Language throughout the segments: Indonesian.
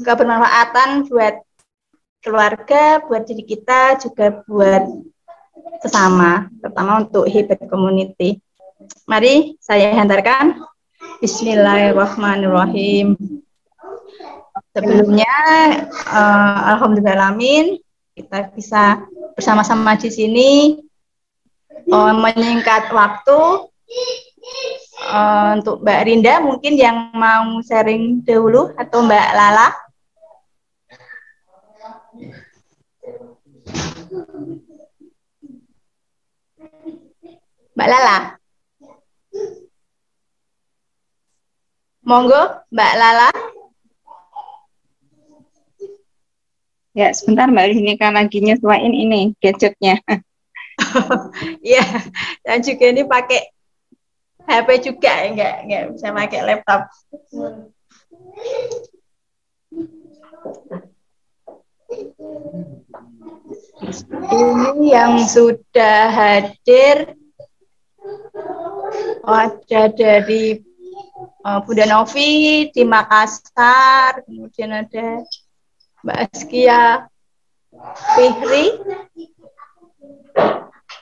kebermanfaatan buat keluarga, buat diri kita, juga buat sesama, terutama untuk Hebat Community. Mari saya hantarkan. Bismillahirrahmanirrahim. Sebelumnya, alhamdulillahirrahmanirrahim, kita bisa bersama-sama di sini menyingkat waktu. Untuk Mbak Rinda mungkin yang mau sharing dahulu, atau Mbak Lala. Mbak Lala. Monggo, Mbak Lala. Ya, sebentar Mbak, ini kan lagi nyesuaiin ini gadgetnya. Iya, dan juga ini pakai HP juga, nggak bisa pakai laptop. Ini yang sudah hadir ada dari Bunda Novi di Makassar, kemudian ada Mbak Askia Fihri,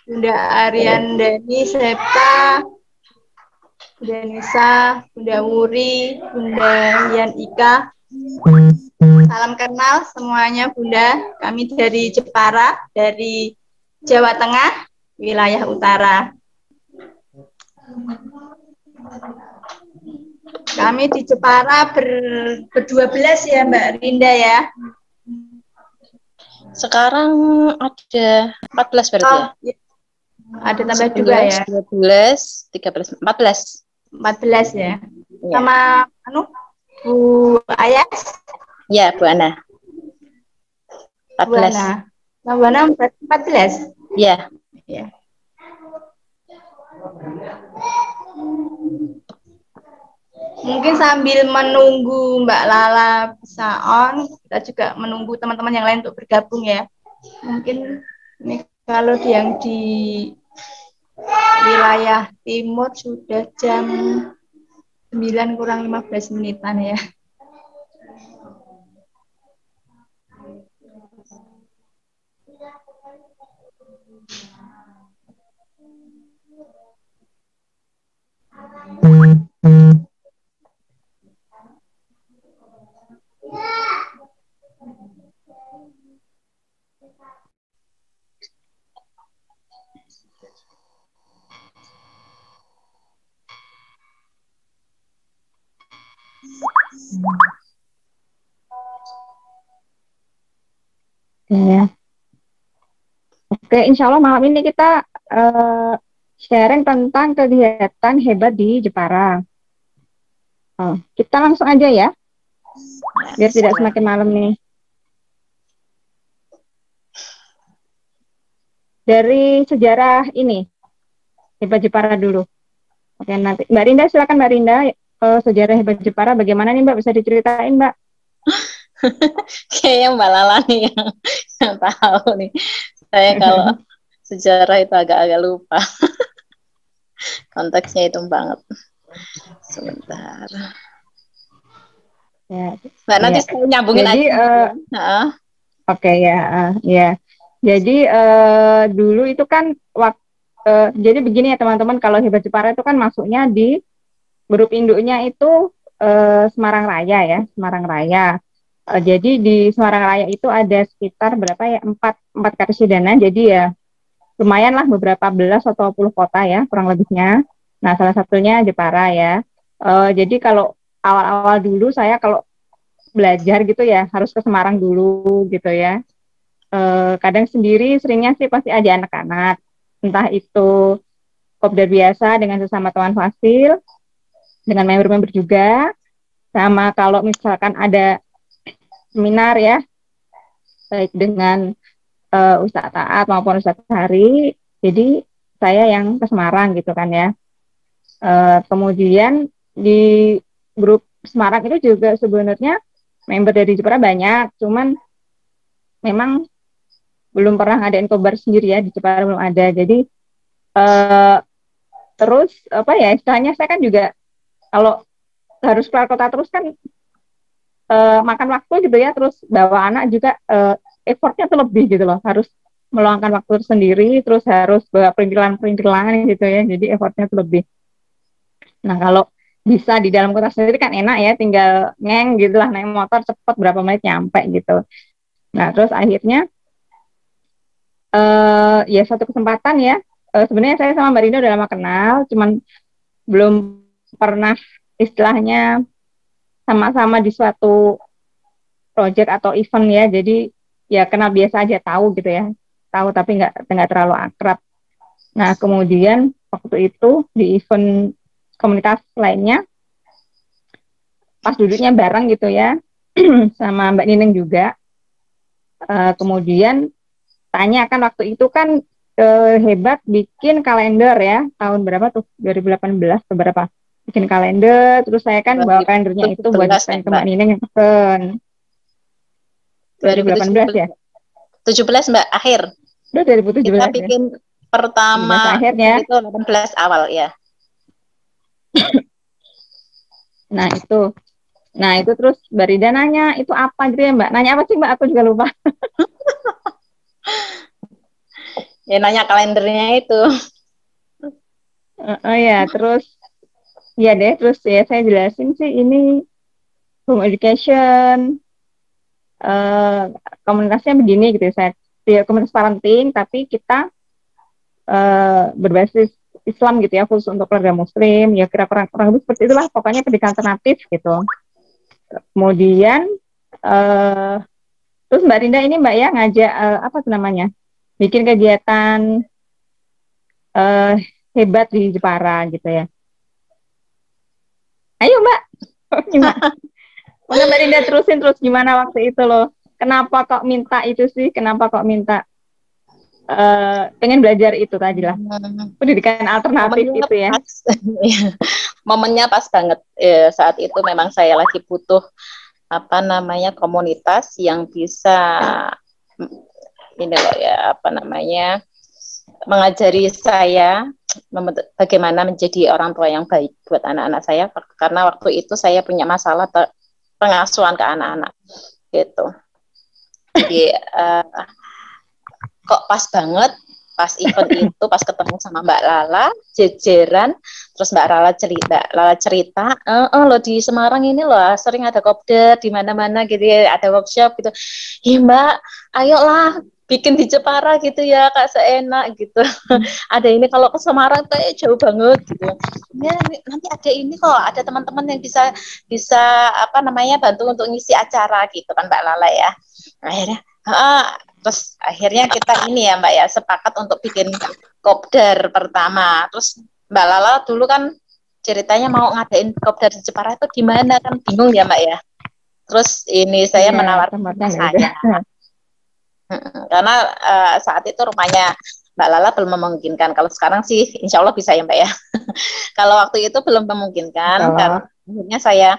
Bunda Ariandani Septa, Bunda Nisa, Bunda Wuri, Bunda Yan Ika. Salam kenal semuanya Bunda, kami dari Jepara, dari Jawa Tengah, wilayah utara. Kami di Jepara ber-12 ya Mbak Rinda ya. Sekarang ada 14 berarti ya? Ada tambah 11, juga ya. 12, 13, 14. 14 ya. Sama Bu Ayas? Ya, Bu Ana. 14. Bu Ana. Bu Ana 14? Ya. Ya. Mungkin sambil menunggu Mbak Lala bisa on, kita juga menunggu teman-teman yang lain untuk bergabung ya. Mungkin ini kalau yang di wilayah timur sudah jam 9 kurang 15 menitan ya. Ya. Oke, insya Allah malam ini kita sharing tentang kegiatan hebat di Jepara. Kita langsung aja ya, biar tidak semakin malam nih. Dari sejarah ini, hebat Jepara dulu. Oke, nanti Mbak Rinda, silakan Mbak Rinda, sejarah hebat Jepara bagaimana nih Mbak, bisa diceritain Mbak? Kayaknya Mbak Lala nih yang tahu nih. Saya kalau sejarah itu agak-agak lupa. Konteksnya itu banget. Sebentar. Ya, Mbak, nanti saya nyambungin jadi, aja. Oke ya, ya. Jadi dulu itu kan jadi begini ya teman-teman, kalau hebat Jepara itu kan masuknya di grup induknya itu Semarang Raya ya, Semarang Raya. Jadi di Semarang Raya itu ada sekitar berapa ya, empat karesidenan, jadi ya lumayan lah, beberapa belas atau puluh kota ya kurang lebihnya. Nah, salah satunya Jepara ya. Jadi kalau awal-awal dulu saya kalau belajar gitu ya harus ke Semarang dulu gitu ya. Kadang sendiri, seringnya sih pasti ada anak-anak, entah itu kopdar biasa dengan sesama teman fasil, dengan member-member juga, sama kalau misalkan ada seminar ya, baik dengan Ustadz Taat maupun Ustadz Hari, jadi saya yang ke Semarang gitu kan ya. Kemudian di grup Semarang itu juga sebenarnya member dari Jepara banyak, cuman memang belum pernah ngadain kobar sendiri ya, di Jepara belum ada. Jadi terus apa ya, istilahnya saya kan juga kalau harus keluar kota terus kan, makan waktu gitu ya, terus bawa anak juga, effortnya tuh lebih gitu loh, harus meluangkan waktu sendiri, terus harus bawa perintilan-perintilan gitu ya, jadi effortnya tuh lebih. Nah kalau bisa di dalam kota sendiri kan enak ya, tinggal ngeng gitu lah, naik motor cepet berapa menit nyampe gitu. Nah terus akhirnya, ya satu kesempatan ya, sebenarnya saya sama Mbak Rina udah lama kenal, cuman belum pernah istilahnya sama-sama di suatu project atau event ya, jadi ya kenal biasa aja, tahu gitu ya, tahu tapi nggak terlalu akrab. Nah kemudian waktu itu di event komunitas lainnya, pas duduknya bareng gitu ya, sama Mbak Nining juga, kemudian tanya kan waktu itu kan, hebat bikin kalender ya, tahun berapa tuh, 2018 atau berapa, bikin kalender, terus saya kan bawa kalendernya itu buat 2017 ya desain ke Mbak. Mbak Nining yang pesen. 2018 ya, 2017 Mbak, akhir. udah Kita 2017 ya, bikin 17 pertama akhirnya. itu 18 awal ya. Nah itu terus Mbak Rida nanya itu apa gitu ya Mbak, nanya apa sih Mbak, aku juga lupa. Ya nanya kalendernya itu. Oh ya, terus ya deh, terus ya saya jelasin sih ini home education, eh, komunitasnya begini gitu ya. Saya ya komunitas parenting tapi kita, berbasis Islam gitu ya, khusus untuk keluarga muslim ya, kira kurang kurang lebih seperti itulah, pokoknya pendidikan alternatif gitu. Kemudian, eh, terus Mbak Rinda ini Mbak ya ngajak, apa tuh namanya, bikin kegiatan, eh, hebat di Jepara gitu ya. Ayo Mbak, gimana? Mungkin Mbak Rinda terusin, terus gimana waktu itu loh? Kenapa kok minta itu sih? Kenapa kok minta, pengen belajar itu tadi lah, pendidikan alternatif Momennya itu ya? pas. Momennya pas banget. Saat itu memang saya lagi butuh apa namanya komunitas yang bisa ini loh ya, apa namanya, mengajari saya bagaimana menjadi orang tua yang baik buat anak-anak saya, karena waktu itu saya punya masalah pengasuhan ke anak-anak gitu. Jadi kok pas banget pas event itu, pas ketemu sama Mbak Lala jejeran, terus Mbak Lala cerita, lo di Semarang ini loh sering ada kopdar di mana-mana gitu ya, ada workshop gitu. Ih Mbak, ayolah bikin di Jepara gitu ya Kak, seenak gitu. Ada ini, kalau ke Semarang kayak jauh banget gitu. Ya nanti ada ini kok, ada teman-teman yang bisa bisa apa namanya bantu untuk ngisi acara gitu kan Mbak Lala ya. Akhirnya terus akhirnya kita ini ya Mbak ya, sepakat untuk bikin kopdar pertama. Terus Mbak Lala dulu kan ceritanya mau ngadain kopdar di Jepara itu gimana, kan bingung ya Mbak ya. Terus ini saya Iya, menawarkan tempatnya nggak ada. saya karena saat itu rumahnya Mbak Lala belum memungkinkan. Kalau sekarang sih insya Allah bisa ya Mbak ya. Kalau waktu itu belum memungkinkan, Kalau karena akhirnya saya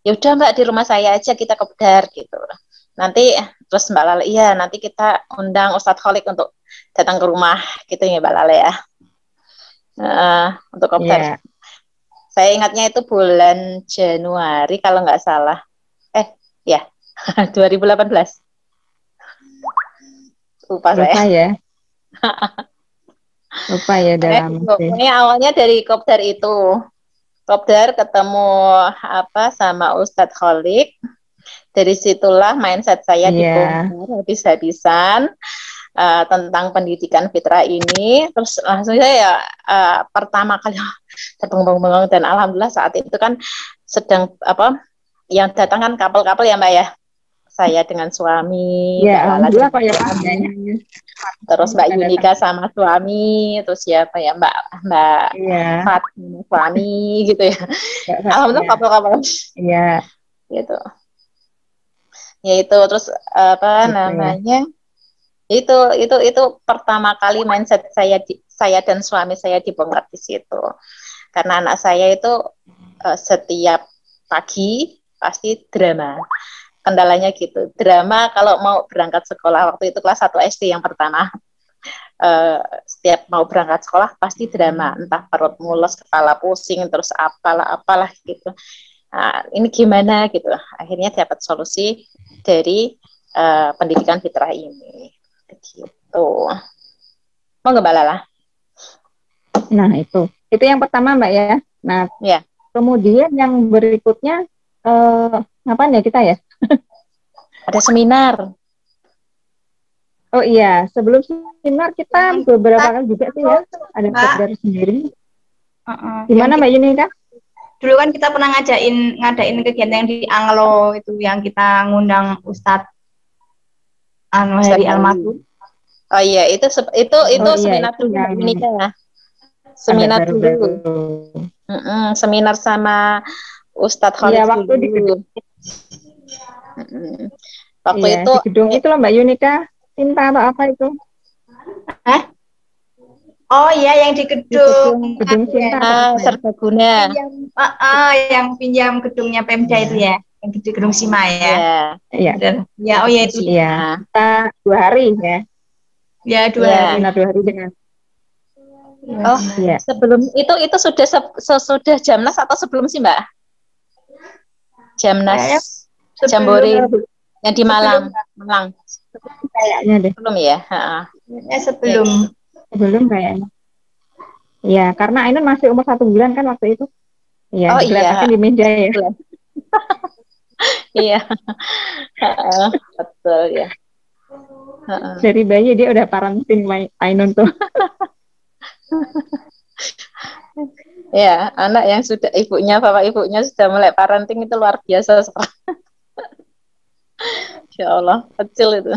ya udah Mbak di rumah saya aja kita kopdar gitu. Nanti terus Mbak Lala, iya nanti kita undang Ustadz Kholik untuk datang ke rumah gitu ya Mbak Lala ya, untuk kopdar. iya, Saya ingatnya itu bulan Januari kalau nggak salah. Ya 2018. Lupa lupa saya. ya, lupa ya, udah lama sih. Ini awalnya dari kopdar itu. Kopdar ketemu apa sama Ustadz Kholik. Dari situlah mindset saya Iya, dibongkar habis-habisan tentang pendidikan fitrah ini. Terus langsung saya pertama kali terbengong-bengong, dan alhamdulillah saat itu kan sedang apa yang datang kan kapal-kapal ya Mbak ya. Saya dengan suami, iya, Mbak Lala alhamdulillah dengan kok ya Pak. suami, terus Mbak Kita datang. Yunika sama suami, terus siapa ya Mbak Iya, Fat suami gitu ya. Mbak, Alhamdulillah iya, kapal-kapal iya, gitu. Ya itu terus apa gitu ya. namanya? Itu pertama kali mindset saya dan suami saya dibongkar di situ. Karena anak saya itu setiap pagi pasti drama. Kendalanya gitu. Drama kalau mau berangkat sekolah, waktu itu kelas 1 SD yang pertama. Setiap mau berangkat sekolah pasti drama, entah perut mules, kepala pusing, terus apalah gitu. Ini gimana gitu. Akhirnya dapat solusi dari pendidikan fitrah ini. Gitu. Mau nggak Mbak Lala? Nah, itu yang pertama Mbak ya. Nah, Ya. kemudian yang berikutnya ngapain ya kita ya? Ada seminar. Oh iya, sebelum seminar kita beberapa kali juga sih ya, ada kopdar sendiri. Gimana Mbak Yuni Kak? Dulu kan kita pernah ngadain kegiatan yang di Anglo itu, yang kita ngundang Ustadz Heri Almarhum. Oh iya, itu seminar dulu Mbak Yuni ya. Seminar dulu. Seminar sama Ustadz Khalid waktu dulu. Di gedung. Waktu itu di gedung itu loh Mbak Yunika, Cinta atau apa itu? Oh iya, yang di gedung Cinta Serbaguna. Yang pinjam gedungnya Pemda itu ya, yang di gedung Sima ya. Iya. Ya, oh ya itu. Iya. Kita 2 hari ya. Ya, 2 hari. Seminar 2 hari dengan. Oh, iya. Sebelum itu sudah sesudah Jamnas atau sebelum sih Mbak? Jamnas Jambore yang di Malang. Kayaknya deh. Sebelum ya? Sebelum kayaknya. Iya, karena Ainun masih umur 1 bulan kan waktu itu. Iya, dikelihatan di meja ya. Iya. Betul ya. Dari bayi dia udah parenting Ainun tuh. Ya, anak yang sudah bapak ibunya sudah mulai parenting itu luar biasa. Ya Allah, kecil itu.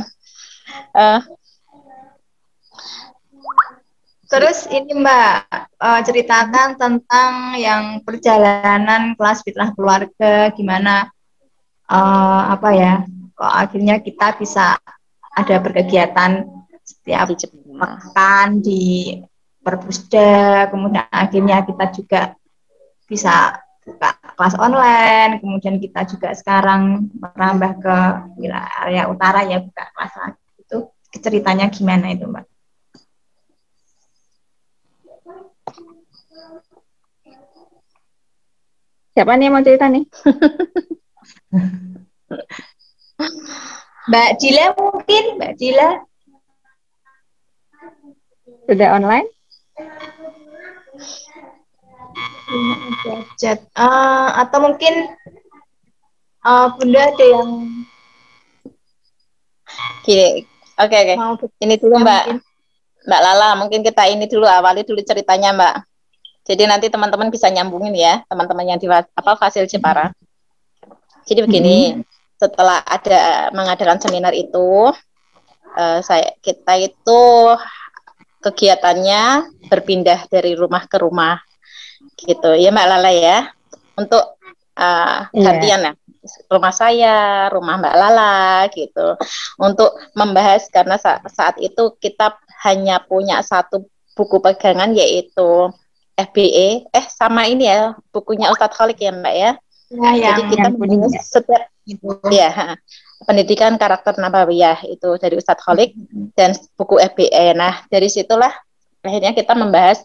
Terus ini Mbak, ceritakan tentang yang perjalanan kelas fitrah keluarga, gimana kok akhirnya kita bisa ada berkegiatan setiap pekan di Perpusda, kemudian akhirnya kita juga bisa buka kelas online, kemudian kita juga sekarang merambah ke wilayah area utara ya, buka kelas lagi. Itu ceritanya gimana itu Mbak? Siapa nih yang mau cerita nih? Mbak Dila mungkin, Mbak Dila. Sudah online? Atau mungkin Bunda ada yang Oke. Ini dulu Mbak Lala, mungkin kita ini dulu awali dulu ceritanya Mbak. Jadi nanti teman-teman bisa nyambungin ya, teman-teman yang di Fasil Jepara. Jadi begini, setelah ada mengadakan seminar itu, kita itu kegiatannya berpindah dari rumah ke rumah, gitu ya Mbak Lala ya, untuk gantian ya, rumah saya, rumah Mbak Lala, gitu, untuk membahas karena saat itu kita hanya punya satu buku pegangan yaitu FBE, sama ini ya bukunya Ustadz Khalid ya Mbak ya. Jadi kita membahas setiap pendidikan karakter Nabawiyah itu dari Ustadz Khalid dan buku FBE. Nah dari situlah akhirnya kita membahas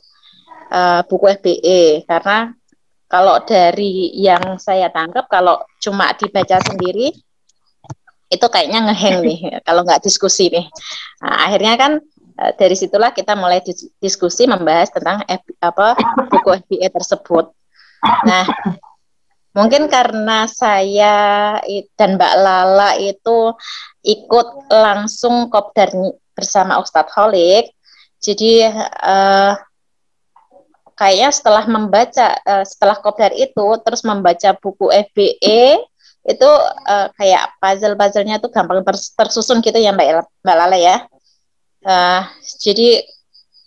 buku FBE, karena kalau dari yang saya tangkap kalau cuma dibaca sendiri itu kayaknya ngeheng nih kalau nggak diskusi nih. Nah, akhirnya kan dari situlah kita mulai diskusi membahas tentang buku FBE tersebut. Nah, mungkin karena saya dan Mbak Lala itu ikut langsung kopdar bersama Ustadz Khalid, jadi kayaknya setelah kopdar itu terus membaca buku FBE itu kayak puzzle-puzzlenya tuh gampang tersusun gitu ya Mbak Lala ya. Jadi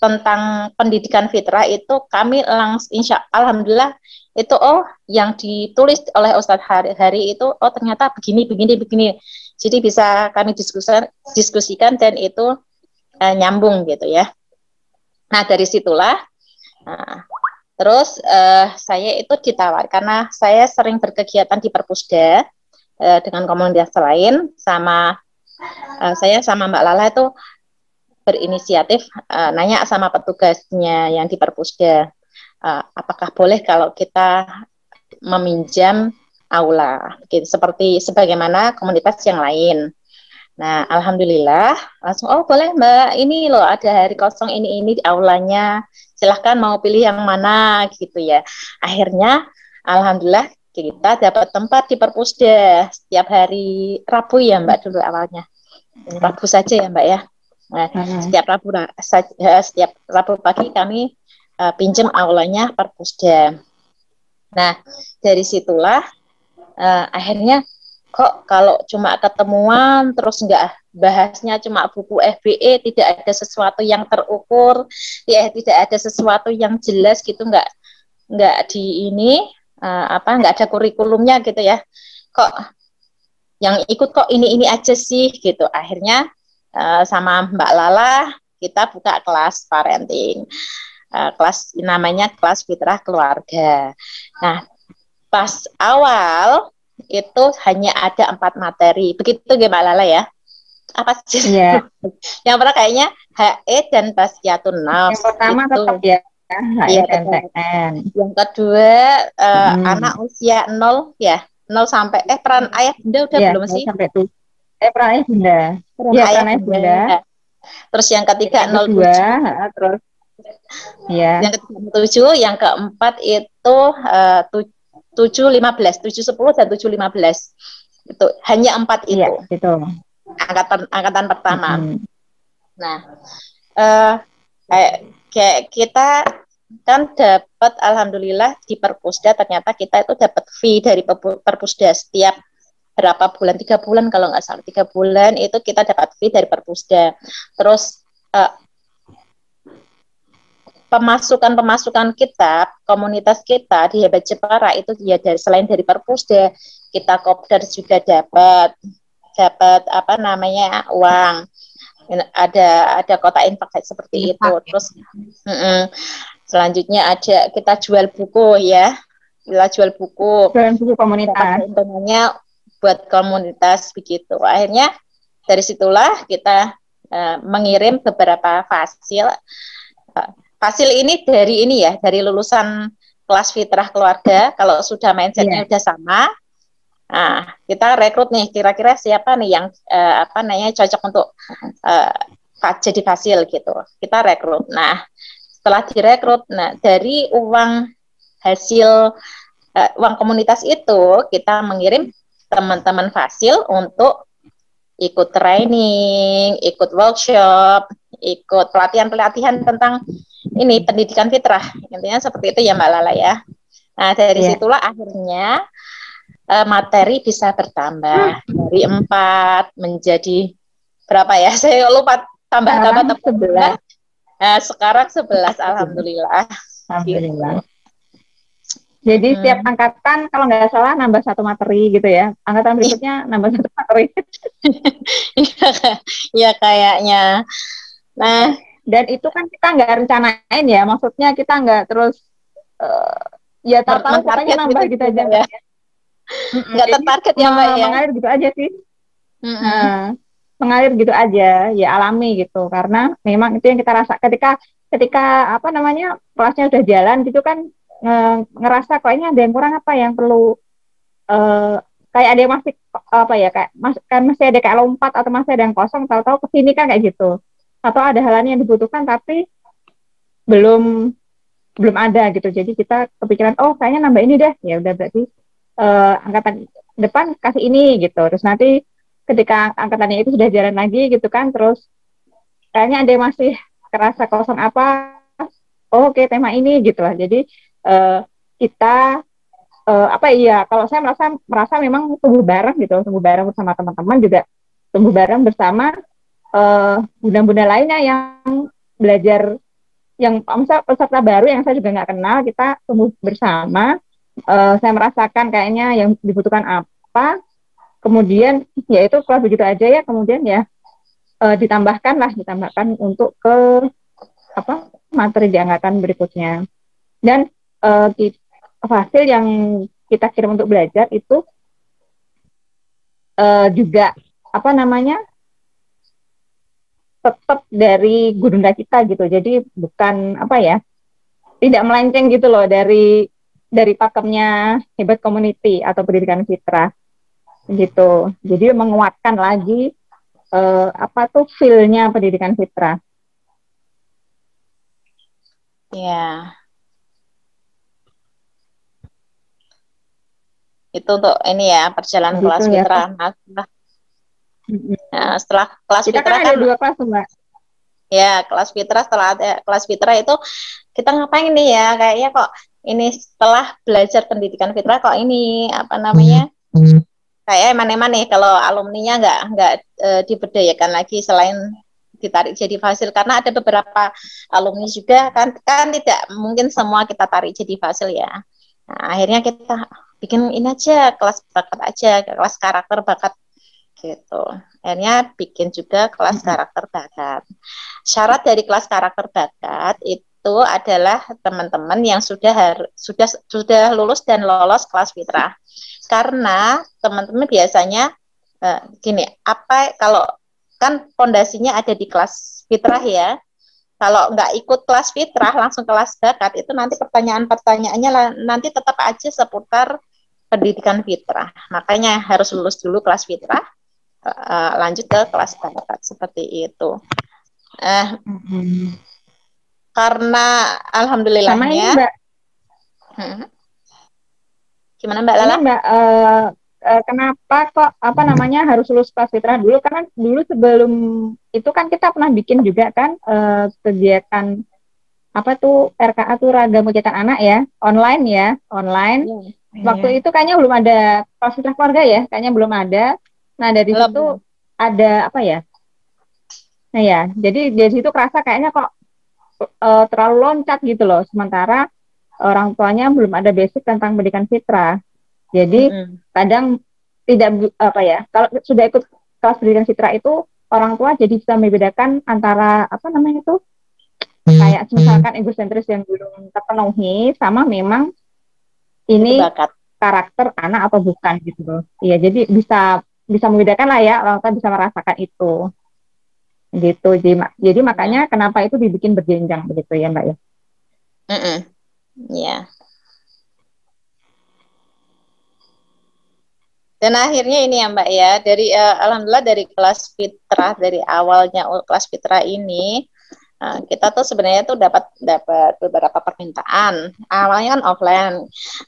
tentang pendidikan fitrah itu kami langsung alhamdulillah itu yang ditulis oleh Ustadz Hari itu ternyata begini. Jadi bisa kami diskusikan dan itu nyambung gitu ya. Nah dari situlah terus saya itu ditawar karena saya sering berkegiatan di Perpusda dengan komunitas lain, sama saya sama Mbak Lala itu berinisiatif nanya sama petugasnya yang di Perpusda, apakah boleh kalau kita meminjam aula, gitu, seperti sebagaimana komunitas yang lain. Nah, alhamdulillah langsung, oh boleh Mbak, ini loh ada hari kosong ini di aulanya, silahkan mau pilih yang mana gitu ya. Akhirnya alhamdulillah kita dapat tempat di Perpusda setiap hari Rabu ya Mbak dulu awalnya. Rabu saja ya Mbak ya. Nah, setiap Rabu pagi kami pinjam aulanya Perpusda. Nah, dari situlah akhirnya kok kalau cuma ketemuan terus nggak bahasnya cuma buku FBE, tidak ada sesuatu yang terukur, ya tidak ada sesuatu yang jelas gitu, nggak di ini nggak ada kurikulumnya gitu ya, kok yang ikut kok ini aja sih gitu. Akhirnya sama Mbak Lala kita buka kelas parenting, kelas namanya kelas fitrah keluarga. Nah, pas awal itu hanya ada 4 materi, begitu gak Mbak Lala ya? Apa sih? Iya. Yang pertama kayaknya HE dan Tazkiyatun Nafs. Yang pertama itu. tetap ya HE Ya, dan TN. Yang kedua anak usia 0 ya, 0 sampai peran ayah bunda udah belum sih? Sampai tuh. Peran ayah bunda. Peran ayah bunda. Terus yang ketiga 07. Terus ya. Yang ketiga 07, yang keempat itu 7-15, 7-10 dan 7-15. Itu hanya 4 itu. Iya, itu. Angkatan pertama. Nah, kayak kita kan dapat alhamdulillah di Perpusda, ternyata kita itu dapat fee dari Perpusda setiap berapa bulan, 3 bulan kalau nggak salah, 3 bulan itu kita dapat fee dari Perpusda. Terus pemasukan kita, komunitas kita di Hebat Jepara itu ya selain dari Perpusda, kita kopdar juga dapat uang, ada kota infak seperti itu. Terus selanjutnya ada kita jual buku ya, jual buku komunitas, untungnya buat komunitas begitu. Akhirnya dari situlah kita mengirim beberapa fasil ini dari lulusan kelas fitrah keluarga. Kalau sudah mindsetnya udah sama, nah kita rekrut nih, kira-kira siapa nih yang cocok untuk jadi fasil gitu. Kita rekrut. Nah, setelah direkrut, dari uang hasil uang komunitas itu kita mengirim teman-teman fasil untuk ikut training, ikut workshop, ikut pelatihan-pelatihan tentang ini pendidikan fitrah. Intinya seperti itu ya Mbak Lala ya. Nah, dari situlah akhirnya materi bisa bertambah dari 4 menjadi berapa ya? Saya lupa, tambah 11. Nah, sekarang 11 alhamdulillah. Alhamdulillah. Jadi setiap angkatan kalau nggak salah nambah 1 materi gitu ya. Angkatan berikutnya nambah 1 materi. Iya kayaknya. Nah, dan itu kan kita nggak rencanain ya. Maksudnya kita nggak terus ya tahu katanya nambah gitu aja ya. Nggak tertarget ya Mbak ya. Mengalir gitu aja sih. Mengalir gitu aja, ya alami gitu. Karena memang itu yang kita rasa ketika kelasnya udah jalan gitu kan, ngerasa kayaknya ada yang kurang, apa yang perlu kayak ada yang masih kan masih ada kayak lompat atau masih ada yang kosong, tahu-tahu kesini kan kayak gitu, atau ada hal lain yang dibutuhkan tapi belum ada gitu. Jadi kita kepikiran, oh kayaknya nambah ini deh, ya udah berarti angkatan depan kasih ini gitu. Terus nanti ketika angkatannya itu sudah jalan lagi gitu kan, terus kayaknya ada yang masih kerasa kosong apa, oh oke, tema ini gitu lah. Jadi kita kalau saya merasa memang tumbuh bareng gitu, tumbuh bareng bersama teman-teman, juga tumbuh bareng bersama bunda-bunda lainnya yang belajar, yang misalnya peserta baru yang saya juga nggak kenal, kita tumbuh bersama. Saya merasakan kayaknya yang dibutuhkan apa, kemudian ya itu kalau begitu aja ya, kemudian ya ditambahkan untuk ke materi di angkatan berikutnya. Dan hasil yang kita kirim untuk belajar itu juga tetap dari gurunda kita gitu. Jadi bukan tidak melenceng gitu loh dari dari pakemnya Hebat Community atau Pendidikan Fitrah gitu. Jadi menguatkan lagi apa tuh feel-nya Pendidikan Fitrah. Ya. Itu untuk ini ya perjalanan Gitu kelas ya, fitrah. Kak. Nah, setelah kelas Kita fitrah kan ada kan 2 kelas, Mbak. ya kelas fitrah, setelah ada kelas fitrah itu kita ngapain nih ya, kayaknya kok ini setelah belajar pendidikan fitrah kok ini apa namanya kayak eman-eman nih kalau alumninya nggak diberdayakan lagi selain ditarik jadi fasil, karena ada beberapa alumni juga kan tidak mungkin semua kita tarik jadi fasil ya. Nah, akhirnya kita bikin ini aja kelas bakat aja, kelas karakter bakat gitu. Akhirnya bikin juga kelas karakter bakat. Syarat dari kelas karakter bakat itu adalah teman-teman yang sudah lulus dan lolos kelas fitrah. Karena teman-teman biasanya gini, apa kalau kan pondasinya ada di kelas fitrah ya. Kalau nggak ikut kelas fitrah langsung kelas bakat itu nanti pertanyaan-pertanyaannya nanti tetap aja seputar pendidikan fitrah. Makanya harus lulus dulu kelas fitrah, lanjut ke kelas bakat seperti itu. Karena alhamdulillahnya. Sama ini Mbak. Gimana Mbak Lala? Ini Mbak, kenapa kok apa namanya harus lulus kelas fitrah dulu? Karena dulu sebelum itu kan kita pernah bikin juga kan kegiatan apa tuh RKA tuh Ragam Kegiatan Anak ya, online ya, online. Waktu itu kayaknya belum ada kelas fitrah keluarga ya, kayaknya belum ada. Nah dari situ ada apa ya? Nah ya, jadi dari situ kerasa kayaknya kok terlalu loncat gitu loh. Sementara orang tuanya belum ada basic tentang pendidikan fitrah. Jadi kadang tidak apa ya, kalau sudah ikut kelas pendidikan fitrah itu orang tua jadi bisa membedakan antara apa namanya itu kayak misalkan egosentris yang belum terpenuhi sama memang ini karakter anak atau bukan gitu loh. Iya, jadi bisa membedakan lah ya, orang tua bisa merasakan itu. Gitu. Jadi makanya kenapa itu dibikin berjenjang begitu ya, Mbak ya. Iya. Dan akhirnya ini ya Mbak ya, dari alhamdulillah dari kelas fitrah, dari awalnya kelas fitrah ini kita tuh sebenarnya tuh dapat beberapa permintaan. Awalnya kan offline,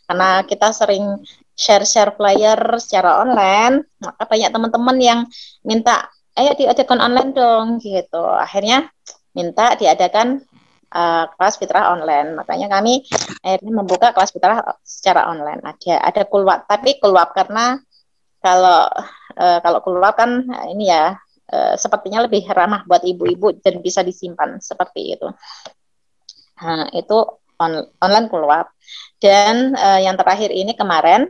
karena kita sering share flyer secara online, maka banyak teman-teman yang minta, ayo diadakan online dong gitu. Akhirnya minta diadakan kelas fitrah online. Makanya kami akhirnya membuka kelas fitrah secara online. Ada kulwap, tapi kulwap karena kalau keluar kan ini ya sepertinya lebih ramah buat ibu-ibu dan bisa disimpan seperti itu. Nah, itu online keluar. Dan yang terakhir ini kemarin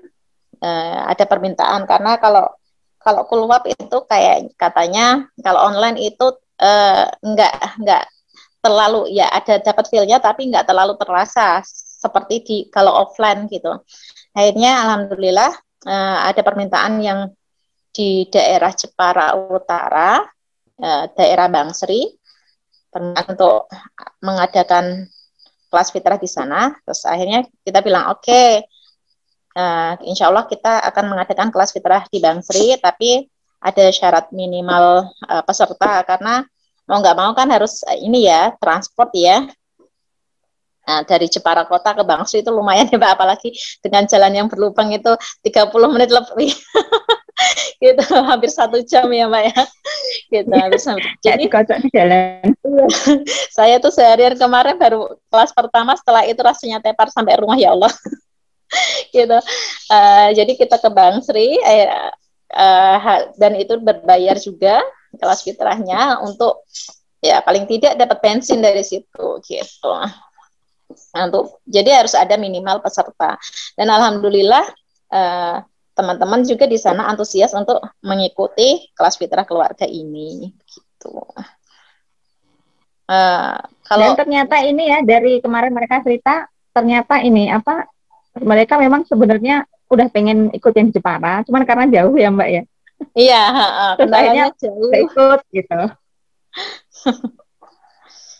ada permintaan karena kalau keluar itu kayak katanya kalau online itu enggak terlalu ya ada dapat feel-nya tapi enggak terlalu terasa seperti kalau offline gitu. Akhirnya alhamdulillah ada permintaan yang di daerah Jepara Utara, daerah Bangsri, untuk mengadakan kelas fitrah di sana. Terus akhirnya kita bilang oke, insya Allah kita akan mengadakan kelas fitrah di Bangsri, tapi ada syarat minimal peserta karena mau nggak mau kan harus ini ya transport ya. Nah, dari Jepara Kota ke Bangsri itu lumayan ya Mbak, apalagi dengan jalan yang berlubang itu 30 menit lebih. Gitu, hampir 1 jam ya Mbak ya. Gitu, hampir jadi kocok di jalan. Saya tuh seharian kemarin baru kelas pertama, setelah itu rasanya tepar sampai rumah ya Allah. Gitu. Jadi kita ke Bangsri dan itu berbayar juga kelas fitrahnya untuk ya paling tidak dapat bensin dari situ gitu. Jadi harus ada minimal peserta. Dan alhamdulillah teman-teman juga di sana antusias untuk mengikuti kelas fitrah keluarga ini. Gitu. Dan ternyata ini ya dari kemarin mereka cerita ternyata ini apa mereka memang sebenarnya udah pengen ikut yang Jepara, cuman karena jauh ya Mbak ya. Iya, kendalanya jauh. Ikut gitu.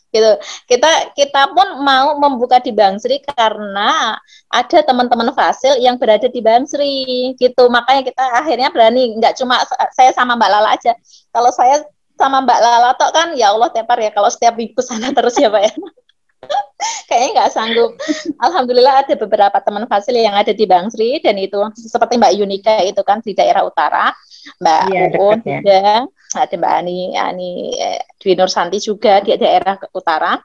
gitu. Kita pun mau membuka di Bangsri karena ada teman-teman Fasil yang berada di Bangsri gitu. Makanya kita akhirnya berani, nggak cuma saya sama Mbak Lala aja. Kalau saya sama Mbak Lala tok kan ya Allah tepar ya kalau setiap minggu sana terus ya Pak ya. Kayaknya nggak sanggup. Alhamdulillah ada beberapa teman Fasil yang ada di Bangsri dan itu seperti Mbak Yunika itu kan di daerah utara, Mbak Iya, Uun dekat ya. juga, ada Mbak Ani Dwi Nur Santi juga di daerah utara.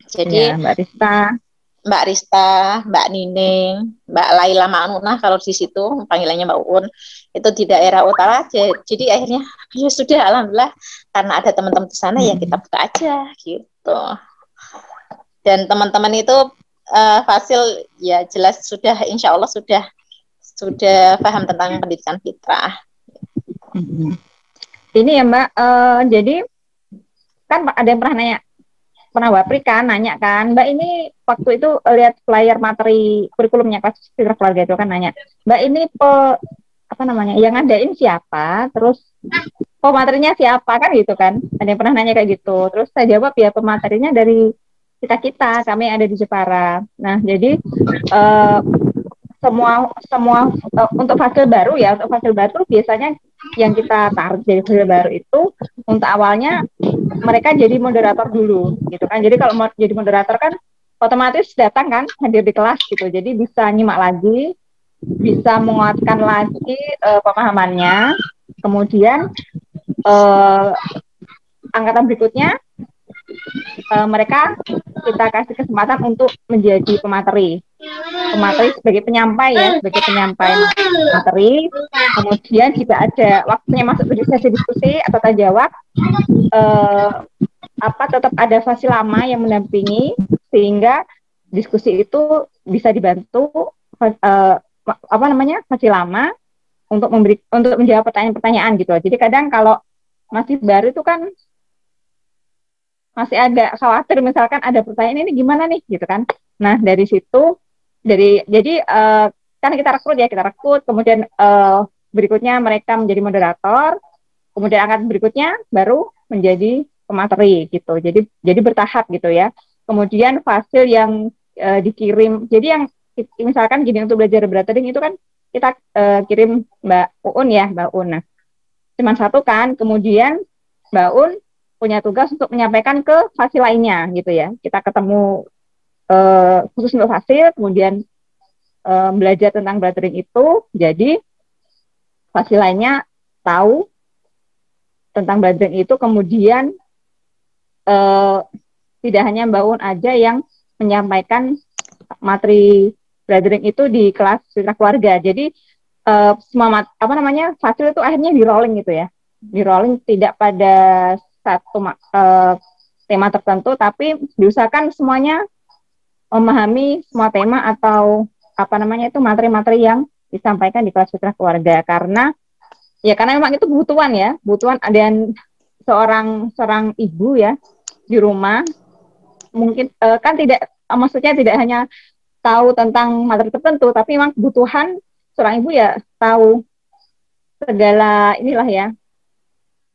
Jadi Iya, Mbak Rista. Mbak Rista, Mbak Nining, Mbak Laila Ma'munah kalau di situ panggilannya Mbak Uun itu di daerah utara. Jadi akhirnya ya sudah alhamdulillah karena ada teman-teman di sana ya kita buka aja gitu. Dan teman-teman itu Fasil ya jelas sudah insya Allah sudah paham tentang pendidikan fitrah. Ini ya Mbak, jadi kan ada yang pernah Wapri kan nanya kan, Mbak ini waktu itu lihat flyer materi kurikulumnya kelas fitrah keluarga itu kan nanya, Mbak ini apa namanya yang ngadain siapa, terus pematerinya siapa kan gitu kan, ada yang pernah nanya kayak gitu. Terus saya jawab ya pematerinya dari kita kami yang ada di Jepara. Nah jadi semua untuk fase baru ya, untuk fase baru biasanya yang kita tarik dari fase baru itu untuk awalnya mereka jadi moderator dulu gitu kan. Jadi kalau mau jadi moderator kan otomatis datang kan, hadir di kelas gitu. Jadi bisa nyimak lagi, bisa menguatkan lagi pemahamannya. Kemudian angkatan berikutnya mereka kita kasih kesempatan untuk menjadi pemateri sebagai penyampai ya, sebagai penyampai materi. Kemudian jika ada waktunya masuk ke sesi diskusi atau tanya jawab, tetap ada fasil lama yang mendampingi sehingga diskusi itu bisa dibantu fasil lama untuk menjawab pertanyaan-pertanyaan gitu. Jadi kadang kalau masih baru itu kan masih agak khawatir misalkan ada pertanyaan ini gimana nih gitu kan. Nah dari situ jadi kan kita rekrut kemudian berikutnya mereka menjadi moderator, kemudian angkatan berikutnya baru menjadi pemateri gitu. Jadi bertahap gitu ya. Kemudian fasil yang dikirim, jadi yang misalkan gini untuk belajar bertading itu kan kita kirim Mbak Uun ya, Mbak Uun. Nah, cuma satu kan, kemudian Mbak Uun punya tugas untuk menyampaikan ke fasil lainnya gitu ya. Kita ketemu khusus untuk fasil, kemudian belajar tentang blathering itu, jadi fasil lainnya tahu tentang blathering itu, kemudian tidak hanya Mbak Un aja yang menyampaikan materi blathering itu di kelas fitrah keluarga. Jadi semua fasil itu akhirnya di rolling gitu ya, di rolling tidak pada satu tema tertentu, tapi diusahakan semuanya memahami semua tema atau materi-materi yang disampaikan di kelas fitrah keluarga, karena memang itu kebutuhan dan seorang ibu ya di rumah mungkin kan maksudnya tidak hanya tahu tentang materi tertentu, tapi memang kebutuhan seorang ibu ya tahu segala inilah ya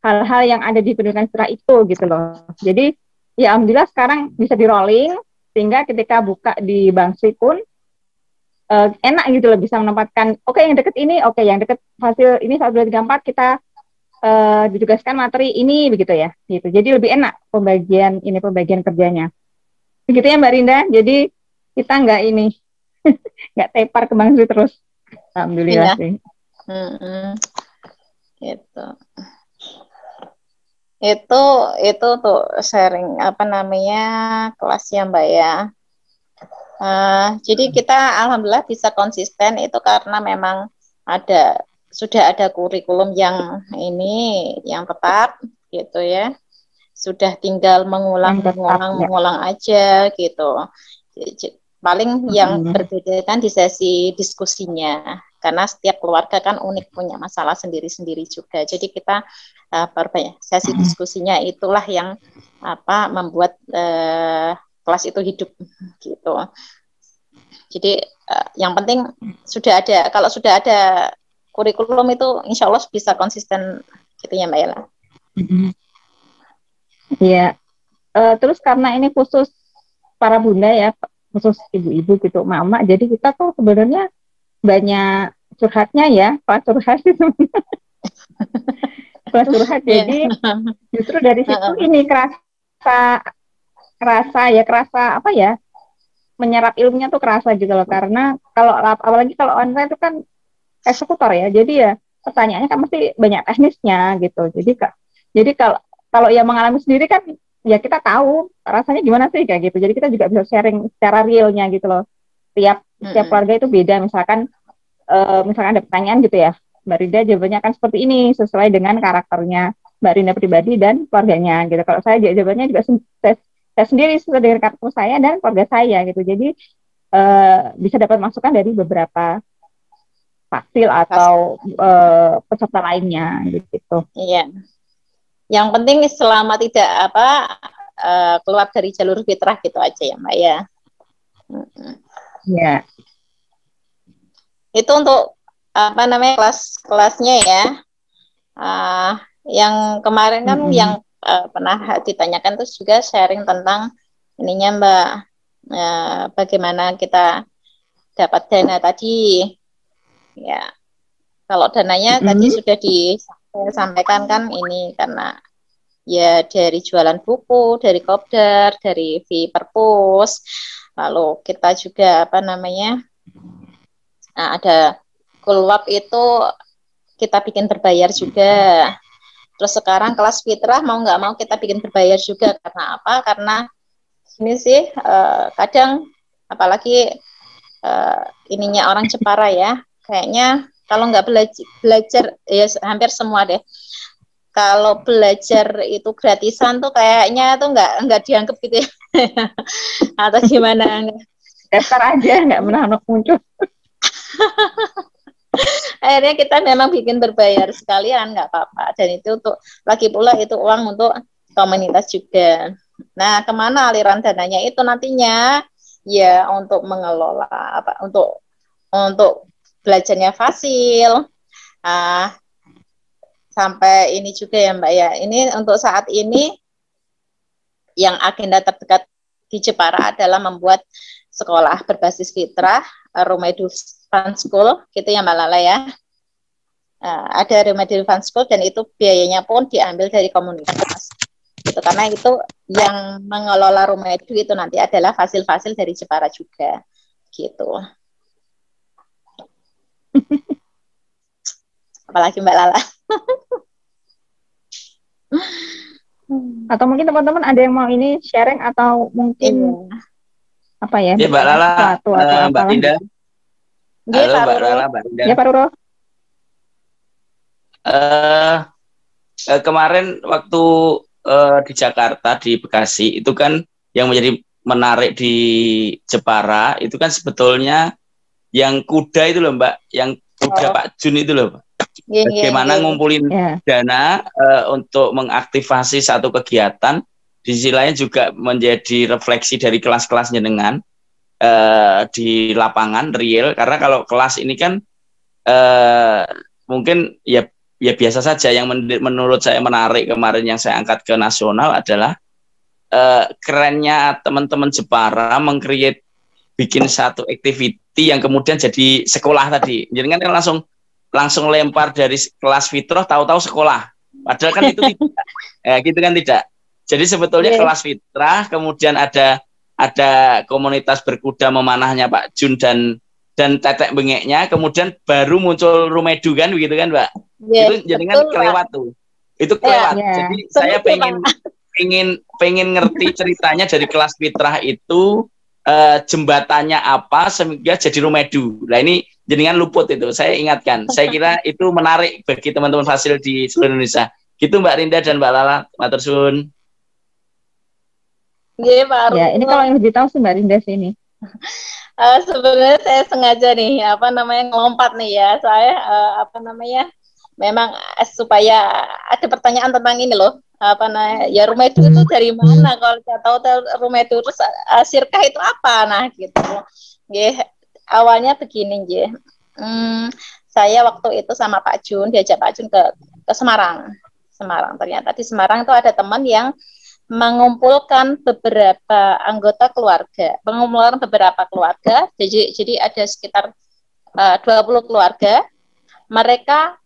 hal-hal yang ada di pendidikan fitrah itu gitu loh. Jadi ya alhamdulillah sekarang bisa di rolling sehingga ketika buka di Bangsri pun enak gitu loh, bisa menempatkan yang deket ini, yang deket hasil ini 1, 2, 3, 4 kita ditugaskan materi ini begitu ya gitu. Jadi lebih enak pembagian kerjanya begitu ya Mbak Rinda. Jadi kita nggak tepar ke Bangsri terus, alhamdulillah sih. Itu tuh sharing kelasnya Mbak ya. Jadi kita alhamdulillah bisa konsisten itu karena memang sudah ada kurikulum yang tetap gitu ya. Sudah tinggal mengulang aja gitu. Paling yang berbeda kan di sesi diskusinya, karena setiap keluarga kan unik, punya masalah sendiri-sendiri juga. Jadi kita sesi diskusinya itulah yang membuat kelas itu hidup gitu. Jadi yang penting kalau sudah ada kurikulum itu insya Allah bisa konsisten gitu ya Mbak Ella. Iya. terus karena ini khusus para bunda ya, khusus ibu-ibu gitu, mama, jadi kita tuh sebenarnya banyak curhatnya ya, kelas curhat itu. Kelas curhat, Iya. jadi justru dari situ ini kerasa apa ya, menyerap ilmunya tuh kerasa gitu loh, karena kalau apalagi kalau online itu kan eksekutor ya, jadi ya pertanyaannya kan mesti banyak teknisnya gitu, jadi kalau kalau yang mengalami sendiri kan ya kita tahu rasanya gimana sih kayak gitu, jadi kita juga bisa sharing secara realnya gitu loh. Setiap keluarga itu beda, misalkan ada pertanyaan gitu ya, Mbak Rida jawabannya akan seperti ini sesuai dengan karakternya Mbak Rida pribadi dan keluarganya gitu. Kalau saya jawabannya juga saya sendiri sesuai dengan karakter saya dan keluarga saya gitu. Jadi bisa dapat masukan dari beberapa fasil atau peserta lainnya gitu. Iya. Yang penting selama tidak keluar dari jalur fitrah gitu aja ya Mbak ya. Ya. Itu untuk kelas-kelasnya ya. Yang kemarin kan yang pernah ditanyakan terus juga sharing tentang ininya Mbak, bagaimana kita dapat dana tadi. Ya, kalau dananya tadi sudah disampaikan kan ini karena ya dari jualan buku, dari kopdar, dari fee perpus, lalu kita juga ada kulwap itu kita bikin berbayar juga. Terus sekarang kelas fitrah mau nggak mau kita bikin berbayar juga, karena apa? Karena ini sih kadang apalagi ininya orang Jepara ya, kayaknya kalau nggak belajar ya hampir semua deh. Kalau belajar itu gratisan tuh kayaknya tuh nggak dianggap gitu ya. Atau gimana? Daftar aja nggak pernah muncul. Akhirnya kita memang bikin berbayar sekalian, nggak apa-apa. Dan itu lagi pula itu uang untuk komunitas juga. Nah, kemana aliran dananya itu nantinya? Ya untuk mengelola untuk belajarnya fasil. Sampai ini juga ya Mbak ya. Ini untuk saat ini yang agenda terdekat di Jepara adalah membuat sekolah berbasis fitrah, Rumedu Fun School, gitu ya Mbak Lala ya. Ada Rumedu Fun School dan itu biayanya pun diambil dari komunitas. Itu karena itu yang mengelola Rumedu itu nanti adalah fasil-fasil dari Jepara juga, gitu. Apalagi Mbak Lala. Atau mungkin teman-teman ada yang mau ini sharing atau mungkin apa ya? Ya Mbak Lala, Mbak Linda. Halo Mbak Lala, Mbak Linda. Ya Pak Ruro. Kemarin waktu di Jakarta, di Bekasi, itu kan yang menjadi menarik di Jepara itu kan sebetulnya yang kuda itu loh Mbak, yang kuda Pak Jun itu loh Mbak. Bagaimana ngumpulin dana untuk mengaktifasi satu kegiatan, di sisi lain juga menjadi refleksi dari kelas-kelas jenengan di lapangan real, karena kalau kelas ini kan mungkin ya biasa saja. Yang menurut saya menarik kemarin yang saya angkat ke nasional adalah kerennya teman-teman Jepara meng-create, bikin satu activity yang kemudian jadi sekolah tadi. Jadi kan langsung lempar dari kelas fitrah tahu-tahu sekolah. Padahal kan itu tidak. Gitu kan tidak. Jadi sebetulnya kelas fitrah, kemudian ada komunitas berkuda memanahnya Pak Jun dan tetek bengeknya, kemudian baru muncul Rumedu kan begitu kan Mbak? Itu jadi kan kelewat tuh. Itu kelewat. Jadi saya pengen ngerti ceritanya dari kelas fitrah itu jembatannya apa sehingga jadi Rumedu. Nah ini jenengan luput itu. Saya ingatkan. Saya kira itu menarik bagi teman-teman fasil di seluruh Indonesia. Gitu Mbak Rinda dan Mbak Lala. Matur suwun. Ya, ini kalau yang lebih tahu sih Mbak Rinda sini. Sebenarnya saya sengaja nih ngelompat nih ya. Saya memang supaya ada pertanyaan tentang ini loh. Ya Rumedu itu dari mana? Kalau saya tahu Rumedu terus sirkah itu apa? Nah gitu. Awalnya begini saya waktu itu sama Pak Jun, diajak Pak Jun ke Semarang. Ternyata di Semarang itu ada teman yang mengumpulkan beberapa anggota keluarga, mengumpulkan beberapa keluarga. Jadi ada sekitar 20 keluarga. Mereka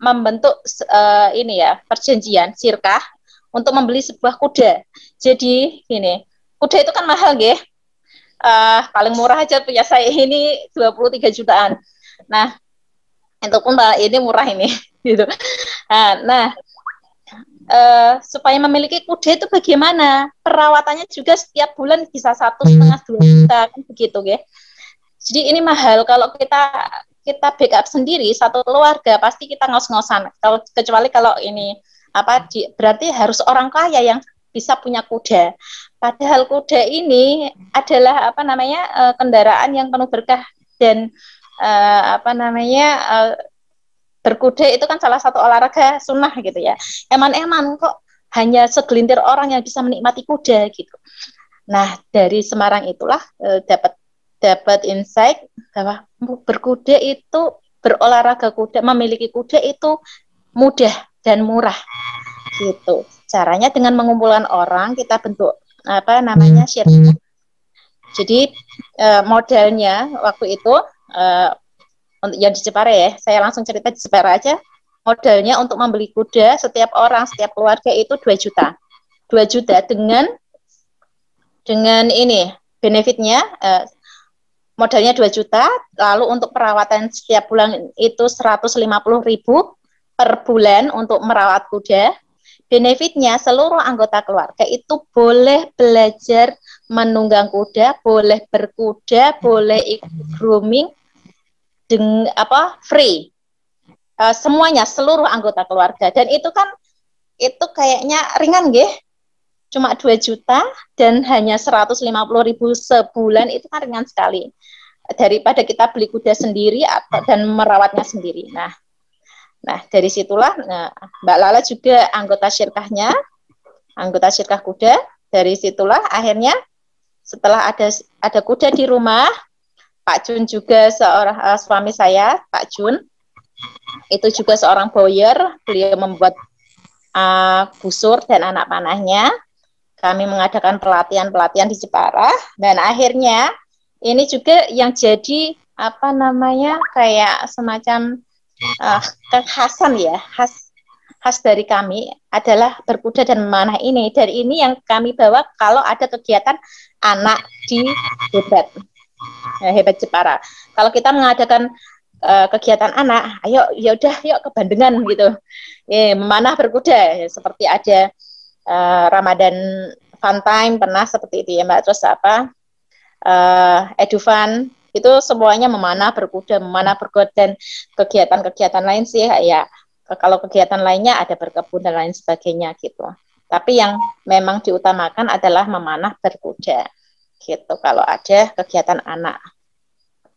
membentuk ini ya, perjanjian sirkah untuk membeli sebuah kuda. Jadi gini, kuda itu kan mahal nggih. Paling murah aja punya saya ini 23 jutaan. Nah, itu pun ini murah ini gitu. Nah, supaya memiliki kuda itu bagaimana? Perawatannya juga setiap bulan bisa 1,5–2 juta kan begitu ya. Jadi ini mahal. Kalau kita backup sendiri satu keluarga pasti kita ngos-ngosan. Kecuali kalau ini berarti harus orang kaya yang bisa punya kuda. Padahal kuda ini adalah kendaraan yang penuh berkah dan berkuda itu kan salah satu olahraga sunnah gitu ya. Eman-eman kok hanya segelintir orang yang bisa menikmati kuda gitu. Nah, dari Semarang itulah dapat insight bahwa berkuda itu, berolahraga kuda, memiliki kuda itu mudah dan murah gitu. Caranya dengan mengumpulkan orang, kita bentuk share. Jadi modalnya waktu itu untuk yang di Jepara ya, saya langsung cerita di Jepara aja. Modalnya untuk membeli kuda setiap orang, setiap keluarga itu 2 juta. 2 juta dengan ini benefitnya modalnya 2 juta, lalu untuk perawatan setiap bulan itu 150.000 per bulan untuk merawat kuda. Benefitnya seluruh anggota keluarga itu boleh belajar menunggang kuda, boleh berkuda, boleh ikut grooming dengan free. Semuanya seluruh anggota keluarga, dan itu kan itu kayaknya ringan nggih. Cuma 2 juta dan hanya 150.000 sebulan, itu kan ringan sekali. Daripada kita beli kuda sendiri dan merawatnya sendiri. Nah, dari situlah Mbak Lala juga anggota syirkahnya, anggota syirkah kuda. Dari situlah akhirnya setelah ada kuda di rumah, Pak Jun juga seorang suami saya, Pak Jun, itu juga seorang bowyer. Beliau membuat busur dan anak panahnya. Kami mengadakan pelatihan di Jepara, dan akhirnya ini juga yang jadi kayak semacam kekhasan ya, khas dari kami adalah berkuda dan memanah ini. Dari ini yang kami bawa kalau ada kegiatan anak di Hebat Jepara. Kalau kita mengadakan kegiatan anak, ayo yuk ke Bandengan gitu. Memanah berkuda, seperti ada Ramadan Fun Time pernah seperti itu ya Mbak. Terus Edufan itu semuanya memanah berkuda dan kegiatan-kegiatan lain sih ya. Kalau kegiatan lainnya ada berkebun dan lain sebagainya gitu. Tapi yang memang diutamakan adalah memanah berkuda gitu kalau ada kegiatan anak.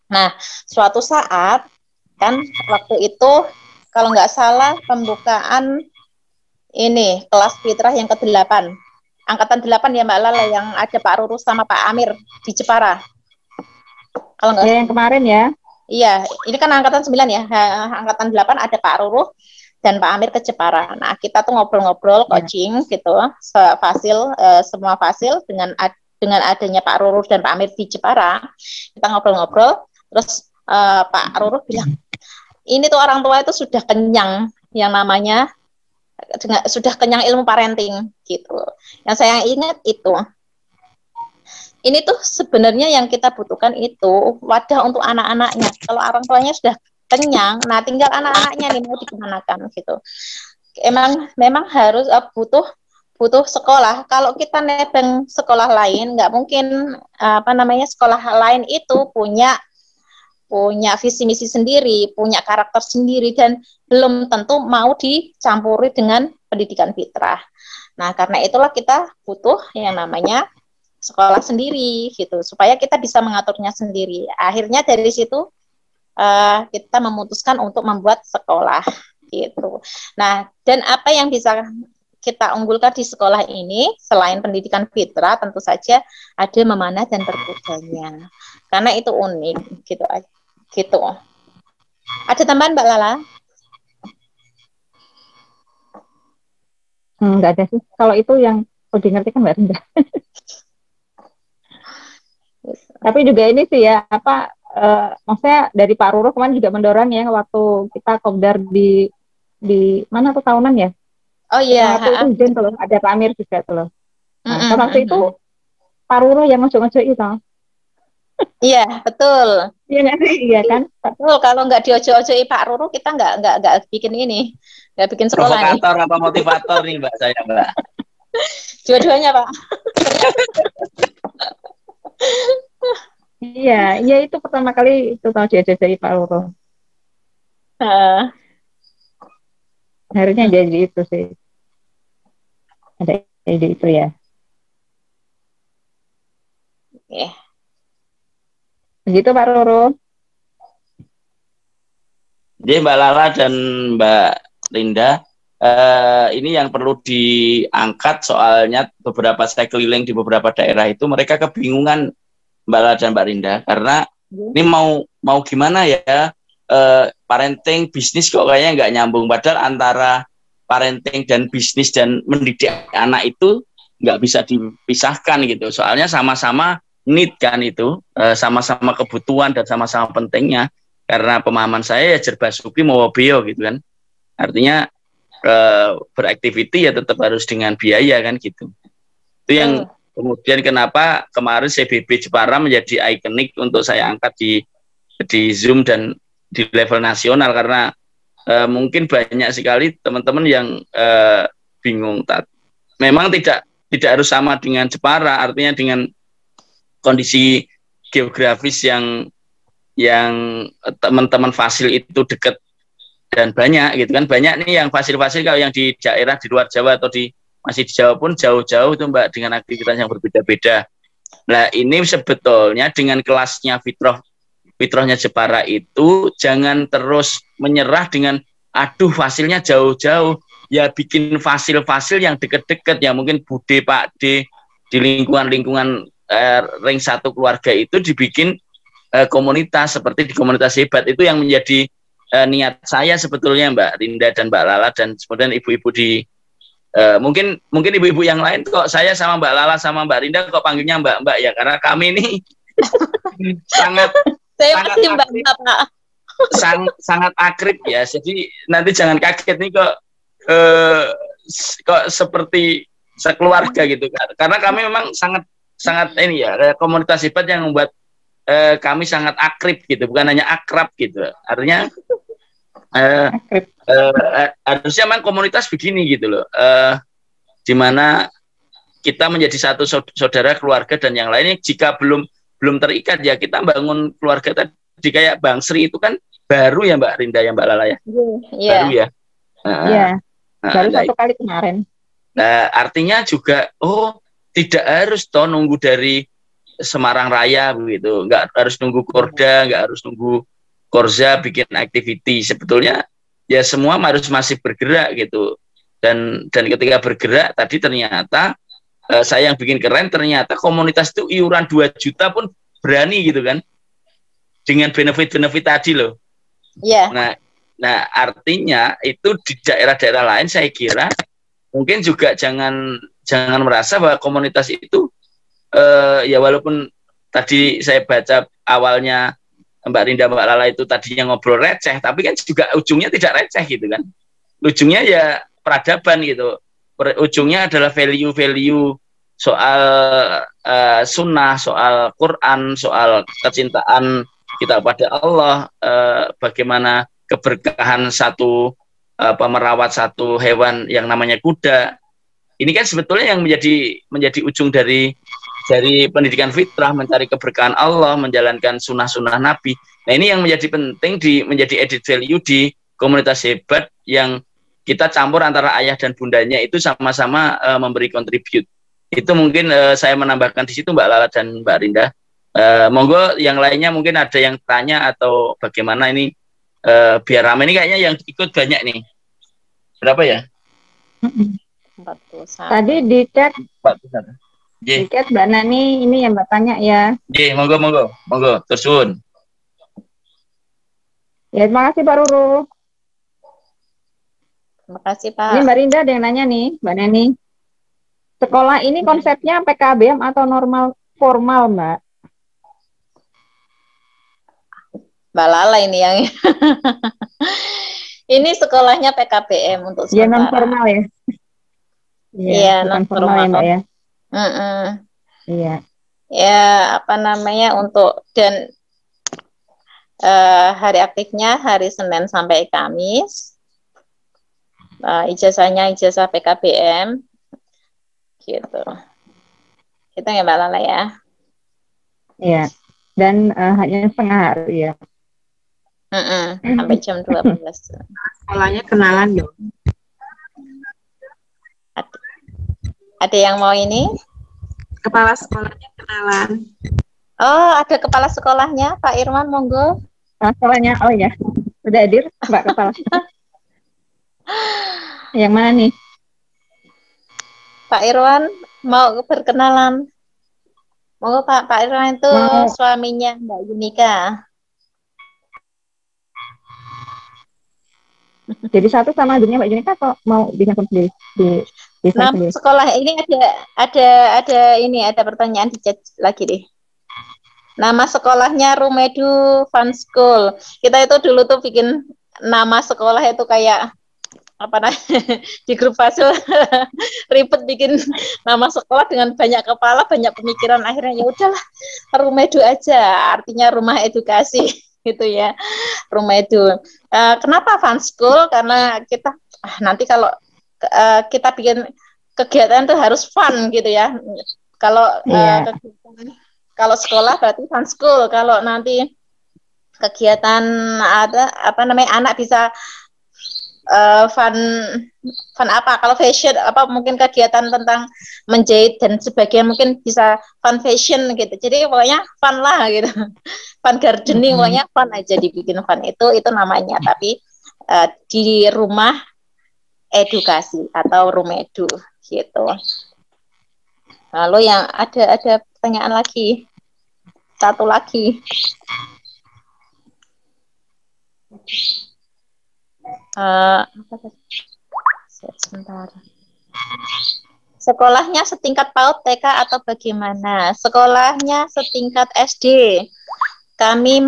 Nah, suatu saat kan waktu itu kalau nggak salah pembukaan ini kelas fitrah yang ke-8. Angkatan 8 ya Mbak Lala, yang ada Pak Rurus sama Pak Amir di Jepara. Kalau nggak yang kemarin ya. Iya, ini kan angkatan 9 ya. Angkatan 8 ada Pak Rurus dan Pak Amir ke Jepara. Nah, kita tuh ngobrol-ngobrol coaching gitu, semua fasil dengan adanya Pak Rurus dan Pak Amir di Jepara. Kita ngobrol-ngobrol, terus Pak Rurus bilang, ini tuh orang tua itu sudah kenyang yang namanya sudah kenyang ilmu parenting gitu. Yang saya ingat itu, ini tuh sebenarnya yang kita butuhkan itu wadah untuk anak-anaknya. Kalau orang tuanya sudah kenyang, nah tinggal anak-anaknya nih mau dikemanakan gitu. Memang harus butuh sekolah. Kalau kita nebeng sekolah lain, nggak mungkin sekolah lain itu punya visi misi sendiri, punya karakter sendiri, dan belum tentu mau dicampuri dengan pendidikan fitrah. Nah, karena itulah kita butuh yang namanya sekolah sendiri gitu, supaya kita bisa mengaturnya sendiri. Akhirnya dari situ kita memutuskan untuk membuat sekolah gitu. Nah, dan apa yang bisa kita unggulkan di sekolah ini selain pendidikan fitrah, tentu saja ada memanah dan berkudanya. Karena itu unik gitu. Ada tambahan Mbak Lala? Nggak ada sih. Kalau itu yang perlu ngerti kan Mbak Rinda. Tapi juga ini sih ya, maksudnya dari Pak Ruru kemarin juga mendorong ya waktu kita kopdar di mana tuh tahunan ya? Oh iya. Waktu itu izin tuh ada Pak Amir juga tuh loh. Nah, kan waktu itu Mm-mm. Pak Ruru yang ngejok-ngejok itu. Iya, betul. Iya nggak sih? Iya kan? Betul, kalau nggak diojo-ojoi Pak Ruru, kita nggak bikin ini, nggak bikin sekolah nih. Provokator apa motivator nih Mbak saya Mbak? Dua-duanya Pak. Iya, iya itu pertama kali itu tahu diajak dari Pak Ruru. Heeh. Harusnya jadi itu sih. Ada ide itu ya. Oke. Begitu Pak Ruru. Jadi Mbak Lala dan Mbak Linda, ini yang perlu diangkat soalnya beberapa saya keliling di beberapa daerah itu mereka kebingungan Mbak Lala dan Mbak Linda karena ini mau gimana ya, parenting bisnis kok kayaknya nggak nyambung, padahal antara parenting dan bisnis dan mendidik anak itu nggak bisa dipisahkan gitu, soalnya sama-sama need kan itu, sama-sama kebutuhan dan sama-sama pentingnya. Karena pemahaman saya ya jerbasuki mau bio gitu kan, artinya beraktiviti ya tetap harus dengan biaya kan gitu. Itu yang kemudian kenapa kemarin CBB Jepara menjadi ikonik untuk saya angkat di Zoom dan di level nasional, karena mungkin banyak sekali teman-teman yang bingung. Memang tidak harus sama dengan Jepara, artinya dengan kondisi geografis yang teman-teman fasil itu dekat dan banyak gitu kan, banyak nih yang fasil-fasil kalau yang di daerah di luar Jawa atau masih di Jawa pun jauh-jauh tuh Mbak dengan aktivitas yang berbeda-beda. Nah ini sebetulnya dengan kelasnya fitrahnya Jepara itu jangan terus menyerah dengan aduh fasilnya jauh-jauh, ya bikin fasil-fasil yang deket-deket ya, mungkin Bude Pak D di lingkungan ring satu keluarga itu dibikin komunitas seperti di komunitas hebat. Itu yang menjadi niat saya sebetulnya Mbak Rinda dan Mbak Lala, dan kemudian ibu-ibu di mungkin ibu-ibu yang lain kok saya sama Mbak Lala sama Mbak Rinda kok panggilnya Mbak ya, karena kami ini sangat sangat akrib ya, jadi nanti jangan kaget nih kok seperti sekeluarga gitu kan, karena kami memang sangat ini ya, komunitas hebat yang membuat kami sangat akrib gitu, bukan hanya akrab gitu. Artinya harusnya memang komunitas begini gitu loh, di mana kita menjadi satu saudara keluarga, dan yang lainnya jika belum terikat ya kita bangun keluarga tadi kayak Bang Sri itu kan baru ya Mbak Rinda ya Mbak Lala ya, baru ya. Baru satu kali kemarin. Artinya juga tidak harus nunggu dari Semarang Raya begitu, nggak harus nunggu Korda, nggak harus nunggu Korza bikin aktiviti. Sebetulnya ya semua masih bergerak gitu, dan ketika bergerak tadi ternyata saya yang bikin keren, ternyata komunitas itu iuran 2 juta pun berani gitu kan, dengan benefit tadi loh. Nah artinya itu di daerah-daerah lain saya kira mungkin juga jangan merasa bahwa komunitas itu ya walaupun tadi saya baca awalnya Mbak Rinda Mbak Lala itu tadinya ngobrol receh, tapi kan juga ujungnya tidak receh gitu kan, ujungnya ya peradaban gitu, ujungnya adalah value soal sunnah, soal Quran, soal kecintaan kita pada Allah, bagaimana keberkahan merawat satu hewan yang namanya kuda. Ini kan sebetulnya yang menjadi ujung dari pendidikan fitrah, mencari keberkahan Allah, menjalankan sunnah-sunnah Nabi. Nah ini yang menjadi penting, menjadi added value di komunitas hebat yang kita campur antara ayah dan bundanya itu sama-sama memberi kontribut. Itu mungkin saya menambahkan di situ Mbak Lala dan Mbak Rinda. Monggo yang lainnya mungkin ada yang tanya atau bagaimana ini, biar ramai ini kayaknya yang ikut banyak nih. Berapa ya? 41. Tadi di chat 41. Di chat Mbak Nani ini yang Mbak tanya ya. Monggo tersun. Ya terima kasih Pak Ruru. Terima kasih, Ini Pak. Mbak Rinda ada yang nanya nih, Mbak Neni. Sekolah ini konsepnya PKBM atau normal formal, Mbak? Mbak Lala ini yang ini sekolahnya PKBM untuk Ya non sementara. formal ya. Iya, Iya, bukan non formal ya, Mbak ya. Iya. Ya, apa namanya untuk dan hari aktifnya hari Senin sampai Kamis. Ijazahnya ijazah PKBM gitu. Itu ya Mbak Lala ya. Iya. Dan hanya setengah hari ya. Sampai jam 12. Sekolahnya kenalan dong. Ada yang mau ini? Kepala sekolahnya kenalan. Oh, ada kepala sekolahnya, Pak Irwan, monggo. Sekolahnya, oh ya, udah hadir Mbak Kepala. Yang mana nih? Pak Irwan mau berkenalan. Monggo Pak Irwan itu suaminya Mbak Yunika. Jadi satu sama adiknya Mbak Yunika atau mau disangkut di Nah, sekolah ini ada pertanyaan di chat lagi deh. Nama sekolahnya Rumedu Fun School. Kita itu dulu tuh bikin nama sekolah itu kayak apa di grup fase ribet bikin nama sekolah dengan banyak kepala, banyak pemikiran, akhirnya ya udahlah Rumedu aja, artinya rumah edukasi gitu ya. Rumedu. Kenapa Fun School? Karena kita nanti kalau kita bikin kegiatan tuh harus fun gitu ya. Kalau kalau sekolah berarti fun school. Kalau nanti kegiatan ada apa namanya anak bisa fun apa? Kalau fashion apa mungkin kegiatan tentang menjahit dan sebagainya mungkin bisa fun fashion gitu. Jadi pokoknya fun lah gitu. Fun gardening pokoknya fun aja dibikin fun itu namanya. Tapi di rumah edukasi atau Rumedu gitu. Lalu yang ada pertanyaan lagi, satu lagi. Sebentar. Sekolahnya setingkat PAUD, TK atau bagaimana? Sekolahnya setingkat SD. Kami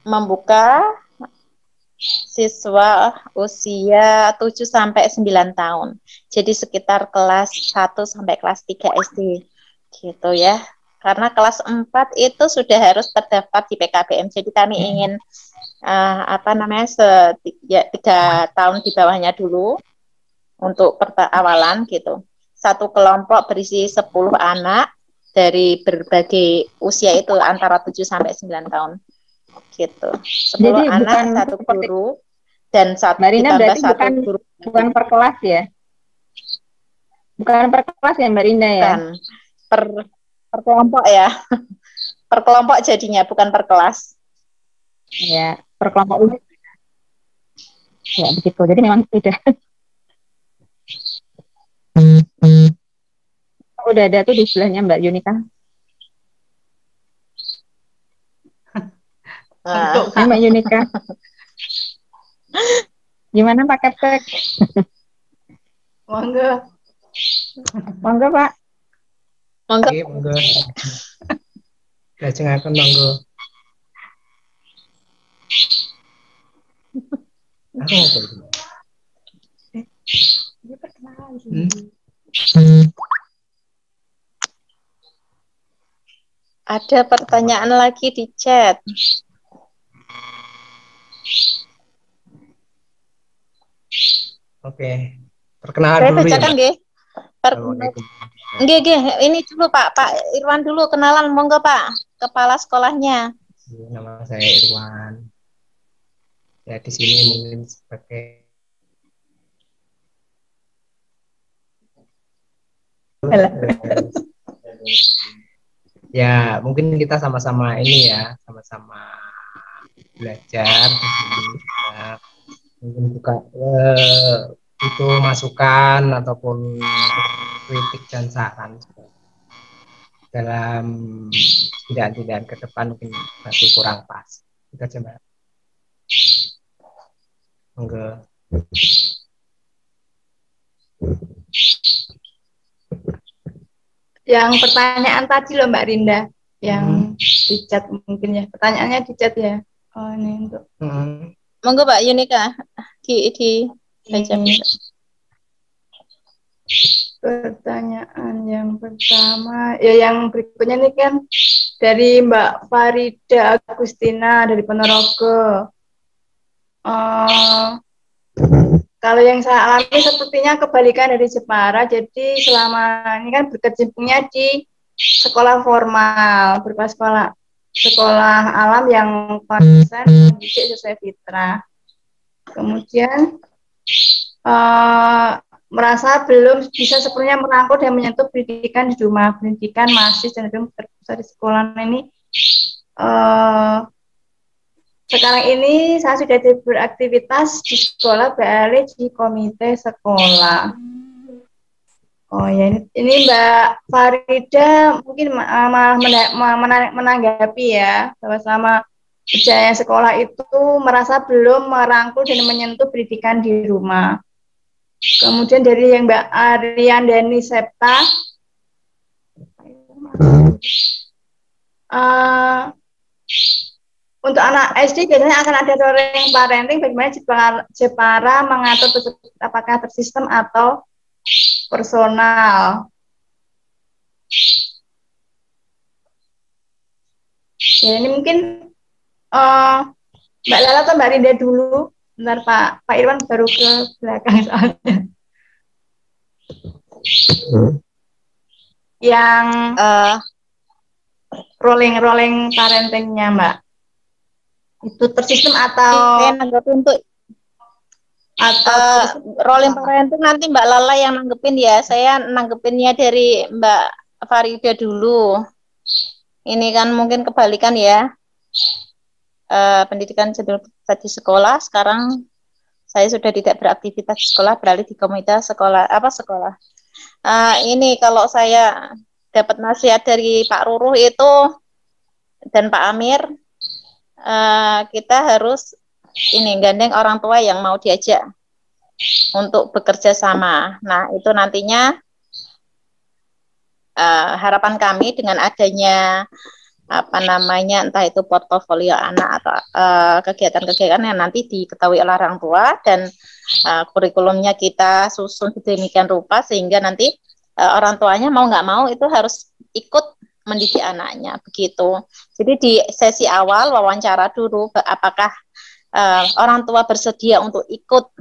membuka siswa usia 7 sampai 9 tahun. Jadi sekitar kelas 1 sampai kelas 3 SD. Gitu ya. Karena kelas 4 itu sudah harus terdaftar di PKBM. Jadi kami ingin 3 tahun di bawahnya dulu untuk awalan gitu. Satu kelompok berisi 10 anak dari berbagai usia itu antara 7 sampai 9 tahun. Gitu. 10 jadi anak, satu guru dan ditambah satu guru. Bukan per kelas ya? Bukan per kelas ya Mbak Rinda ya? Bukan. Per kelompok ya. Per kelompok jadinya, bukan per kelas. Ya, per kelompok. Ya, begitu. Jadi memang tidak. Udah ada tuh di sebelahnya Mbak Yunika. Ini Mbak Yunika. Gimana Pak Keptek? Monggo. Monggo Pak. Monggo. Oke, monggo. Lajengaken monggo. Aku ngobrol. Dia perkenalan sih. Ada pertanyaan lagi di chat. Oke. Perkenalan Saya dulu ya. bacakan nggih. Nggih, ini dulu Pak Irwan dulu kenalan monggo Pak, kepala sekolahnya. Nama saya Irwan. Ya di sini mungkin sebagai ya mungkin kita sama-sama ini ya, sama-sama belajar di sini. Ya, mungkin juga itu masukan ataupun kritik dan saran dalam tindakan ke depan mungkin masih kurang pas. Itu aja Mbak. Enggak. Yang pertanyaan tadi loh Mbak Rinda, yang di chat mungkin ya, pertanyaannya di chat ya. Oh ini untuk. Monggo Mbak Yunika di baca Ini. bisa. Pertanyaan yang pertama, ya yang berikutnya nih kan dari Mbak Farida Agustina dari Ponorogo. Kalau yang saya alami sepertinya kebalikan dari Jepara. Jadi selama ini kan berkecimpungnya di sekolah formal, berupa sekolah alam yang konsen mendidik sesuai fitrah. Kemudian merasa belum bisa sepenuhnya merangkul dan menyentuh pendidikan di rumah. Pendidikan masih cenderung terpusat di sekolah ini. Sekarang ini saya sudah beraktivitas di sekolah, beralih di komite sekolah. Oh ya, ini Mbak Farida mungkin menanggapi ya, bahwa selama berjalannya sekolah itu merasa belum merangkul dan menyentuh pendidikan di rumah. Kemudian dari yang Mbak Ariandani Septa, untuk anak SD biasanya akan ada rolling parenting, bagaimana Jepara mengatur tersebut, apakah tersistem atau personal. Ya, ini mungkin Mbak Lala atau Mbak Rinda dulu. Bentar Pak Irwan baru ke belakang soalnya. Yang rolling parentingnya Mbak. Itu tersistem atau untuk rolling parenting nanti Mbak Lala yang nanggepin ya. Saya nanggepinnya dari Mbak Farida dulu. Ini kan mungkin kebalikan ya. Pendidikan cenderung di sekolah. Sekarang saya sudah tidak beraktivitas di sekolah, beralih di komunitas sekolah. Sekolah? Ini kalau saya dapat nasihat dari Pak Ruruh itu dan Pak Amir, kita harus gandeng orang tua yang mau diajak untuk bekerja sama. Nah, itu nantinya harapan kami dengan adanya entah itu portofolio anak atau kegiatan-kegiatan yang nanti diketahui oleh orang tua dan kurikulumnya kita susun sedemikian rupa sehingga nanti orang tuanya mau nggak mau itu harus ikut mendidik anaknya begitu. Jadi di sesi awal wawancara dulu apakah orang tua bersedia untuk ikut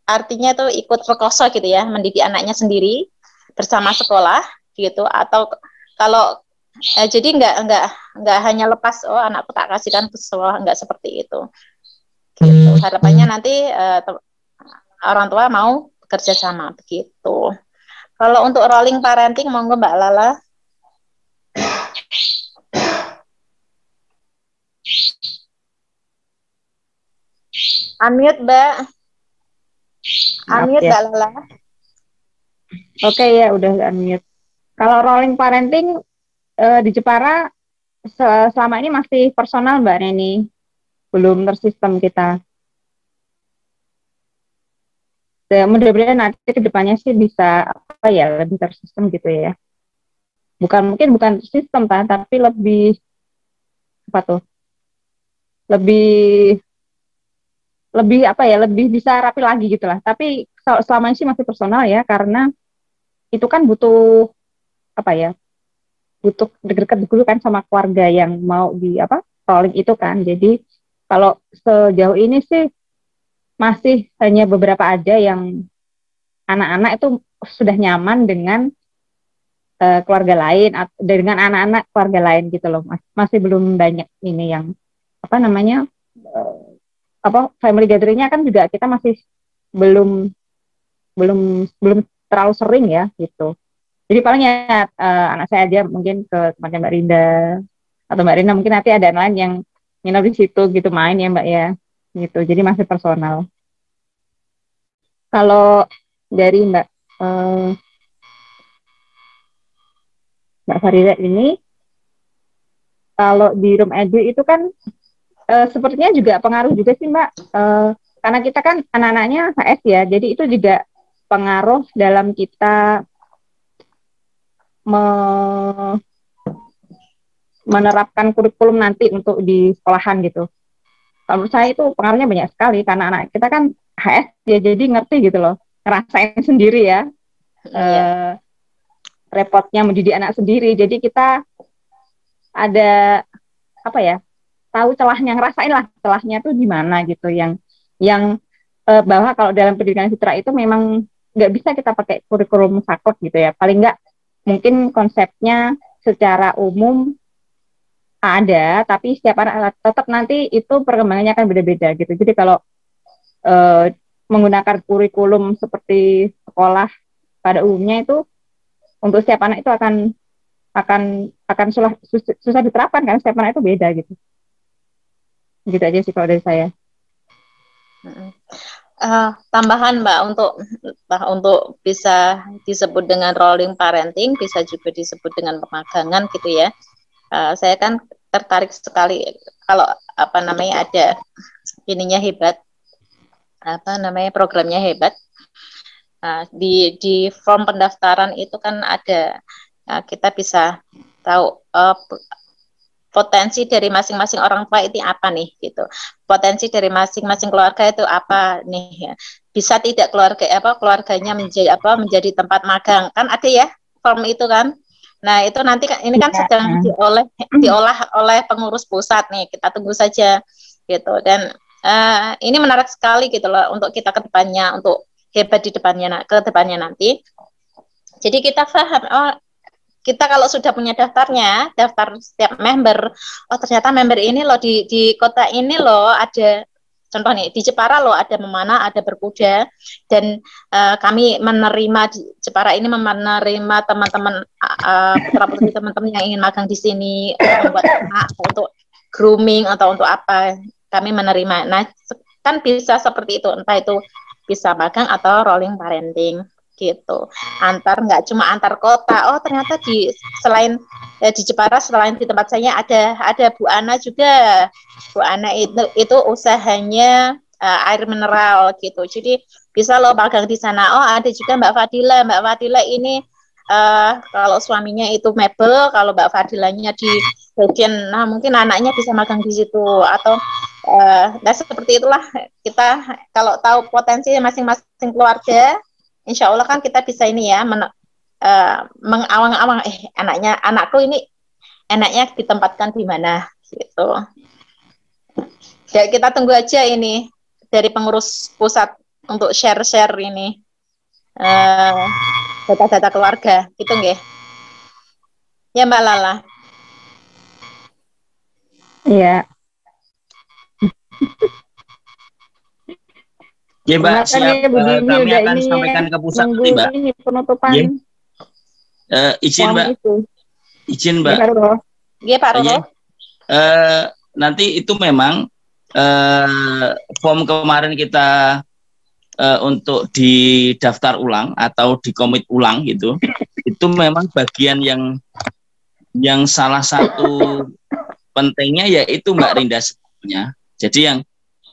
artinya tuh ikut rekoso gitu ya, mendidik anaknya sendiri bersama sekolah gitu, atau kalau jadi nggak hanya lepas anakku tak kasihkan ke sekolah, nggak seperti itu gitu. Harapannya nanti orang tua mau bekerja sama begitu. Kalau untuk rolling parenting monggo Mbak Lala. Unmute Mbak. Unmute Mbak Lala. Oke ya, udah unmute. Kalau rolling parenting di Jepara selama ini masih personal Mbak Neni, belum tersistem kita. Mudah-mudahan nanti kedepannya sih bisa lebih tersistem gitu ya. Bukan sistem tapi lebih lebih bisa rapi lagi gitulah. Tapi selama ini sih masih personal ya, karena itu kan butuh butuh deket-deket dulu kan sama keluarga yang mau rolling itu kan. Jadi kalau sejauh ini sih masih hanya beberapa aja yang anak-anak itu sudah nyaman dengan keluarga lain atau dengan anak-anak keluarga lain gitu loh. Masih belum banyak ini yang family gatheringnya kan juga kita masih belum terlalu sering ya gitu. Jadi paling ya anak saya aja mungkin ke tempatnya Mbak Rinda, atau Mbak Rinda mungkin nanti ada anak lain yang nginep di situ gitu, main ya Mbak ya gitu. Jadi masih personal. Kalau dari Mbak Farida ini, kalau di Room Edu itu kan sepertinya juga pengaruh juga sih Mbak, karena kita kan anak-anaknya HS ya, jadi itu juga pengaruh dalam kita menerapkan kurikulum nanti untuk di sekolahan gitu. Kalau menurut saya itu pengaruhnya banyak sekali, karena anak kita kan HS ya, jadi ngerti gitu loh, ngerasain sendiri ya, repotnya mendidik anak sendiri. Jadi kita ada apa ya, tahu celahnya, ngerasain lah celahnya tuh gimana gitu, yang bahwa kalau dalam pendidikan fitra itu memang nggak bisa kita pakai kurikulum saklek gitu ya, paling nggak mungkin konsepnya secara umum ada, tapi setiap anak tetap nanti itu perkembangannya akan beda-beda gitu. Jadi kalau menggunakan kurikulum seperti sekolah pada umumnya itu untuk setiap anak itu akan susah diterapkan, karena setiap anak itu beda gitu. Gitu aja sih kalau dari saya. Tambahan Mbak, untuk bisa disebut dengan rolling parenting, bisa juga disebut dengan pemagangan gitu ya. Saya kan tertarik sekali kalau ada ininya hebat, programnya hebat. Di form pendaftaran itu kan ada, kita bisa tahu potensi dari masing-masing orang tua itu apa nih gitu. Potensi dari masing-masing keluarga itu apa nih ya. Bisa tidak keluarganya menjadi tempat magang. Kan ada ya form itu kan. Nah, itu nanti ini kan sedang diolah oleh pengurus pusat nih. Kita tunggu saja gitu. Dan ini menarik sekali gitu loh untuk kita ke depannya, untuk hebat di depannya nanti. Jadi kita paham, kita kalau sudah punya daftar setiap member, ternyata member ini loh di kota ini loh ada, contoh nih di Jepara loh ada memanah, ada berkuda, dan kami menerima di Jepara ini menerima teman-teman putra-putri teman-teman yang ingin magang di sini membuat untuk grooming atau untuk apa, kami menerima. Nah, kan bisa seperti itu, entah itu bisa magang atau rolling parenting gitu. Nggak cuma antar kota. Ternyata selain di Jepara, selain di tempat saya ada Bu Ana juga. Bu Ana itu usahanya air mineral gitu. Jadi bisa loh magang di sana. Ada juga Mbak Fadila. Mbak Fadila ini kalau suaminya itu mebel, kalau Mbak Fadilanya di bagian, mungkin anaknya bisa magang di situ. Atau seperti itulah, kita kalau tahu potensi masing-masing keluarga, insya Allah kan kita bisa ini ya, mengawang-awang anakku ini enaknya ditempatkan di mana gitu. Ya, kita tunggu aja ini dari pengurus pusat untuk share ini data-data keluarga gitu nggih. Ya Mbak Lala. Iya. Ya Mbak, siap. Kami akan sampaikan ke pusat nanti Mbak. Ini penutupan. Izin Mbak. Izin Mbak. Iya Pak Roro. Nanti itu memang form kemarin kita untuk didaftar ulang atau dikomit ulang gitu. Itu memang bagian yang salah satu pentingnya yaitu Mbak Rinda sebetulnya. Jadi yang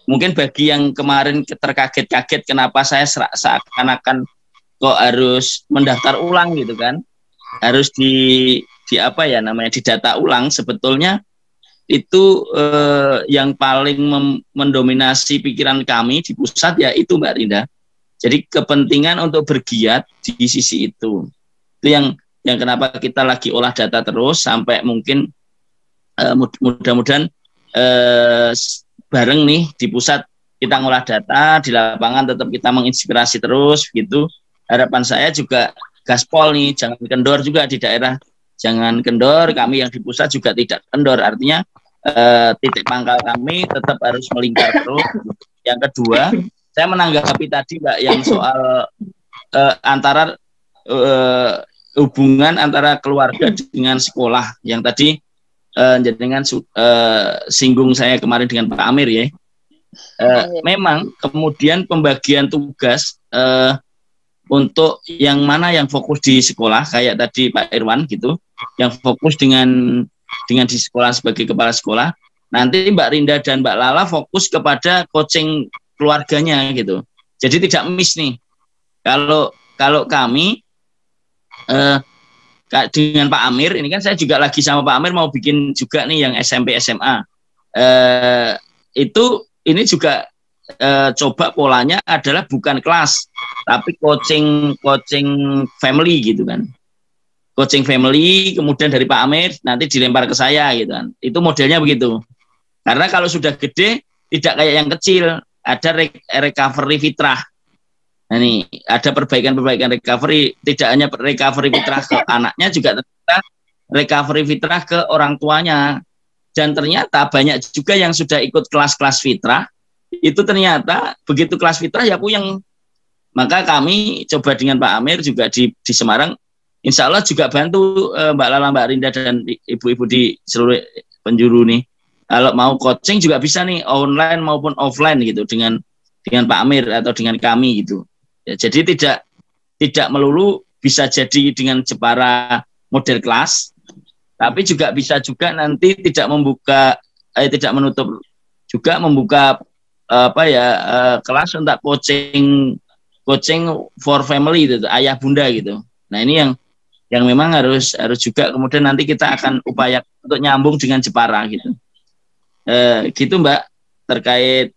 mungkin bagi yang kemarin terkaget-kaget kenapa saya seakan-akan kok harus mendaftar ulang gitu kan, harus didata ulang, sebetulnya itu yang paling mendominasi pikiran kami di pusat yaitu Mbak Rinda. Jadi kepentingan untuk bergiat di sisi itu yang kenapa kita lagi olah data terus sampai mungkin mudah-mudahan bareng nih di pusat kita ngolah data, di lapangan tetap kita menginspirasi terus gitu. Harapan saya juga gaspol nih, jangan kendor juga di daerah, jangan kendor, kami yang di pusat juga tidak kendor, artinya titik pangkal kami tetap harus melingkar terus. Yang kedua, saya menanggapi tadi Mbak yang soal antara hubungan antara keluarga dengan sekolah yang tadi dengan singgung saya kemarin dengan Pak Amir ya. Memang kemudian pembagian tugas untuk yang mana yang fokus di sekolah kayak tadi Pak Irwan gitu, yang fokus dengan di sekolah sebagai kepala sekolah, nanti Mbak Rinda dan Mbak Lala fokus kepada coaching keluarganya gitu. Jadi tidak miss nih. Kalau kami dengan Pak Amir, ini kan saya juga lagi sama Pak Amir mau bikin juga nih yang SMP SMA. Ini juga coba polanya adalah bukan kelas, tapi coaching family gitu kan. Coaching family, kemudian dari Pak Amir nanti dilempar ke saya gitu kan. Itu modelnya begitu. Karena kalau sudah gede tidak kayak yang kecil, ada recovery fitrah. Nah ini ada perbaikan recovery, tidak hanya recovery fitrah ke anaknya, juga ternyata recovery fitrah ke orang tuanya. Dan ternyata banyak juga yang sudah ikut kelas-kelas fitrah, itu ternyata begitu kelas fitrah ya puyeng. Maka kami coba dengan Pak Amir juga di Semarang, insya Allah juga bantu Mbak Lala, Mbak Rinda, dan ibu-ibu di seluruh penjuru nih. Kalau mau coaching juga bisa nih, online maupun offline gitu, dengan Pak Amir atau dengan kami gitu. Ya, jadi tidak melulu bisa jadi dengan Jepara model kelas, tapi juga bisa juga nanti tidak menutup juga membuka kelas untuk coaching for family gitu, ayah bunda gitu. Nah ini yang memang harus juga kemudian nanti kita akan upaya untuk nyambung dengan Jepara gitu. Gitu Mbak, terkait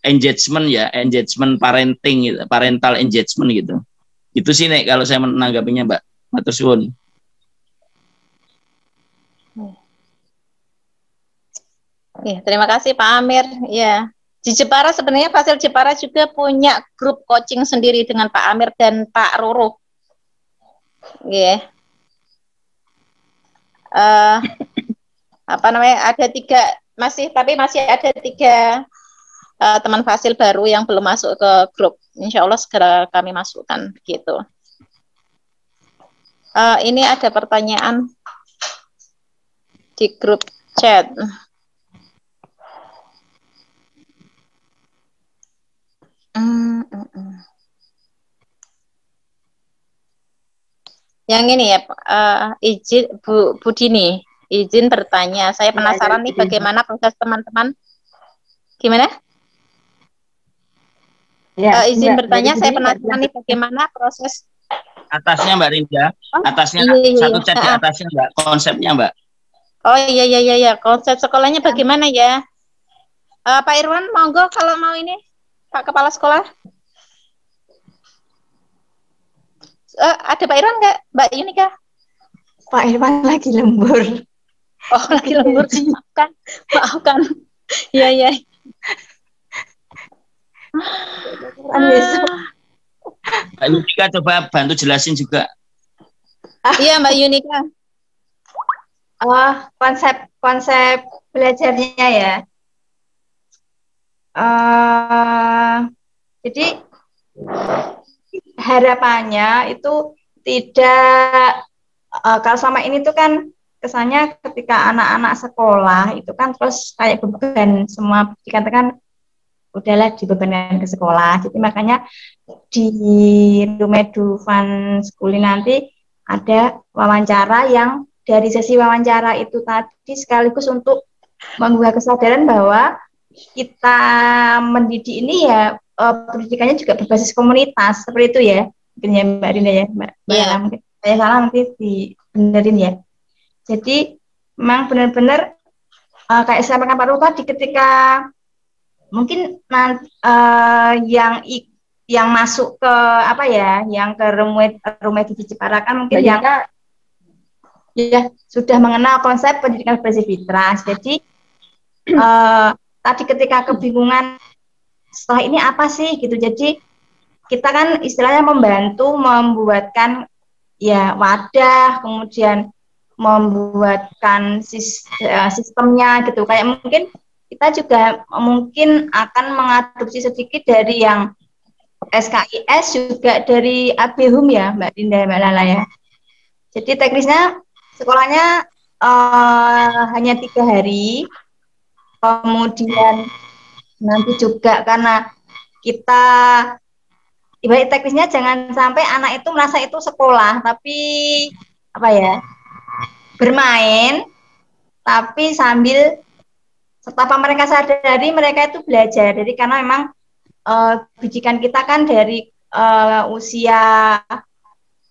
engagement parenting gitu, parental engagement gitu. Itu sih Nek kalau saya menanggapinya Mbak. Matur suwun. Terima kasih Pak Amir. Ya, di Jepara sebenarnya Fasil Jepara juga punya grup coaching sendiri dengan Pak Amir dan Pak Roro. Yeah. Ada 3 masih ada 3 teman Fasil baru yang belum masuk ke grup. Insya Allah segera kami masukkan gitu. Ini ada pertanyaan di grup chat. Yang ini ya, izin Bu Dini, izin bertanya. Saya penasaran nih bagaimana proses teman-teman. Gimana? Ya, izin bertanya, saya penasaran nih bagaimana proses. Atasnya Mbak Rinda, atasnya satu chat di atasnya Mbak, konsepnya Mbak. Oh iya, konsep sekolahnya bagaimana ya? Pak Irwan, monggo kalau mau ini, Pak Kepala Sekolah. Ada Pak Irwan nggak, Mbak Yunika? Pak Irwan lagi lembur. Oh, lagi lembur. Maafkan. Iya. Mbak Yunika coba bantu jelasin juga. Iya Mbak Yunika. Konsep belajarnya ya. Jadi harapannya itu tidak kalau selama ini tuh kan kesannya ketika anak-anak sekolah itu kan terus kayak beban semua pendidikan kan udahlah dibebankan ke sekolah. Jadi makanya di Rumedu Fun Schooling nanti ada wawancara yang dari sesi wawancara itu tadi sekaligus untuk membuat kesadaran bahwa kita mendidik ini ya pendidikannya juga berbasis komunitas seperti itu ya, mungkin ya Mbak Rinda ya, Mbak Lala, mungkin saya salah nanti dibenerin ya. Jadi memang benar-benar kayak saya sampaikan Pak Ruh tadi, ketika mungkin yang masuk ke yang ke Rumedu di Jepara kan mungkin yang ya sudah mengenal konsep pendidikan berbasis fitrah. Jadi tadi ketika kebingungan setelah ini apa sih gitu, jadi kita kan istilahnya membantu membuatkan ya wadah, kemudian membuatkan sistemnya gitu. Kayak mungkin kita juga mungkin akan mengadopsi sedikit dari yang SKIS, juga dari ABHUM ya Mbak Dinda, Mbak Lala ya. Jadi teknisnya sekolahnya hanya 3 hari, kemudian nanti juga karena kita ibarat teknisnya jangan sampai anak itu merasa itu sekolah, tapi bermain, tapi sambil tanpa mereka sadari mereka itu belajar. Jadi karena memang bidikan kita kan dari usia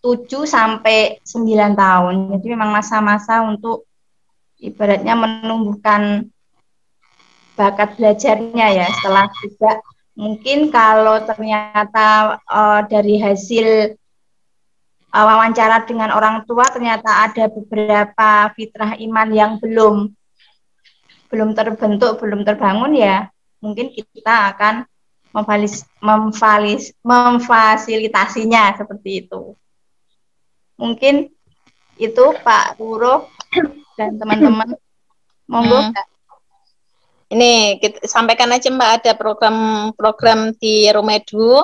7 sampai 9 tahun. Jadi memang masa-masa untuk ibaratnya menumbuhkan bakat belajarnya ya. Setelah juga mungkin kalau ternyata dari hasil wawancara dengan orang tua ternyata ada beberapa fitrah iman yang belum terbentuk, belum terbangun ya, mungkin kita akan memfasilitasinya seperti itu. Mungkin itu Pak Ruro dan teman-teman. Monggo. Ini kita sampaikan aja Mbak, ada program di Rumedu,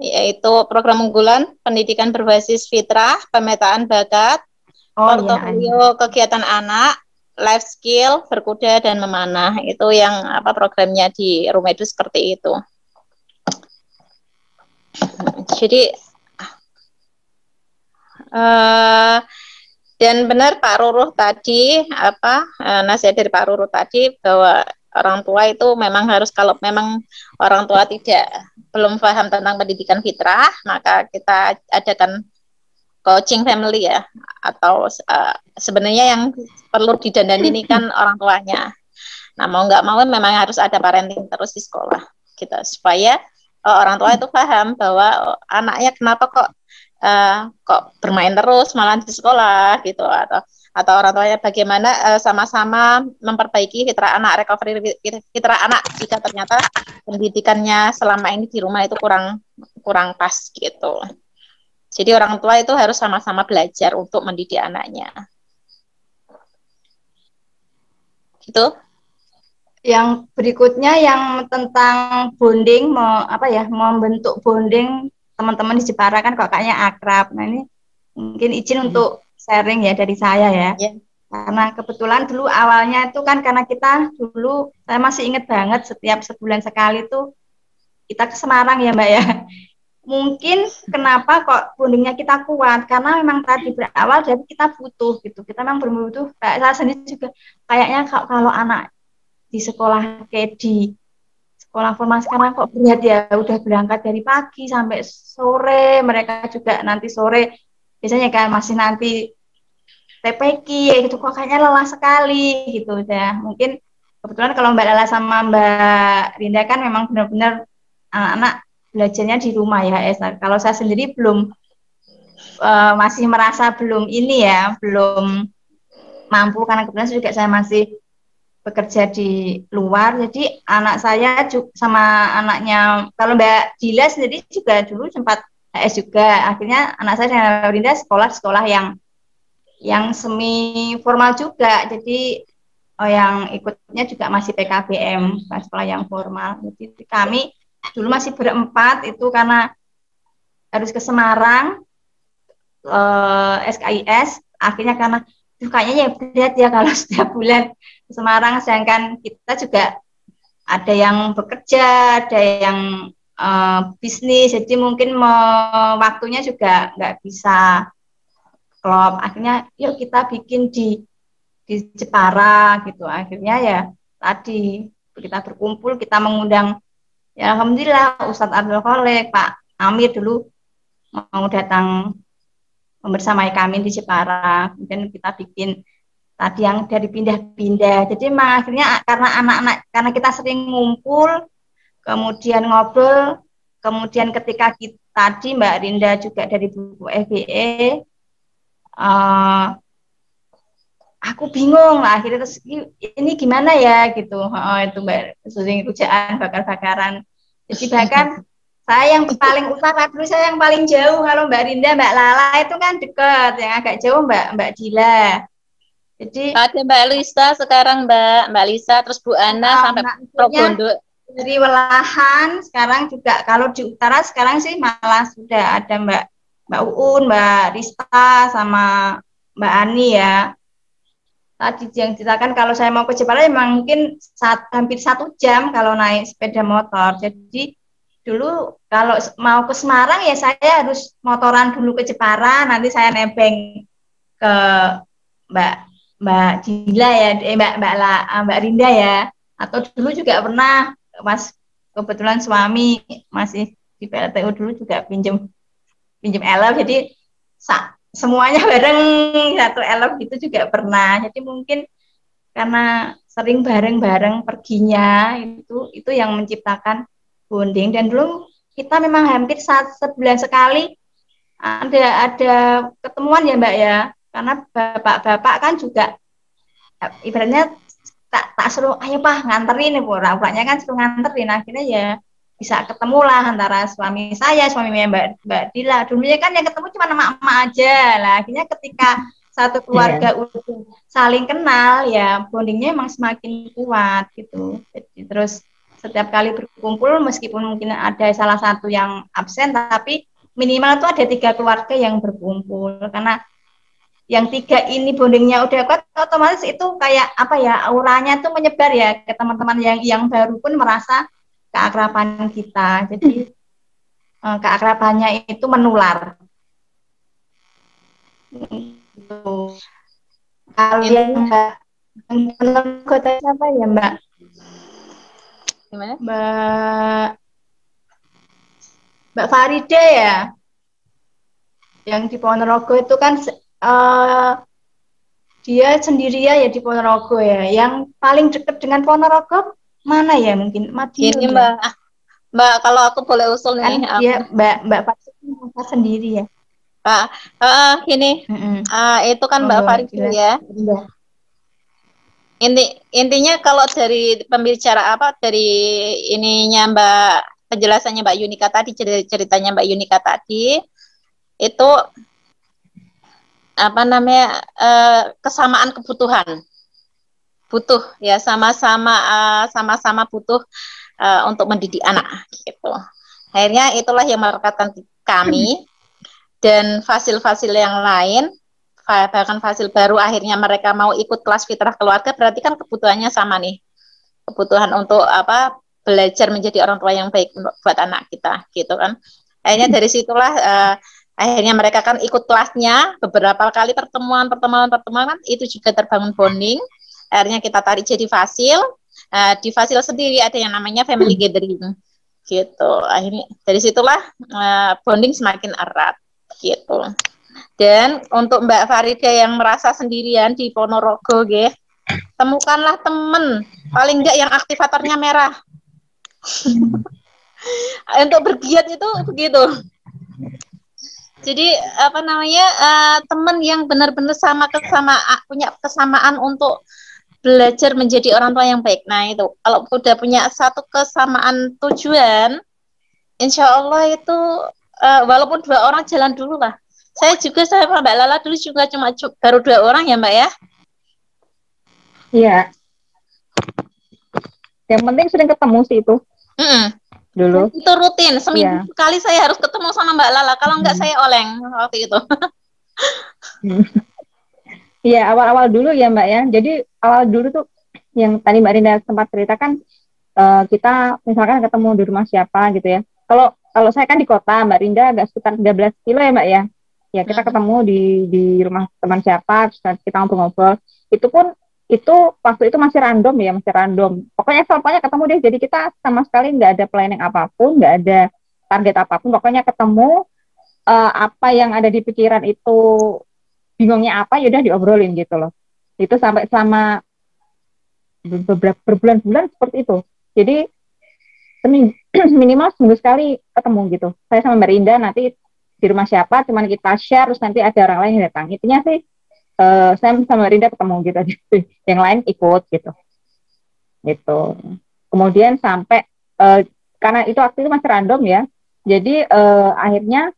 yaitu program unggulan pendidikan berbasis fitrah, pemetaan bakat, portofolio kegiatan anak, life skill, berkuda dan memanah. Itu yang programnya di Rumedu seperti itu. Jadi dan benar Pak Ruru tadi nasihat dari Pak Ruru tadi bahwa orang tua itu memang harus, kalau memang orang tua belum paham tentang pendidikan fitrah, maka kita adakan coaching family ya, atau sebenarnya yang perlu didandani ini kan orang tuanya. Nah, mau nggak mau memang harus ada parenting terus di sekolah kita, supaya orang tua itu paham bahwa anaknya kenapa kok bermain terus malah di sekolah gitu, atau orang tuanya bagaimana sama-sama memperbaiki fitrah anak, recovery fitrah anak jika ternyata pendidikannya selama ini di rumah itu kurang pas gitu. Jadi orang tua itu harus sama-sama belajar untuk mendidik anaknya. Gitu. Yang berikutnya yang tentang bonding, membentuk bonding teman-teman di Jepara kan kok kayaknya akrab. Nah ini mungkin izin untuk sharing ya dari saya ya. Karena kebetulan dulu awalnya itu kan karena kita dulu, saya masih ingat banget setiap sebulan sekali tuh kita ke Semarang ya Mbak ya. Mungkin kenapa kok bondingnya kita kuat, karena memang tadi berawal dari kita butuh gitu. Kita memang berbutuh, kayak saya sendiri juga kayaknya kalau anak di sekolah kayak di sekolah formal sekarang kok berat ya, udah berangkat dari pagi sampai sore, mereka juga nanti sore biasanya kan masih nanti TPQ gitu, kok kayaknya lelah sekali gitu ya. Mungkin kebetulan kalau Mbak Lala sama Mbak Rinda kan memang benar-benar anak-anak belajarnya di rumah ya. Kalau saya sendiri belum masih merasa belum ini ya, belum mampu karena kebetulan juga saya masih bekerja di luar, jadi anak saya sama anaknya, kalau Mbak Dila sendiri juga dulu sempat HS juga, akhirnya anak saya dan Mbak Rinda sekolah yang semi formal juga, jadi yang ikutnya juga masih PKBM, sekolah yang formal. Jadi kami dulu masih berempat itu karena harus ke Semarang, SKIS, akhirnya karena kayaknya ya berat ya kalau setiap bulan ke Semarang, sedangkan kita juga ada yang bekerja, ada yang bisnis, jadi mungkin waktunya juga nggak bisa klop. Akhirnya yuk kita bikin di Jepara gitu. Akhirnya ya tadi kita berkumpul, kita mengundang ya alhamdulillah Ustadz Abdul Khalek, Pak Amir dulu mau datang membersamai kami di Jepara. Kemudian kita bikin tadi yang dari pindah-pindah. Jadi memang akhirnya karena anak-anak, karena kita sering ngumpul, kemudian ngobrol, kemudian ketika tadi Mbak Rinda juga dari buku FBE, aku bingung lah akhirnya, terus ini gimana ya gitu. Itu Mbak, sering rujaan bakar-bakaran. Jadi bahkan saya yang paling utara dulu, saya yang paling jauh. Kalau Mbak Rinda, Mbak Lala itu kan dekat, yang agak jauh Mbak Dila. Jadi ada Mbak Lisa sekarang, Mbak Lisa, terus Bu Ana sampai Probondo. Dari Welahan sekarang juga, kalau di utara sekarang sih malah sudah ada Mbak Uun, Mbak Rista sama Mbak Ani ya. Tadi yang ceritakan kalau saya mau ke Jepara memang mungkin hampir 1 jam kalau naik sepeda motor. Jadi dulu kalau mau ke Semarang ya saya harus motoran dulu ke Jepara, nanti saya nebeng ke Mbak Mbak Dila ya, Mbak Rinda ya, atau dulu juga pernah pas kebetulan suami masih di PLTU dulu juga pinjem elf, jadi semuanya bareng satu elf gitu juga pernah. Jadi mungkin karena sering bareng-bareng perginya itu yang menciptakan bonding. Dan dulu kita memang hampir sebulan sekali ada ketemuan ya Mbak ya, karena bapak-bapak kan juga ibaratnya tak suruh ayo Pak nganterin, pura-puranya kan suruh nganterin, akhirnya ya bisa ketemu lah antara suami saya, suami Mbak Dila. Dulunya kan yang ketemu cuma emak-emak aja lah, akhirnya ketika satu keluarga udah saling kenal ya bondingnya emang semakin kuat gitu. Jadi terus setiap kali berkumpul meskipun mungkin ada salah satu yang absen, tapi minimal tuh ada 3 keluarga yang berkumpul, karena yang 3 ini bondingnya udah kuat, otomatis itu kayak apa ya, auranya tuh menyebar ya ke teman-teman yang baru pun merasa keakraban kita. Jadi keakrabannya itu menular. Kalian Mbak kota siapa ya Mbak? Gimana? Mbak Farida ya, yang di Ponorogo itu kan dia sendirian ya di Ponorogo ya. Yang paling dekat dengan Ponorogo mana ya, mungkin Madiun. Ini ya? Mbak kalau aku boleh usul Kan nih. dia Mbak Farida sendiri ya. Gini, itu kan Mbak Farida ya. Intinya kalau dari pembicara dari ininya penjelasannya Mbak Yunika tadi, ceritanya Mbak Yunika tadi, itu apa namanya, kesamaan kebutuhan, butuh ya, sama-sama butuh untuk mendidik anak gitu. Akhirnya itulah yang merekatkan kami dan fasil-fasil yang lain, bahkan fasil baru akhirnya mereka mau ikut kelas fitrah keluarga, berarti kan kebutuhannya sama nih, kebutuhan untuk belajar menjadi orang tua yang baik buat anak kita gitu kan. Akhirnya dari situlah akhirnya mereka kan ikut kelasnya, beberapa kali pertemuan kan, itu juga terbangun bonding. Akhirnya kita tarik jadi fasil. Di fasil sendiri ada yang namanya family gathering gitu. Akhirnya dari situlah bonding semakin erat gitu. Dan untuk Mbak Farida yang merasa sendirian di Ponorogo, temukanlah temen, paling enggak yang aktivatornya merah. Untuk bergiat itu begitu. Jadi apa namanya, teman yang benar-benar punya kesamaan untuk belajar menjadi orang tua yang baik. Nah itu kalau udah punya satu kesamaan tujuan, insya Allah itu walaupun 2 orang jalan dulu lah. Saya juga sama Mbak Lala dulu juga baru 2 orang ya Mbak ya. Iya. Yang penting sering ketemu sih itu. Dulu. Itu rutin, seminggu sekali saya harus ketemu sama Mbak Lala. Kalau enggak saya oleng waktu itu. Iya, awal-awal dulu ya Mbak ya. Jadi awal dulu tuh yang tadi Mbak Rinda sempat ceritakan, kita misalkan ketemu di rumah siapa gitu ya. Kalau saya kan di kota, Mbak Rinda agak sekitar 13 kilo ya Mbak ya. Ya kita ketemu di rumah teman siapa, terus kita ngobrol-ngobrol. Itu waktu itu masih random ya, masih random. Pokoknya ketemu deh. Jadi kita sama sekali nggak ada planning apapun, nggak ada target apapun. Pokoknya ketemu, apa yang ada di pikiran itu, bingungnya apa, yaudah diobrolin gitu loh. Itu sampai selama berbulan-bulan seperti itu. Jadi minimal seminggu sekali ketemu gitu. Saya sama Mbak Rinda nanti di rumah siapa, cuman kita share, terus nanti ada orang lain yang datang. Intinya sih saya sama Rinda ketemu gitu, yang lain ikut gitu. Kemudian sampai karena itu waktu itu masih random ya, jadi akhirnya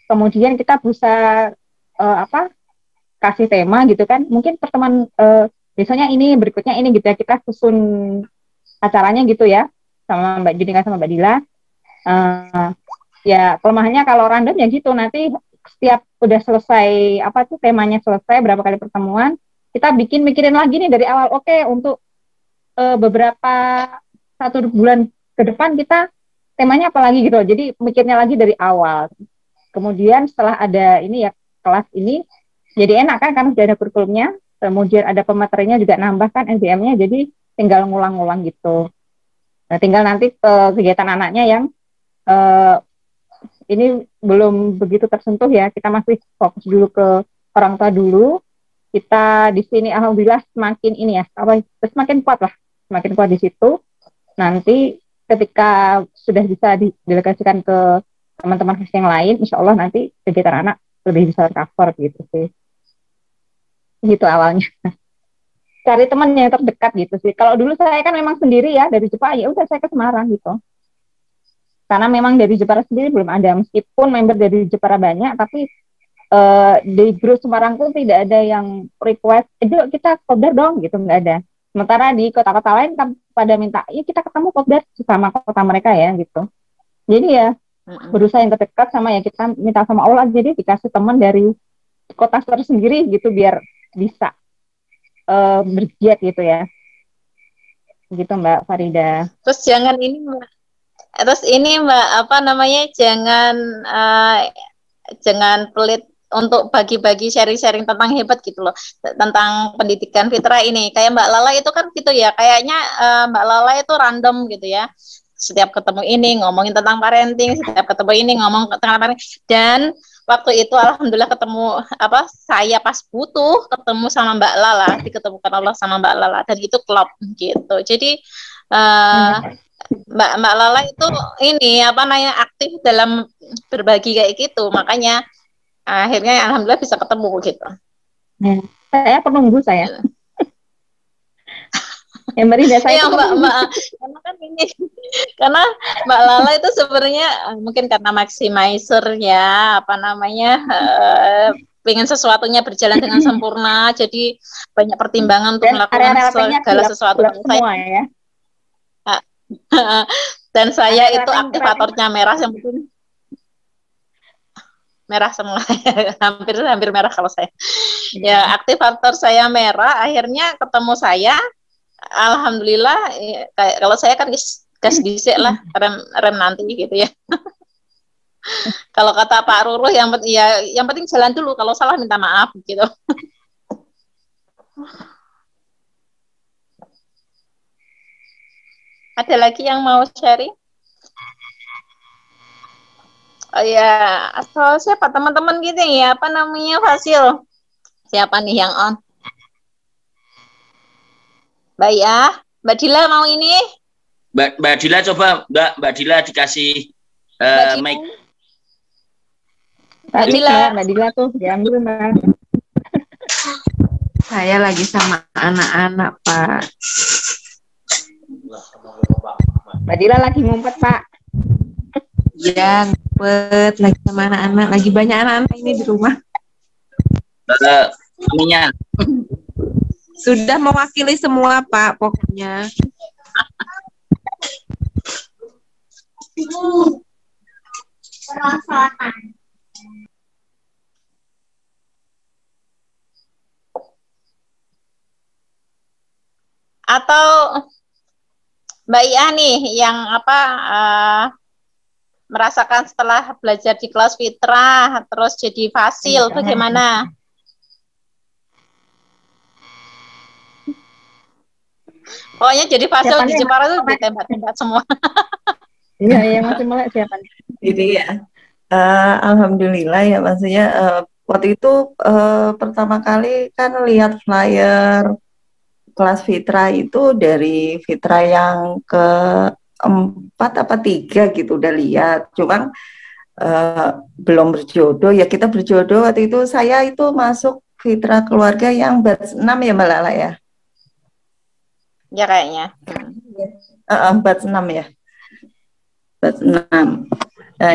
kemudian kita bisa kasih tema gitu kan, mungkin pertemuan biasanya ini, berikutnya ini gitu ya, kita susun acaranya gitu ya, sama Mbak Junika sama Mbak Dila. Ya kelemahannya kalau random ya gitu, nanti setiap udah selesai temanya selesai, berapa kali pertemuan, kita mikirin lagi nih dari awal. Oke, untuk beberapa 1 bulan ke depan kita temanya apa lagi gitu. Jadi mikirnya lagi dari awal. Kemudian setelah ada ini ya, kelas ini jadi enak kan karena sudah ada kurikulumnya, kemudian ada pematerinya juga nambah kan SBM-nya, jadi tinggal ngulang-ngulang gitu. Nah, tinggal nanti kegiatan anaknya yang ini belum begitu tersentuh ya, kita masih fokus dulu ke orang tua dulu. Kita di sini alhamdulillah semakin ini ya, semakin kuat lah, semakin kuat di situ. Nanti ketika sudah bisa didelegasikan ke teman-teman yang lain, insya Allah nanti kegiatan anak lebih bisa cover gitu sih. Gitu awalnya. Cari teman yang terdekat gitu sih. Kalau dulu saya kan memang sendiri ya dari Jepara, ya udah saya ke Semarang gitu. Karena memang dari Jepara sendiri belum ada, meskipun member dari Jepara banyak, tapi di grup Semarang pun tidak ada yang request, yuk kita kopdar dong gitu, nggak ada. Sementara di kota-kota lain kan pada minta, yuk kita ketemu kopdar sama kota mereka ya gitu. Jadi ya berusaha yang terdekat sama yang kita minta sama Allah, jadi dikasih teman dari kota tersendiri gitu biar bisa bergiat gitu ya. Gitu Mbak Farida. Terus jangan ini Mbak. Terus ini Mbak apa namanya, jangan pelit untuk bagi-bagi sharing-sharing tentang hebat gitu loh, tentang pendidikan fitrah ini. Kayak Mbak Lala itu kan gitu ya, kayaknya Mbak Lala itu random gitu ya. Setiap ketemu ini ngomongin tentang parenting, setiap ketemu ini ngomong tentang parenting. Dan waktu itu alhamdulillah ketemu saya pas butuh ketemu sama Mbak Lala, diketemukan Allah sama Mbak Lala, dan itu klop gitu. Jadi Mbak Lala itu ini aktif dalam berbagi kayak gitu, makanya akhirnya alhamdulillah bisa ketemu gitu. Saya penunggu saya. Yang beri saya Mbak karena kan ini karena Mbak Lala itu sebenarnya mungkin karena maximizer ya, pengen sesuatunya berjalan dengan sempurna, jadi banyak pertimbangan untuk melakukan segala sesuatu semua ya. Dan saya itu aktivatornya merah, yang penting merah semua. hampir merah kalau saya. Ya, aktivator saya merah, akhirnya ketemu saya. Alhamdulillah, kalau saya kan gas dhisik lah, rem nanti gitu ya. Kalau kata Pak Ruruh yang penting jalan dulu, kalau salah minta maaf gitu. Ada lagi yang mau sharing? Oh ya, atau siapa teman-teman gitu ya, Fasil? Siapa nih yang on? Mbak Mbak Dila mau ini? Mbak Dila coba, Mbak Dila dikasih mic. Mbak Dila tuh diambil Mbak. Saya lagi sama anak-anak Pak. Mbak Dila lagi ngumpet Pak. Iya, ngumpet lagi sama anak-anak, lagi banyak anak-anak ini di rumah. Aminya. Sudah mewakili semua Pak, pokoknya. Atau Mbak Ia nih yang merasakan setelah belajar di kelas fitrah terus jadi fasil, bagaimana? Pokoknya jadi fasil di Jepara tuh ditembak-tembak semua. Iya, masih melek siapa? Jadi ya, alhamdulillah ya, maksudnya waktu itu pertama kali kan lihat flyer kelas fitrah itu dari fitrah yang ke-4 apa 3 gitu udah lihat, cuman belum berjodoh ya, kita berjodoh waktu itu. Saya itu masuk fitrah keluarga yang batch 6 ya Mbak Lala ya? Ya kayaknya. Batch 6 ya. Batch 6. Nah,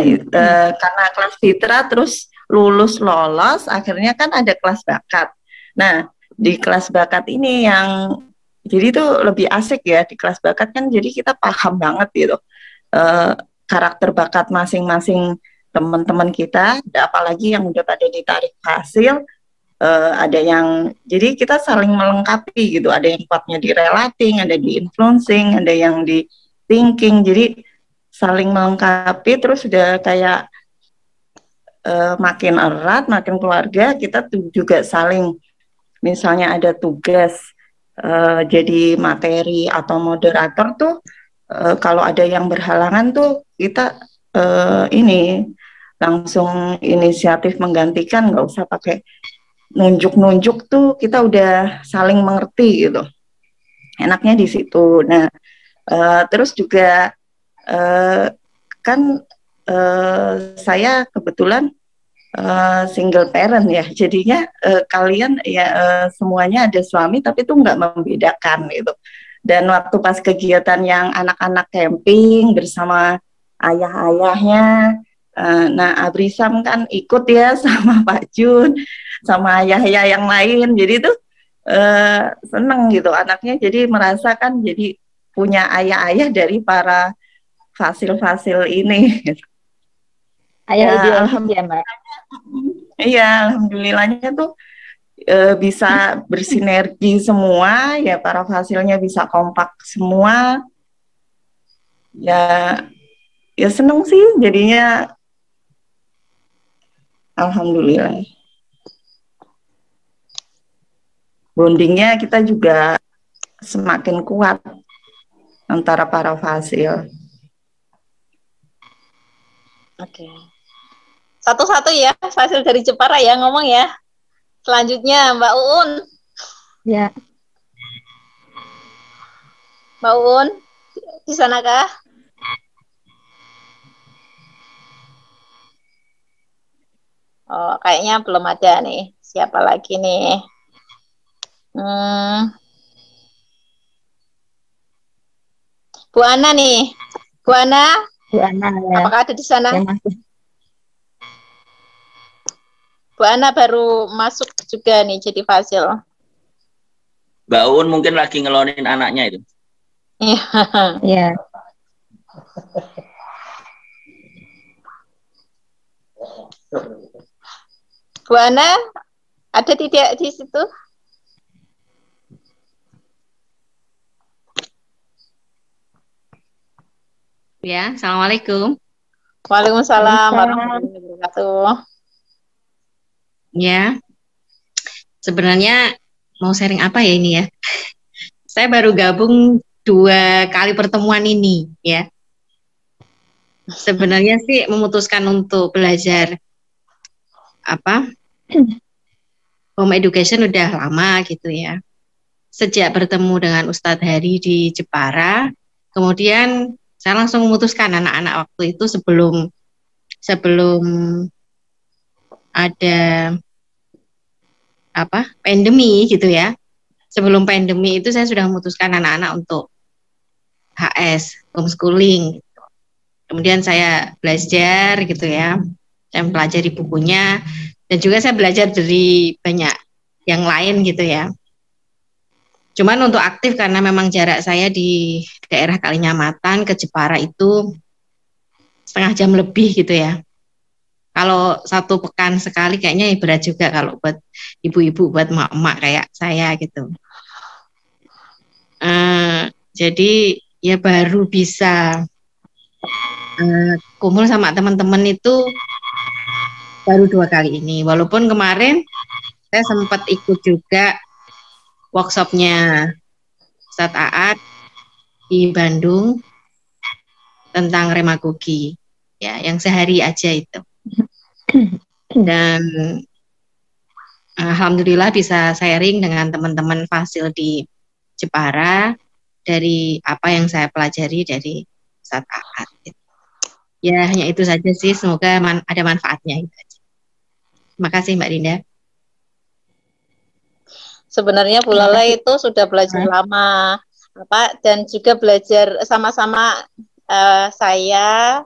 karena kelas fitrah terus lolos, akhirnya kan ada kelas bakat. Nah, di kelas bakat ini yang jadi itu lebih asik ya, di kelas bakat kan jadi kita paham banget gitu karakter bakat masing-masing teman-teman kita, apalagi yang udah pada ditarik hasil, ada yang jadi kita saling melengkapi gitu, ada yang kuatnya di relating, ada di influencing, ada yang di thinking, jadi saling melengkapi. Terus udah kayak makin erat, makin keluarga, kita juga saling, misalnya ada tugas jadi materi atau moderator tuh, kalau ada yang berhalangan tuh kita ini langsung inisiatif menggantikan, nggak usah pakai nunjuk-nunjuk, tuh kita udah saling mengerti gitu. Enaknya di situ. Nah, terus juga kan saya kebetulan single parent ya, jadinya kalian ya semuanya ada suami, tapi itu nggak membedakan gitu. Dan waktu pas kegiatan yang anak-anak camping bersama ayah-ayahnya, nah Abrisam kan ikut ya sama Pak Jun, sama ayah-ayah yang lain, jadi itu seneng gitu anaknya, jadi merasakan jadi punya ayah-ayah dari para fasil-fasil ini. Ayah Ya, idealis ya Mbak. iya, alhamdulillahnya tuh bisa bersinergi semua, ya para fasilnya bisa kompak semua. Ya, ya seneng sih jadinya, alhamdulillah. Bondingnya kita juga semakin kuat antara para fasil. Oke. Satu-satu ya, fasil dari Jepara ya ngomong ya. Selanjutnya Mbak Uun. Ya. Mbak Uun, di sana kah? Oh, kayaknya belum ada nih. Siapa lagi nih? Bu Ana nih. Bu Ana, Bu Ana ya. apakah ada di sana? Yang masih. Bu Ana baru masuk juga nih jadi fasil. Mbak Un mungkin lagi ngelonin anaknya itu. Iya. Iya. Bu Ana, ada tidak di situ? Ya, Assalamualaikum. Waalaikumsalam warahmatullahi wabarakatuh. Ya, sebenarnya mau sharing apa ya ini ya? Saya baru gabung 2 kali pertemuan ini ya. Sebenarnya sih memutuskan untuk belajar home education udah lama gitu ya. Sejak bertemu dengan Ustadz Hari di Jepara, kemudian saya langsung memutuskan anak-anak waktu itu sebelum ada pandemi gitu ya. Sebelum pandemi itu saya sudah memutuskan anak-anak untuk HS, homeschooling. Kemudian saya belajar gitu ya. Saya mempelajari bukunya dan juga saya belajar dari banyak yang lain gitu ya. Cuman untuk aktif karena memang jarak saya di daerah Kalinyamatan ke Jepara itu setengah jam lebih gitu ya. Kalau 1 pekan sekali kayaknya berat juga kalau buat ibu-ibu, buat emak-emak kayak saya gitu. Jadi ya baru bisa kumpul sama teman-teman itu baru 2 kali ini. Walaupun kemarin saya sempat ikut juga workshopnya Ustadz Aat di Bandung tentang remagogi ya, yang sehari aja itu. Dan alhamdulillah bisa sharing dengan teman-teman fasil di Jepara dari apa yang saya pelajari dari Ustadz Aat. Ya hanya itu saja sih, semoga ada manfaatnya itu aja. Terima kasih Mbak Dinda. Sebenarnya Bu Lala itu sudah belajar lama, dan juga belajar sama-sama saya,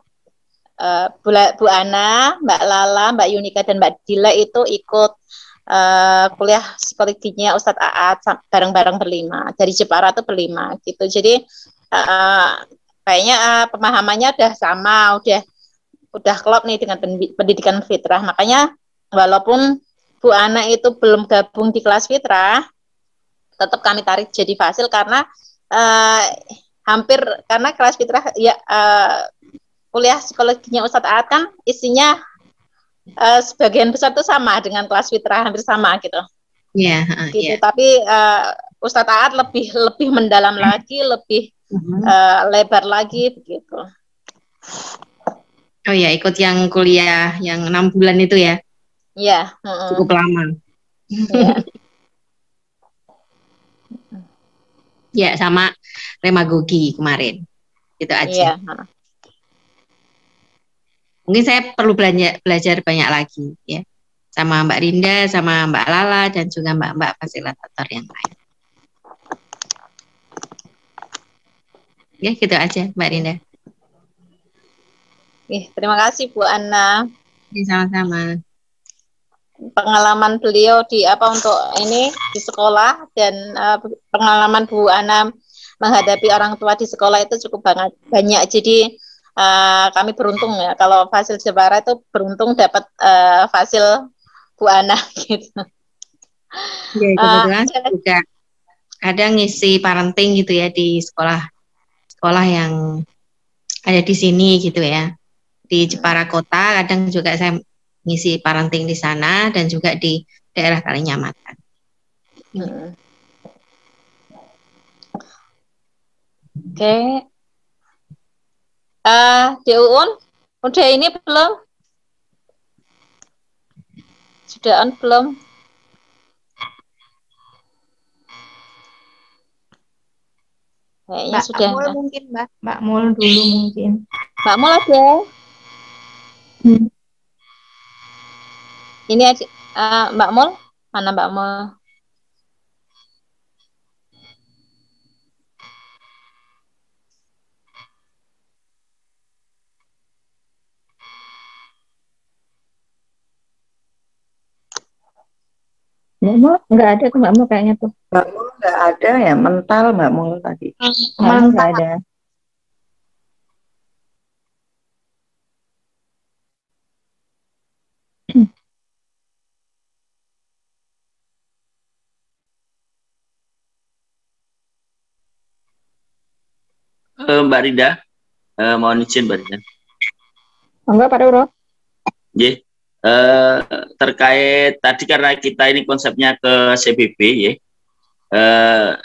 Bu Ana, Mbak Lala, Mbak Yunika dan Mbak Dila itu ikut kuliah psikologinya Ustadz Aat bareng-bareng berlima dari Jepara tuh berlima gitu. Jadi kayaknya pemahamannya udah sama, udah klop nih dengan pendidikan fitrah. Makanya walaupun Bu Ana itu belum gabung di kelas fitrah, tetap kami tarik jadi fasil karena karena kelas fitrah ya kuliah psikologinya Ustadz Aat kan isinya sebagian besar tuh sama dengan kelas fitrah, hampir sama gitu. Iya, Gitu. iya. Tapi Ustadz Aat lebih mendalam lagi, lebih lebar lagi begitu. Oh ya, ikut yang kuliah yang 6 bulan itu ya, Iya. cukup lama. Iya. Ya, sama remagogi kemarin. Itu aja. Iya. Mungkin saya perlu belajar banyak lagi ya. Sama Mbak Rinda, sama Mbak Lala, dan juga Mbak-Mbak fasilitator yang lain. Ya, gitu aja Mbak Rinda. Terima kasih Bu Anna. Ya, sama-sama. Pengalaman beliau untuk ini di sekolah, dan pengalaman Bu Anna menghadapi orang tua di sekolah itu cukup banyak. Jadi kami beruntung ya, kalau Fasil Jepara itu beruntung dapat Fasil Bu Ana gitu. Ya, kebetulan juga kadang ngisi parenting gitu ya di sekolah yang ada di sini gitu ya, di Jepara Kota. Kadang juga saya ngisi parenting di sana dan juga di daerah Kalinyamatan. Oke. Uun, udah ini belum? Sudah on belum? Kayaknya Mbak sudah. Mul mungkin, Mbak Mul dulu mungkin. Mbak Mul ada? Ini Mbak Mul? Mana Mbak Mul? Mbak Mul nggak ada tuh, Mbak Mul kayaknya tuh. Mbak Mul nggak ada ya, mental Mbak Mul tadi. Mbak Mul nggak ada. Mbak Rinda, mohon izin Mbak Rinda. Enggak, Pak Roro. Yeah. Terkait tadi karena kita ini konsepnya ke CBB ya,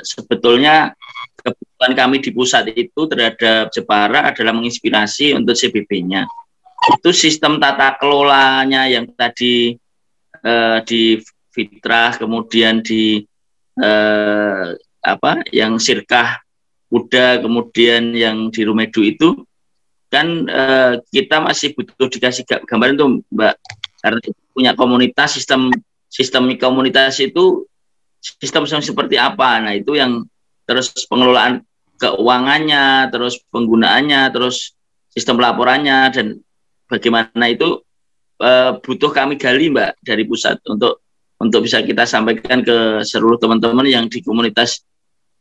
sebetulnya kebutuhan kami di pusat itu terhadap Jepara adalah menginspirasi untuk CBB-nya. Itu sistem tata kelolanya yang tadi di Fitrah, kemudian di yang Sirkah Kuda, kemudian yang di Rumedu itu kan kita masih butuh dikasih gambaran tuh Mbak, karena punya komunitas, sistem komunitas itu sistem seperti apa. Nah itu yang terus pengelolaan keuangannya, terus penggunaannya, terus sistem laporannya, dan bagaimana itu butuh kami gali Mbak dari pusat untuk bisa kita sampaikan ke seluruh teman-teman yang di komunitas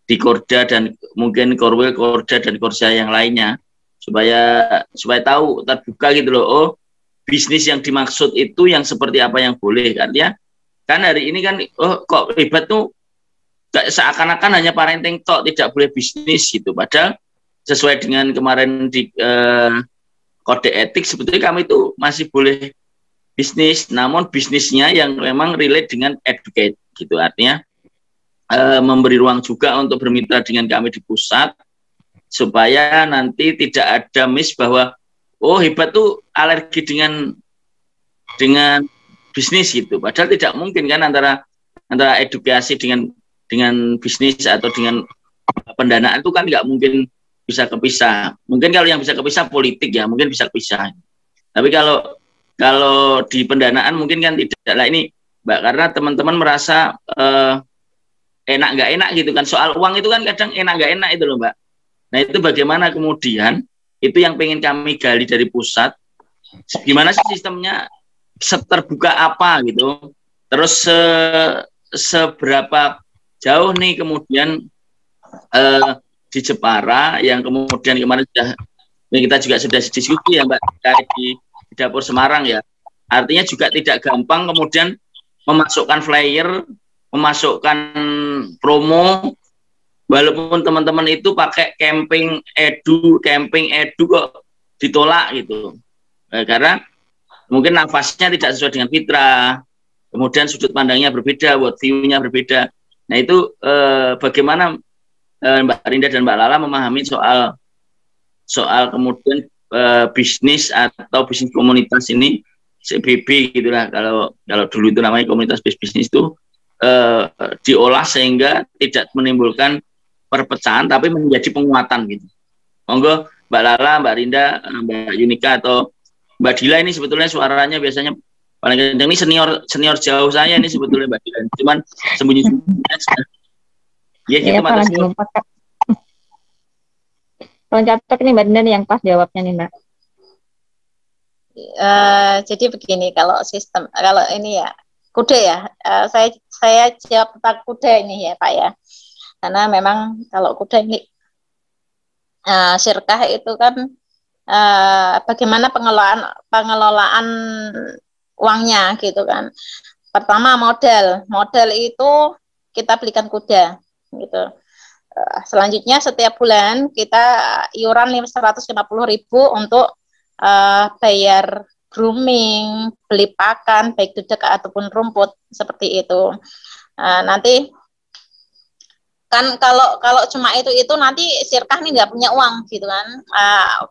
di Korda dan mungkin Korwil, Korda dan Korsa yang lainnya, supaya tahu, terbuka gitu loh. Oh, bisnis yang dimaksud itu yang seperti apa yang boleh. Artinya kan hari ini kan kok ribet tuh seakan-akan hanya parenting tok, tidak boleh bisnis gitu. Padahal sesuai dengan kemarin di kode etik sebetulnya kami itu masih boleh bisnis, namun bisnisnya yang memang relate dengan educate gitu. Artinya memberi ruang juga untuk bermitra dengan kami di pusat, supaya nanti tidak ada miss bahwa hebat tuh alergi dengan bisnis gitu. Padahal tidak mungkin kan antara edukasi dengan bisnis atau dengan pendanaan itu kan nggak mungkin bisa kepisah. Mungkin kalau yang bisa kepisah politik ya mungkin bisa kepisah. Tapi kalau di pendanaan mungkin kan tidak lah ini Mbak, karena teman-teman merasa enak nggak enak gitu kan. Soal uang itu kan kadang enak nggak enak itu loh Mbak. Nah itu bagaimana kemudian itu yang pengen kami gali dari pusat, gimana sih sistemnya, seterbuka apa gitu, terus seberapa jauh nih kemudian di Jepara yang kemudian kemarin kita juga sudah diskusi ya Mbak di dapur Semarang ya. Artinya juga tidak gampang kemudian memasukkan flyer, memasukkan promo, walaupun teman-teman itu pakai camping edu kok ditolak gitu. Karena mungkin nafasnya tidak sesuai dengan fitrah, kemudian sudut pandangnya berbeda, world view-nya berbeda. Nah itu bagaimana Mbak Rinda dan Mbak Lala memahami soal kemudian bisnis atau bisnis komunitas ini, CBB gitulah, kalau dulu itu namanya komunitas bisnis itu diolah sehingga tidak menimbulkan perpecahan tapi menjadi penguatan gitu. Monggo Mbak Lala, Mbak Rinda, Mbak Yunika atau Mbak Dila ini sebetulnya suaranya biasanya paling kencang, ini senior jauh saya ini sebetulnya Mbak Dila, cuman sembunyi-sembunyi. Ya gitu Mbak. Loncat nih Mbak Dila nih yang pas jawabnya nih Mbak. Jadi begini, kalau ini ya kuda ya, saya jawab tentang kuda ini ya Pak ya, karena memang kalau kuda ini syirkah itu kan bagaimana pengelolaan uangnya gitu kan. Pertama modal itu kita belikan kuda gitu. Selanjutnya setiap bulan kita iuran 150.000 untuk bayar grooming, beli pakan baik dedek ataupun rumput seperti itu. Nanti kan kalau cuma itu nanti syirkah ini nggak punya uang gitu kan,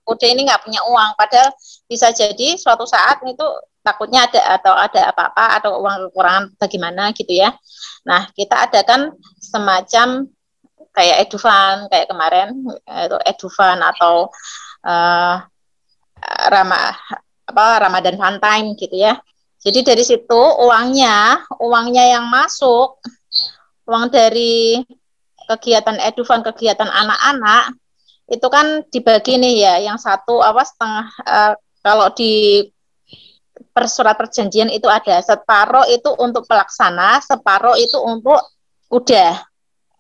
kuda ini nggak punya uang, padahal bisa jadi suatu saat itu takutnya ada apa-apa atau uang kekurangan bagaimana gitu ya. Nah kita adakan semacam kayak edufan kayak kemarin itu edufan atau Ramadan Fun Time gitu ya. Jadi dari situ uangnya yang masuk, uang dari kegiatan edufan, kegiatan anak-anak itu kan dibagi nih ya, yang satu setengah, kalau di surat perjanjian itu ada separuh itu untuk pelaksana, separuh itu untuk kuda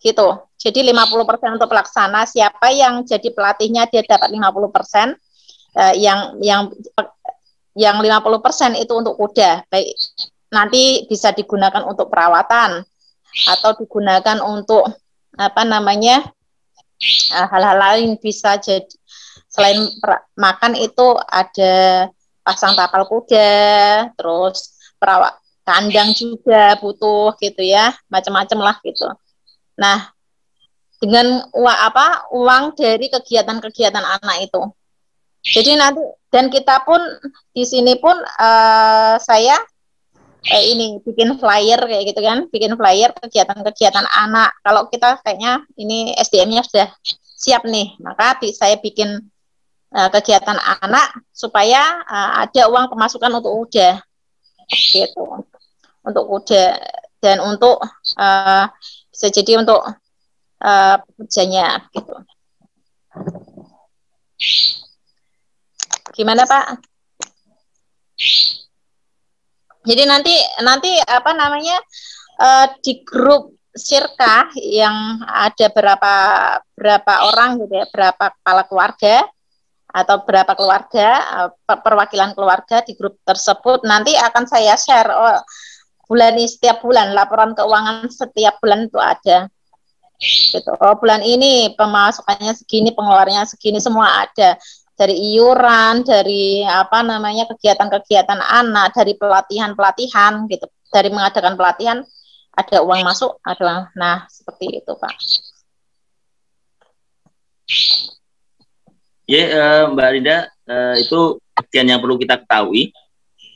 gitu. Jadi 50% untuk pelaksana, siapa yang jadi pelatihnya dia dapat 50%, yang 50% itu untuk kuda, baik nanti bisa digunakan untuk perawatan atau digunakan untuk hal-hal lain, bisa jadi selain makan itu ada pasang tapal kuda, terus perawat kandang juga butuh gitu ya, macam-macam lah gitu. Nah, dengan uang dari kegiatan-kegiatan anak itu. Jadi nanti, dan kita pun di sini pun saya ini bikin flyer kayak gitu kan, bikin flyer kegiatan-kegiatan anak. Kalau kita kayaknya ini SDM-nya sudah siap nih, maka saya bikin kegiatan anak supaya ada uang pemasukan untuk kuda gitu, untuk kuda dan untuk bisa jadi untuk pekerjanya gitu. Gimana Pak? Jadi nanti di grup syirkah yang ada berapa orang gitu ya, berapa kepala keluarga atau berapa keluarga, perwakilan keluarga di grup tersebut, nanti akan saya share setiap bulan laporan keuangan setiap bulan itu ada gitu. Bulan ini pemasukannya segini, pengeluarannya segini, semua ada. Dari iuran, dari kegiatan-kegiatan anak, dari pelatihan gitu, dari mengadakan pelatihan ada uang masuk, ada uang. Nah seperti itu Pak. Ya Mbak Rinda, itu bagian yang perlu kita ketahui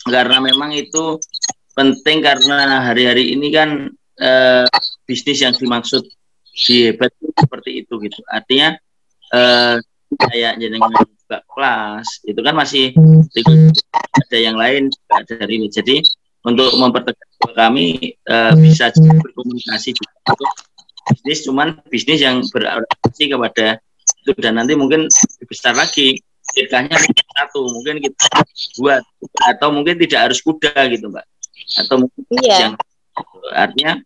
karena memang itu penting, karena hari-hari ini kan bisnis yang dimaksud dihebat seperti itu gitu. Artinya kayak jenengan buka kelas itu kan masih ada yang lain dari ini. Jadi untuk mempertegas kami bisa berkomunikasi juga untuk bisnis, cuman bisnis yang berorientasi kepada itu, dan nanti mungkin lebih besar lagi syirkahnya satu, mungkin kita buat, atau mungkin tidak harus kuda gitu Mbak, atau mungkin yang artinya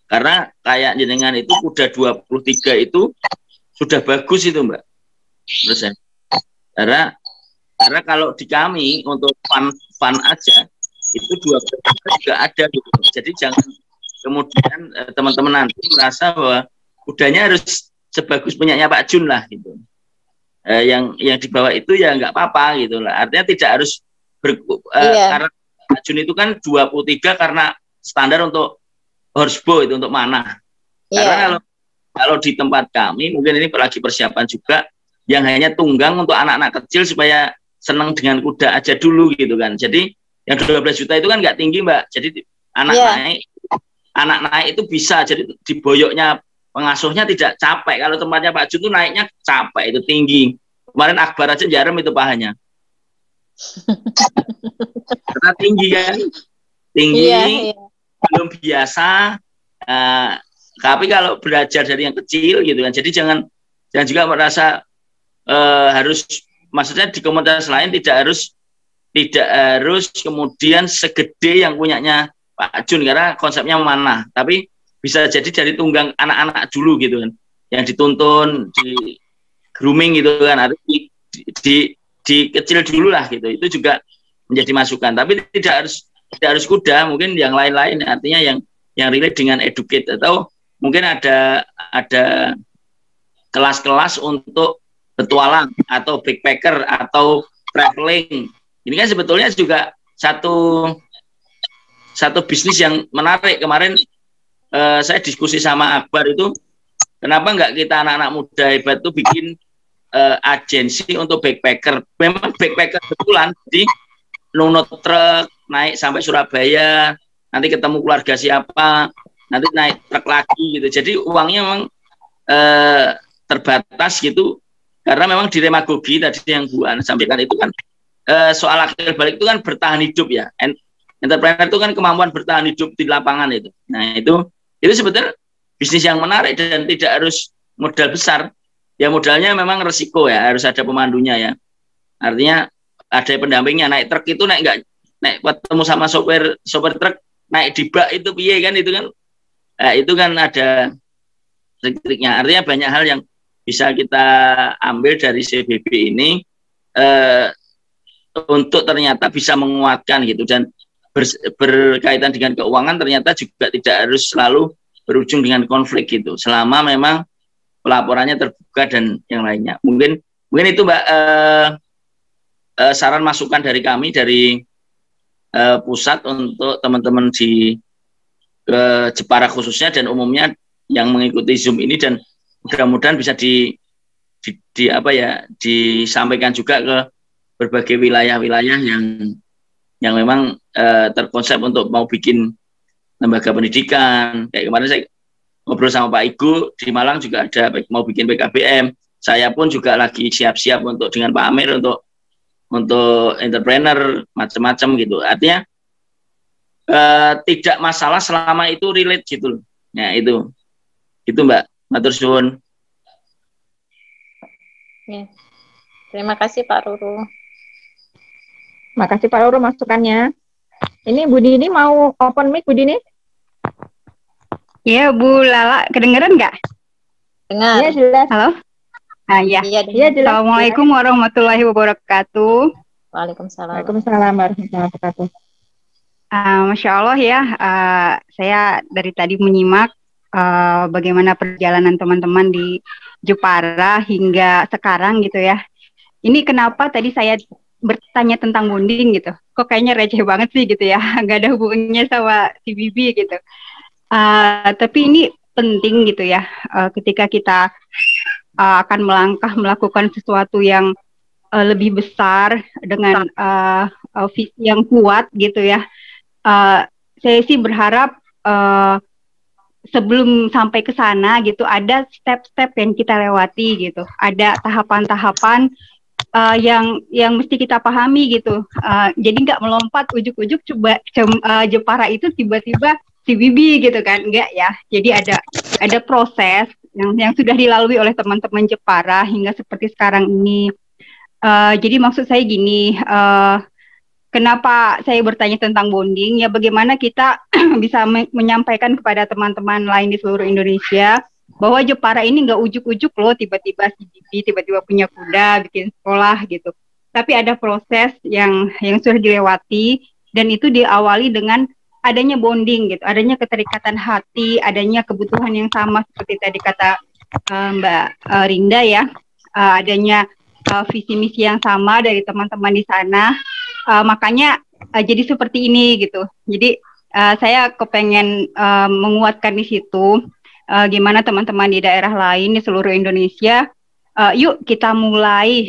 karena kayak jenengan itu kuda 23 itu sudah bagus itu Mbak. Terus ya, karena kalau di kami untuk fun aja itu 2 juga ada gitu. Jadi jangan kemudian teman-teman nanti merasa bahwa kudanya harus sebagus punyanya Pak Jun lah gitu. yang dibawa itu ya nggak apa-apa gitu lah. Artinya tidak harus karena Jun itu kan 23 karena standar untuk horsebow itu untuk manah. Karena kalau di tempat kami mungkin ini lagi persiapan juga yang hanya tunggang untuk anak-anak kecil supaya senang dengan kuda aja dulu gitu kan. Jadi yang 12 juta itu kan nggak tinggi Mbak. Jadi anak naik itu bisa, jadi diboyoknya pengasuhnya tidak capek. Kalau tempatnya Pak Jun itu naiknya capek, itu tinggi. Kemarin Akbar aja jarem itu pahanya. Karena tinggi kan, tinggi, belum biasa. Tapi kalau belajar dari yang kecil gitu kan, jadi jangan juga merasa harus, maksudnya di komunitas lain tidak harus kemudian segede yang punyanya Pak Jun karena konsepnya mana, tapi bisa jadi dari tunggang anak-anak dulu gitu kan, yang dituntun, di grooming gitu kan, harus di kecil dulu lah gitu, itu juga menjadi masukan. Tapi tidak harus kuda, mungkin yang lain-lain, artinya yang relate dengan educate, atau mungkin ada kelas-kelas untuk petualang atau backpacker atau traveling. Ini kan sebetulnya juga satu bisnis yang menarik. Kemarin saya diskusi sama Akbar itu, kenapa nggak kita anak-anak muda hebat itu bikin agensi untuk backpacker. Memang backpacker betulan, jadi nunut truk naik sampai Surabaya, nanti ketemu keluarga siapa, nanti naik truk lagi gitu. Jadi uangnya memang terbatas gitu, karena memang di demagogi tadi yang Bu Ana sampaikan itu kan soal akhir balik itu kan bertahan hidup ya. Entrepreneur itu kan kemampuan bertahan hidup di lapangan itu. Nah itu sebetulnya bisnis yang menarik dan tidak harus modal besar. Ya modalnya memang resiko ya, harus ada pemandunya ya. Artinya ada pendampingnya. Naik truk itu naik ketemu sama sopir truk, naik di bak itu piye kan, itu kan itu kan ada trik-triknya. Artinya banyak hal yang bisa kita ambil dari CBB ini untuk ternyata bisa menguatkan gitu, dan berkaitan dengan keuangan ternyata juga tidak harus selalu berujung dengan konflik gitu, selama memang pelaporannya terbuka dan yang lainnya. Mungkin itu Mbak saran masukan dari kami dari pusat untuk teman-teman di Jepara khususnya dan umumnya yang mengikuti Zoom ini, dan mudah-mudahan bisa disampaikan juga ke berbagai wilayah-wilayah yang memang terkonsep untuk mau bikin lembaga pendidikan. Kayak kemarin saya ngobrol sama Pak Igu di Malang juga ada mau bikin PKBM. Saya pun juga lagi siap-siap untuk dengan Pak Amir untuk entrepreneur macam-macam gitu. Artinya tidak masalah selama itu relate gitu loh. Nah itu Mbak, matur suwun. Ya. Terima kasih Pak Ruru. Makasih Pak Ruru masukannya. Ini Bu Dini mau open mic, Bu Dini? Iya, Bu Lala, kedengeran nggak? Dengar. Iya, jelas. Halo? Ah, iya. Iya, jelas. Assalamualaikum warahmatullahi wabarakatuh. Waalaikumsalam. Waalaikumsalam warahmatullahi wabarakatuh. Masya Allah ya, saya dari tadi menyimak bagaimana perjalanan teman-teman di Jepara hingga sekarang gitu ya. Ini kenapa tadi saya bertanya tentang bonding gitu, kok kayaknya receh banget sih gitu ya, nggak ada hubungannya sama CBB gitu. Tapi ini penting gitu ya, ketika kita akan melakukan sesuatu yang lebih besar dengan visi yang kuat gitu ya. Saya sih berharap sebelum sampai ke sana gitu ada step-step yang kita lewati gitu, ada tahapan-tahapan yang mesti kita pahami gitu. Jadi nggak melompat ujuk-ujuk Jepara itu tiba-tiba CBB gitu kan, enggak ya. Jadi ada proses yang sudah dilalui oleh teman-teman Jepara hingga seperti sekarang ini. Jadi maksud saya gini, kenapa saya bertanya tentang bonding? Ya bagaimana kita bisa menyampaikan kepada teman-teman lain di seluruh Indonesia bahwa Jepara ini nggak ujuk-ujuk loh tiba-tiba CBB, tiba-tiba punya kuda, bikin sekolah gitu. Tapi ada proses yang sudah dilewati, dan itu diawali dengan adanya bonding gitu, adanya keterikatan hati, adanya kebutuhan yang sama seperti tadi kata Mbak Rinda ya, adanya visi misi yang sama dari teman-teman di sana. Makanya jadi seperti ini gitu. Jadi saya kepengen menguatkan di situ. Gimana teman-teman di daerah lain di seluruh Indonesia, yuk kita mulai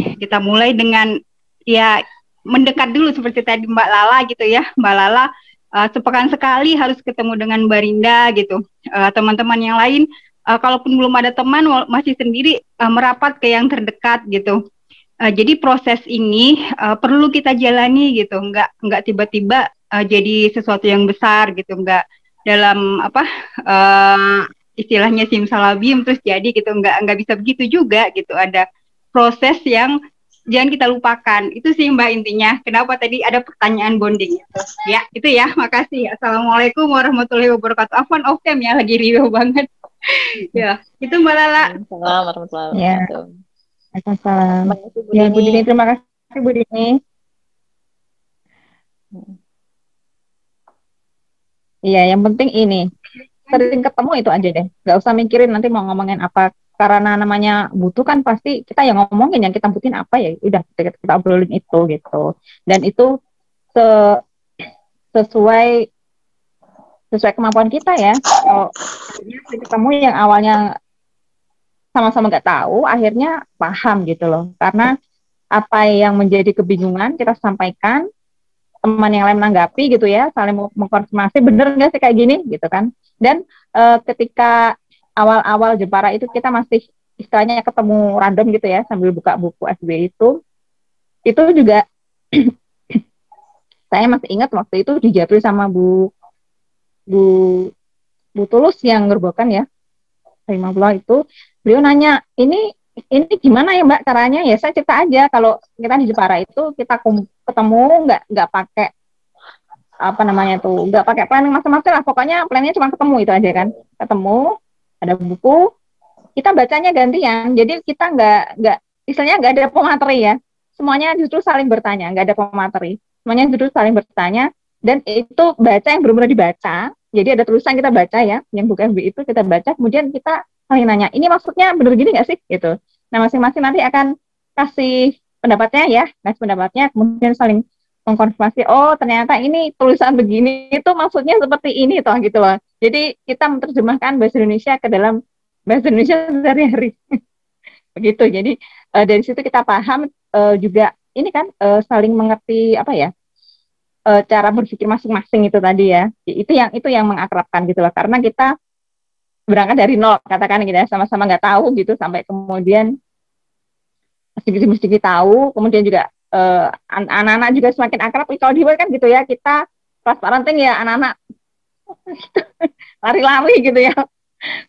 dengan ya mendekat dulu seperti tadi Mbak Lala gitu ya. Mbak Lala sepekan sekali harus ketemu dengan Mbak Rinda gitu. Teman-teman yang lain kalaupun belum ada teman masih sendiri merapat ke yang terdekat gitu. Jadi proses ini perlu kita jalani gitu, nggak tiba-tiba jadi sesuatu yang besar gitu, nggak dalam istilahnya simsalabim terus jadi gitu, nggak bisa begitu juga gitu. Ada proses yang jangan kita lupakan. Itu sih Mbak intinya. Kenapa tadi ada pertanyaan bonding gitu. Ya, itu ya. Makasih. Assalamualaikum warahmatullahi wabarakatuh. Afwan off cam ya, lagi riuh banget. Ya, itu Mbak Lala. Assalamualaikum warahmatullahi Ya. wabarakatuh. Waalaikumsalam. Terima kasih, Bu Ya, Bu Dini. Dini, terima kasih Bu Dini. Iya, yang penting ini sering ketemu itu aja deh. Nggak usah mikirin nanti mau ngomongin apa. Karena namanya butuh kan pasti kita yang ngomongin yang kita butuhin apa ya. Udah kita obrolin itu gitu. Dan itu sesuai kemampuan kita ya. Kalau ketemu yang awalnya sama-sama nggak tahu, akhirnya paham gitu loh. Karena apa yang menjadi kebingungan kita sampaikan, teman yang lain menanggapi gitu ya, saling mengkonfirmasi bener nggak sih kayak gini gitu kan. Dan ketika awal-awal Jepara itu kita masih istilahnya ketemu random gitu ya sambil buka buku SB itu juga saya masih ingat waktu itu dijabri sama Bu Tulus yang ngerbokan ya 50 itu, beliau nanya ini gimana ya Mbak caranya. Ya saya cerita aja kalau kita di Jepara itu kita ketemu nggak pakai apa namanya tuh, nggak pakai planning macam-macam lah, pokoknya planningnya cuma ketemu itu aja kan, ketemu ada buku kita bacanya gantian, jadi kita nggak istilahnya nggak ada pemateri ya, semuanya justru saling bertanya, nggak ada pemateri, semuanya justru saling bertanya. Dan itu baca yang benar-benar dibaca, jadi ada tulisan kita baca ya, yang buku FB itu kita baca, kemudian kita saling nanya, ini maksudnya benar gini nggak sih gitu. Nah masing-masing nanti akan kasih pendapatnya ya, kasih pendapatnya, kemudian saling mengkonfirmasi, oh ternyata ini tulisan begini itu maksudnya seperti ini toh gitu loh. Jadi kita menerjemahkan bahasa Indonesia ke dalam bahasa Indonesia sehari-hari. Begitu. Jadi dari situ kita paham juga ini kan saling mengerti apa ya, cara berpikir masing-masing itu tadi ya. Itu yang mengakrabkan gitu loh. Karena kita berangkat dari nol katakan gitu ya, sama-sama nggak tahu gitu sampai kemudian sedikit-sedikit tahu, kemudian juga anak-anak juga semakin akrab. Kalau di kan gitu ya, kita kelas parenting ya anak-anak lari-lari gitu ya,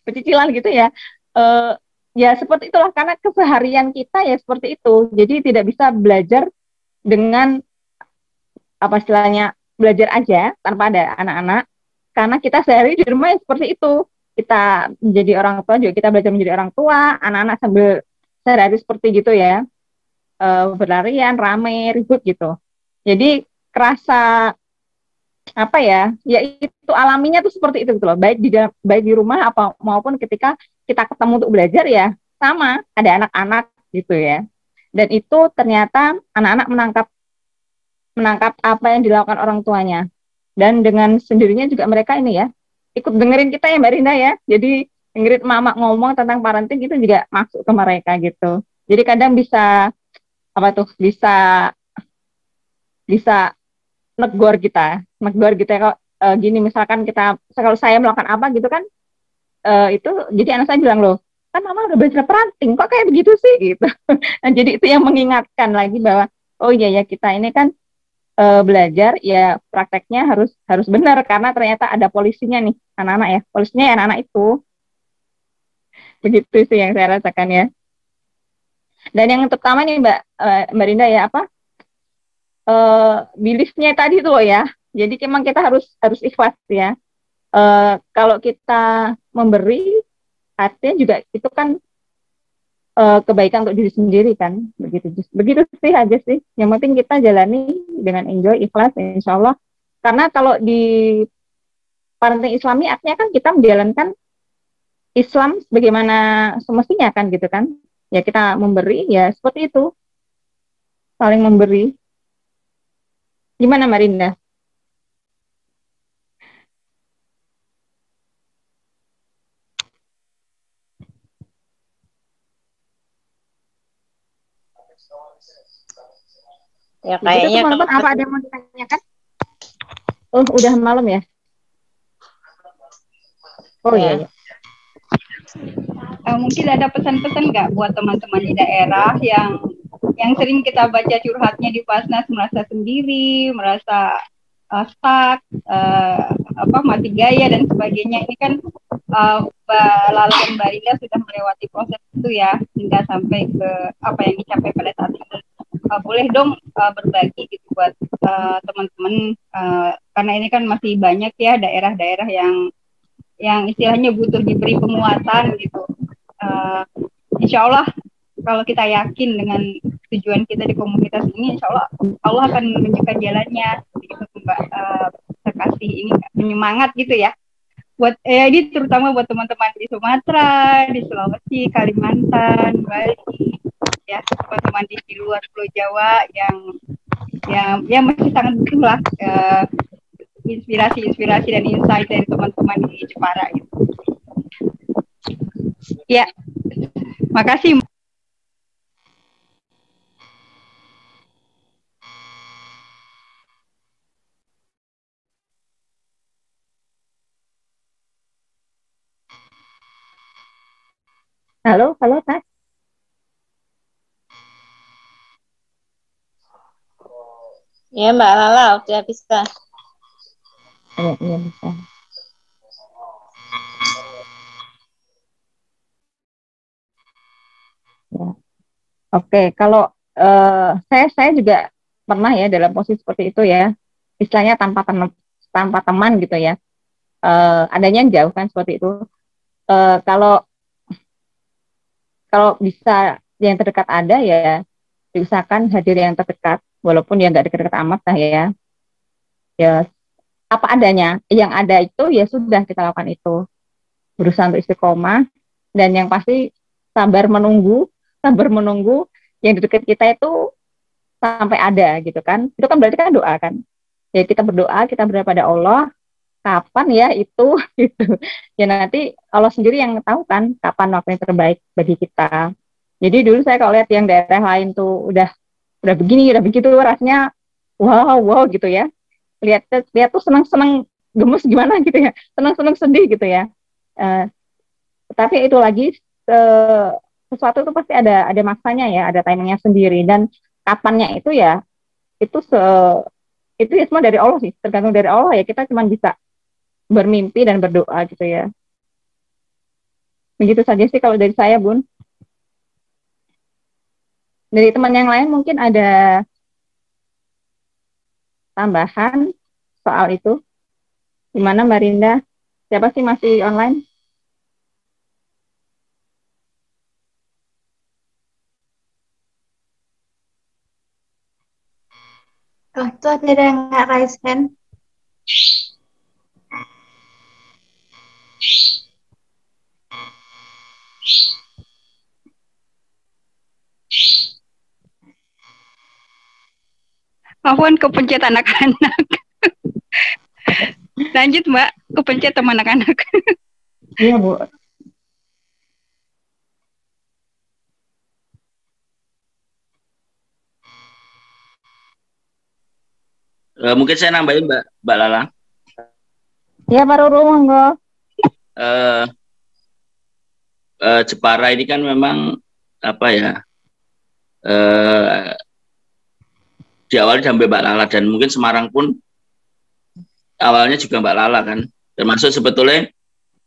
pecicilan gitu ya. Ya seperti itulah, karena keseharian kita ya seperti itu. Jadi tidak bisa belajar dengan apa istilahnya belajar aja tanpa ada anak-anak, karena kita sehari di rumah ya seperti itu. Kita menjadi orang tua juga kita belajar menjadi orang tua, anak-anak sambil sehari-hari seperti gitu ya, berlarian, rame, ribut gitu. Jadi kerasa apa ya, ya itu alaminya tuh seperti itu gitu loh. Baik di rumah apa maupun ketika kita ketemu untuk belajar ya sama, ada anak-anak gitu ya. Dan itu ternyata anak-anak menangkap apa yang dilakukan orang tuanya. Dan dengan sendirinya juga mereka ini ya ikut dengerin kita ya Mbak Rinda ya. Jadi dengerin mama ngomong tentang parenting itu juga masuk ke mereka gitu. Jadi kadang bisa negor kita kok gini, misalkan kalau saya melakukan apa gitu kan, itu jadi anak saya bilang, loh kan mama udah belajar parenting kok kayak begitu sih gitu. Nah, jadi itu yang mengingatkan lagi bahwa oh iya ya kita ini kan belajar ya prakteknya harus benar, karena ternyata ada polisinya nih anak-anak ya, polisinya ya anak-anak itu. Begitu sih yang saya rasakan ya. Dan yang terutama nih Mbak Rinda ya, belief-nya tadi tuh ya. Jadi memang kita harus ikhlas ya. Kalau kita memberi, artinya juga itu kan kebaikan untuk diri sendiri kan, begitu sih aja sih. Yang penting kita jalani dengan enjoy, ikhlas, insya Allah. Karena kalau di parenting Islami artinya kan kita menjalankan Islam sebagaimana semestinya kan gitu kan. Ya kita memberi ya seperti itu. saling memberi. Gimana Marinda? Ya Begitu kayaknya kalau teman-teman, apa ada yang mau ditanyakan? Oh, udah malam ya? Oh ya. iya, iya. Mungkin ada pesan-pesan nggak buat teman-teman di daerah yang sering kita baca curhatnya di Pasnas, merasa sendiri, merasa stuck, mati gaya dan sebagainya. Ini kan Mbak Lala dan Mbak Rinda sudah melewati proses itu ya, hingga sampai ke apa yang dicapai pada saat ini. Boleh dong berbagi gitu buat teman-teman, karena ini kan masih banyak ya daerah-daerah yang istilahnya butuh diberi penguatan gitu. Insya Allah kalau kita yakin dengan tujuan kita di komunitas ini, insya Allah Allah akan menunjukkan jalannya. Gitu, Mbak, saya kasih ini penyemangat gitu ya. Buat ini terutama buat teman-teman di Sumatera, di Sulawesi, Kalimantan, Bali, ya teman-teman di luar Pulau Jawa yang masih sangat butuh lah inspirasi dan insight dari teman-teman di Jepara gitu. Ya, makasih. Halo, Tas. Ya Mbak Lala udah bisa. Iya, bisa. Ya. Oke, kalau saya juga pernah ya dalam posisi seperti itu ya, istilahnya tanpa teman gitu ya, adanya yang jauh kan seperti itu. Kalau bisa yang terdekat ada ya, diusahakan hadir yang terdekat, walaupun ya nggak dekat-dekat amat lah ya. Ya apa adanya, yang ada itu ya sudah kita lakukan itu, berusaha untuk istiqomah, dan yang pasti sabar menunggu yang di dekat kita itu sampai ada gitu kan. Itu kan berarti kan doa kan. Ya kita berdoa, kita berdoa pada Allah, kapan ya itu gitu. Ya nanti Allah sendiri yang tahu kan kapan waktu yang terbaik bagi kita. Jadi dulu saya kalau lihat yang daerah lain tuh udah begini, udah begitu, rasanya wow gitu ya. Lihat tuh senang-senang, gemes gimana gitu ya. Senang-senang sedih gitu ya. Tapi itu lagi sesuatu itu pasti ada masanya ya, ada timingnya sendiri, dan kapannya itu ya itu itu ya semua dari Allah sih, tergantung dari Allah ya, kita cuma bisa bermimpi dan berdoa gitu ya. Begitu saja sih kalau dari saya, Bun. Dari teman yang lain mungkin ada tambahan soal itu. Gimana Mbak Rinda? Siapa sih masih online? Oh, itu ada yang nggak raise hand. Afwan kepencet anak-anak. Lanjut Mbak, kepencet sama anak-anak. Iya Bu. Mungkin saya nambahin Mbak Lala. Ya Pak Ruru, monggo. Jepara ini kan memang apa ya, diawali sampai Mbak Lala, dan mungkin Semarang pun awalnya juga Mbak Lala kan, termasuk sebetulnya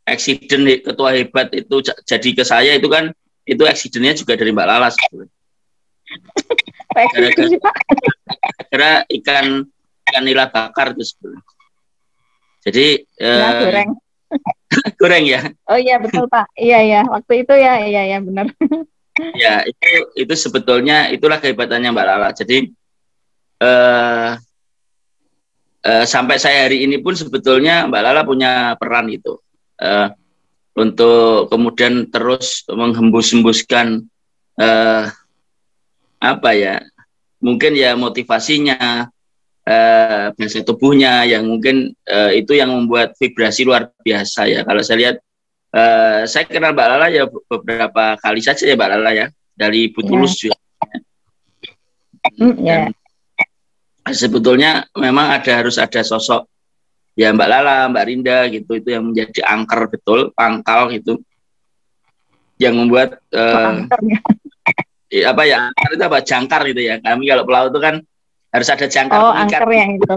eksiden ketua hebat itu jadi ke saya itu kan, itu eksidennya juga dari Mbak Lala sebetulnya. Karena ikan nila bakar itu sebetulnya. Jadi goreng. Goreng ya. Oh iya betul Pak. Iya waktu itu ya benar. Ya itu sebetulnya itulah kehebatannya Mbak Lala. Jadi sampai saya hari ini pun sebetulnya Mbak Lala punya peran itu untuk kemudian terus menghembus-hembuskan apa ya, mungkin ya motivasinya, bahasa tubuhnya yang mungkin itu yang membuat vibrasi luar biasa ya. Kalau saya lihat, saya kenal Mbak Lala ya beberapa kali saja ya Mbak Lala ya, dari Butulus juga. Dan sebetulnya memang harus ada sosok ya Mbak Lala, Mbak Rinda gitu, itu yang menjadi angker betul, pangkal gitu, yang membuat apa ya, angker itu apa, jangkar gitu ya. Kami kalau pelaut itu kan harus ada jangkar. Oh, angker yang itu.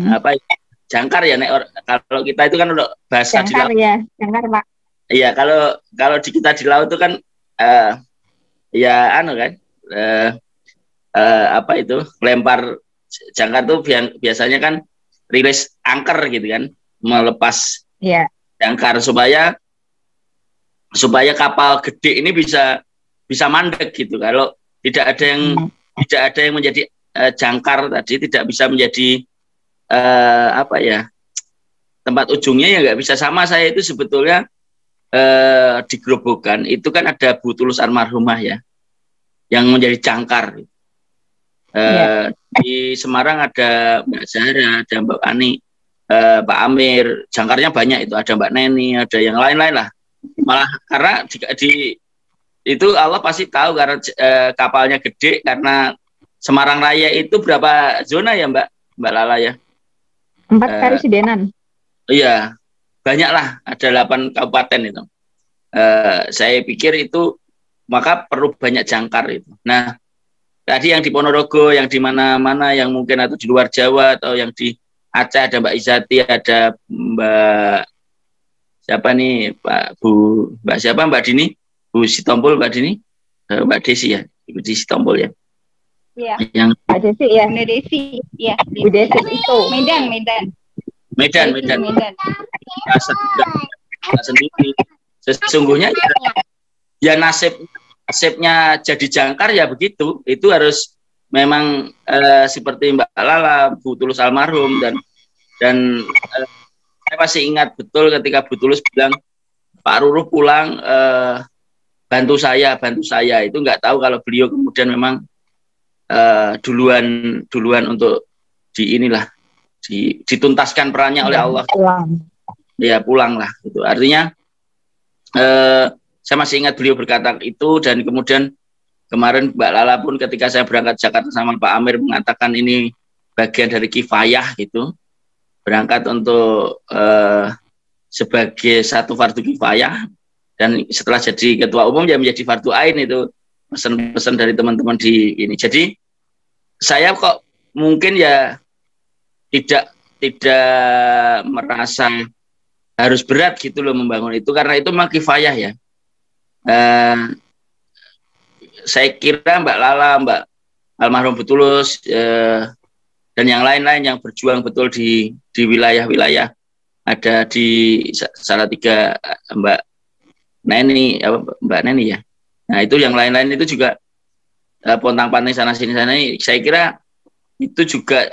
Apa jangkar ya, kalau kita itu kan udah bahasa jangkar di laut. Ya, jangkar Pak. Iya, kalau di kita di laut itu kan ya anu kan, apa itu, lempar jangkar tuh biasanya kan rilis angker gitu kan, melepas jangkar supaya kapal gede ini bisa mandek gitu. Kalau tidak ada yang menjadi jangkar tadi, tidak bisa menjadi apa ya, tempat ujungnya ya nggak bisa. Sama saya itu sebetulnya di Grobogan itu kan ada Bu Tulus almarhumah ya, yang menjadi jangkar. Di Semarang ada Mbak Zahra, ada Mbak Ani, Pak Amir, jangkarnya banyak itu, ada Mbak Neni, ada yang lain-lain lah. Malah karena itu Allah pasti tahu karena kapalnya gede, karena Semarang Raya itu berapa zona ya Mbak Lala ya? 4 karesidenan. Iya, banyak lah, ada 8 kabupaten itu. Saya pikir itu maka perlu banyak jangkar itu. Nah, tadi yang di Ponorogo, yang di mana-mana, yang mungkin atau di luar Jawa, atau yang di Aceh ada Mbak Izati, ada Mbak siapa nih, Mbak siapa, Mbak Dini, Bu Sitompul, Mbak Dini, Mbak Desi ya, Ibu Desi Tompul ya. Iya. Yang Mbak Desi ya. Mbak Desi, ya. Bu Desi itu. Medan. Sendiri. Sesungguhnya ya nasibnya jadi jangkar ya begitu. Itu harus memang seperti Mbak Lala, Bu Tulus almarhum, dan saya masih ingat betul ketika Bu Tulus bilang, Pak Ruruh pulang, bantu saya. Itu nggak tahu kalau beliau kemudian memang duluan untuk dituntaskan perannya oleh Allah. Ya pulang lah. Itu artinya saya masih ingat beliau berkata itu, dan kemudian kemarin Mbak Lala pun ketika saya berangkat Jakarta sama Pak Amir mengatakan ini bagian dari kifayah gitu, berangkat untuk sebagai satu fardu kifayah, dan setelah jadi ketua umum ya menjadi fardu ain. Itu pesan-pesan dari teman-teman di ini. Jadi saya kok mungkin ya tidak merasa harus berat gitu loh membangun itu, karena itu memang kifayah ya. Saya kira Mbak Lala, Mbak almarhum Bu Tulus, dan yang lain-lain yang berjuang betul di wilayah-wilayah, ada di Salatiga Mbak Neni ya. Nah itu yang lain-lain itu juga pontang-panting sana sini, saya kira itu juga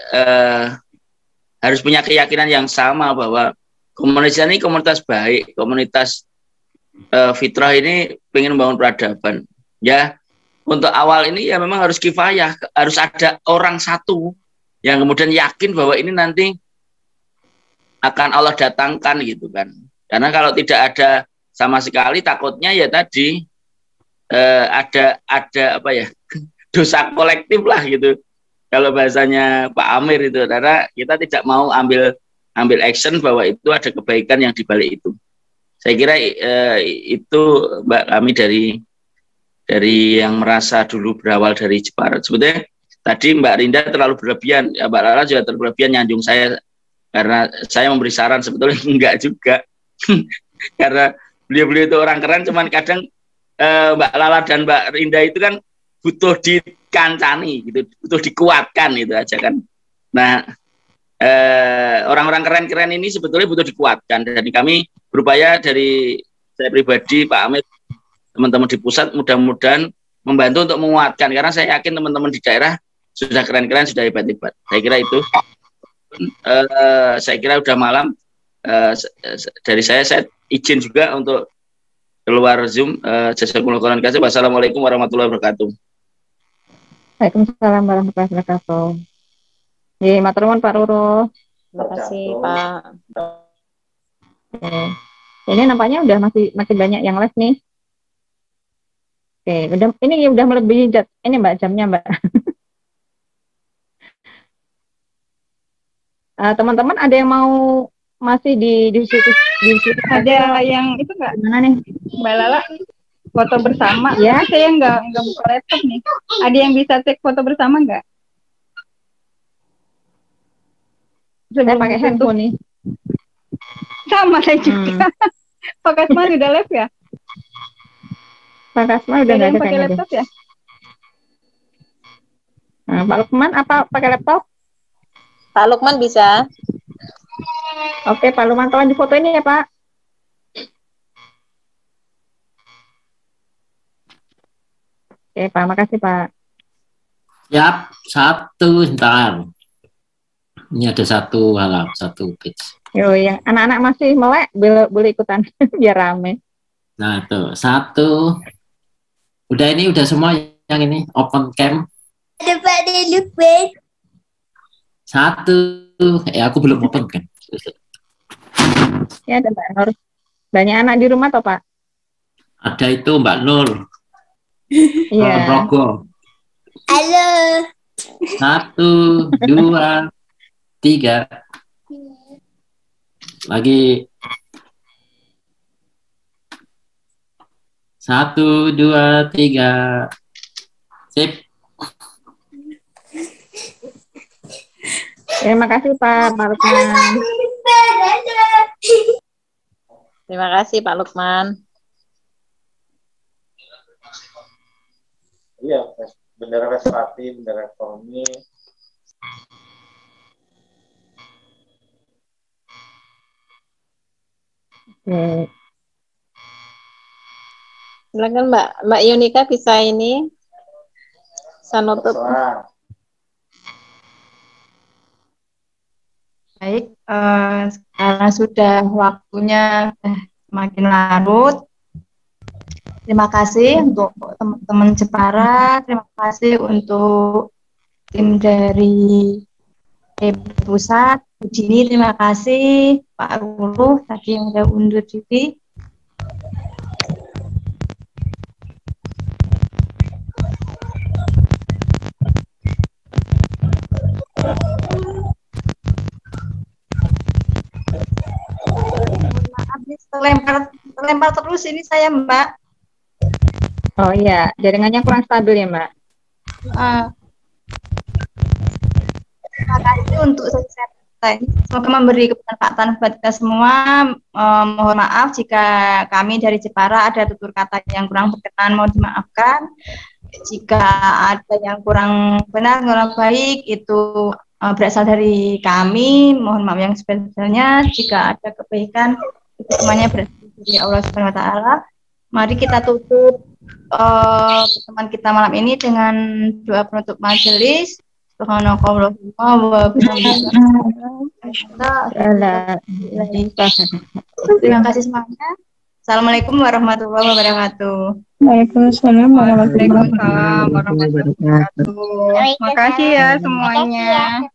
harus punya keyakinan yang sama bahwa komunitas ini komunitas baik, komunitas fitrah ini pengen membangun peradaban. Ya, untuk awal ini ya memang harus kifayah, harus ada orang satu yang kemudian yakin bahwa ini nanti akan Allah datangkan gitu kan. Karena kalau tidak ada sama sekali, takutnya ya tadi ada apa ya, dosa kolektif lah gitu. Kalau bahasanya Pak Amir itu, karena kita tidak mau ambil action bahwa itu ada kebaikan yang dibalik itu. Saya kira itu Mbak, kami dari yang merasa dulu berawal dari Jepara. Sebetulnya tadi Mbak Rinda terlalu berlebihan, ya Mbak Lala juga terlalu berlebihan nyanjung saya, karena saya memberi saran, sebetulnya enggak juga. Karena beliau itu orang keren, cuman kadang Mbak Lala dan Mbak Rinda itu kan butuh dikancani gitu, butuh dikuatkan itu aja kan. Nah, orang-orang keren-keren ini sebetulnya butuh dikuatkan, dan kami berupaya dari saya pribadi, Pak Amir, teman-teman di pusat mudah-mudahan membantu untuk menguatkan, karena saya yakin teman-teman di daerah sudah keren-keren, sudah hebat-hebat. Saya kira itu. Saya kira udah malam. Dari saya izin juga untuk keluar Zoom. Jazakumullah khairan kasih. Wassalamualaikum warahmatullahi wabarakatuh. Waalaikumsalam warahmatullahi wabarakatuh. Nggih, matur nuwun Pak Roro. Terima kasih Pak. Oke. Ini nampaknya udah makin banyak yang les nih. Oke, ini udah melebihi ini Mbak jamnya Mbak. Teman-teman ada yang mau masih di situ Ada yang itu nggak? Gimana nih? Mbak Lala foto bersama. Ya. Saya nggak buka laptop nih. Ada yang bisa cek foto bersama nggak? Saya pakai handphone nih. Sama saya juga. Pak Kasman udah live ya? Pak Kasman udah nggak ada pakai laptop ya? Nah, Pak Lukman apa pakai laptop? Pak Lukman bisa. Oke, Pak Lukman tolong di foto ini ya Pak. Oke Pak, makasih Pak. Siap, satu, ntar. Ini ada satu page. Yo, yang anak-anak masih melek boleh ikutan biar rame. Nah, tuh, satu. Udah semua yang ini open cam. Ada pada lupa. Satu. Aku belum open cam. Ya, ada Mbak Nur. Banyak anak di rumah toh, Pak? Ada itu Mbak Nur. Iya. Rogo. Halo. 1, 2, 3. Lagi. 1, 2, 3. Sip. Terima kasih Pak Lukman. Terima kasih Pak Lukman. Iya, bendera Respati, bendera ekonomi. Silakan Mbak Yunika bisa ini. Bisa nutup. Baik, sekarang sudah waktunya semakin larut. Terima kasih untuk teman-teman Jepara, terima kasih untuk tim dari Pusat, Bu Dini, terima kasih Pak Ruluh tadi yang sudah undur diri. Terlempar terus ini saya Mbak. Oh iya, jaringannya kurang stabil ya Mbak. Terima kasih untuk sesi. Semoga memberi kebermanfaatan buat kita semua. Mohon maaf jika kami dari Jepara ada tutur kata yang kurang berkenan, mohon dimaafkan. Jika ada yang kurang benar, kurang baik, itu berasal dari kami. Mohon maaf yang sebesarnya. Jika ada kebaikan, itu semuanya berasal dari Allah Subhanahu Wa Taala. Mari kita tutup pertemuan kita malam ini dengan doa penutup majelis. Subhanakallahumma wa bihamdika. Terima kasih semuanya. Assalamualaikum warahmatullahi wabarakatuh. Waalaikumsalam warahmatullahi wabarakatuh. Makasih ya semuanya.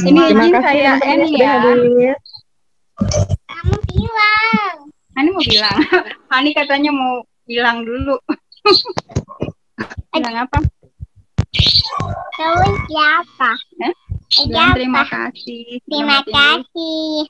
Ini izin saya Eni ya. Kamu bilang. Hani mau bilang. Hani katanya mau bilang dulu. Bilang apa? Kamu siapa? Terima kasih. Terima kasih.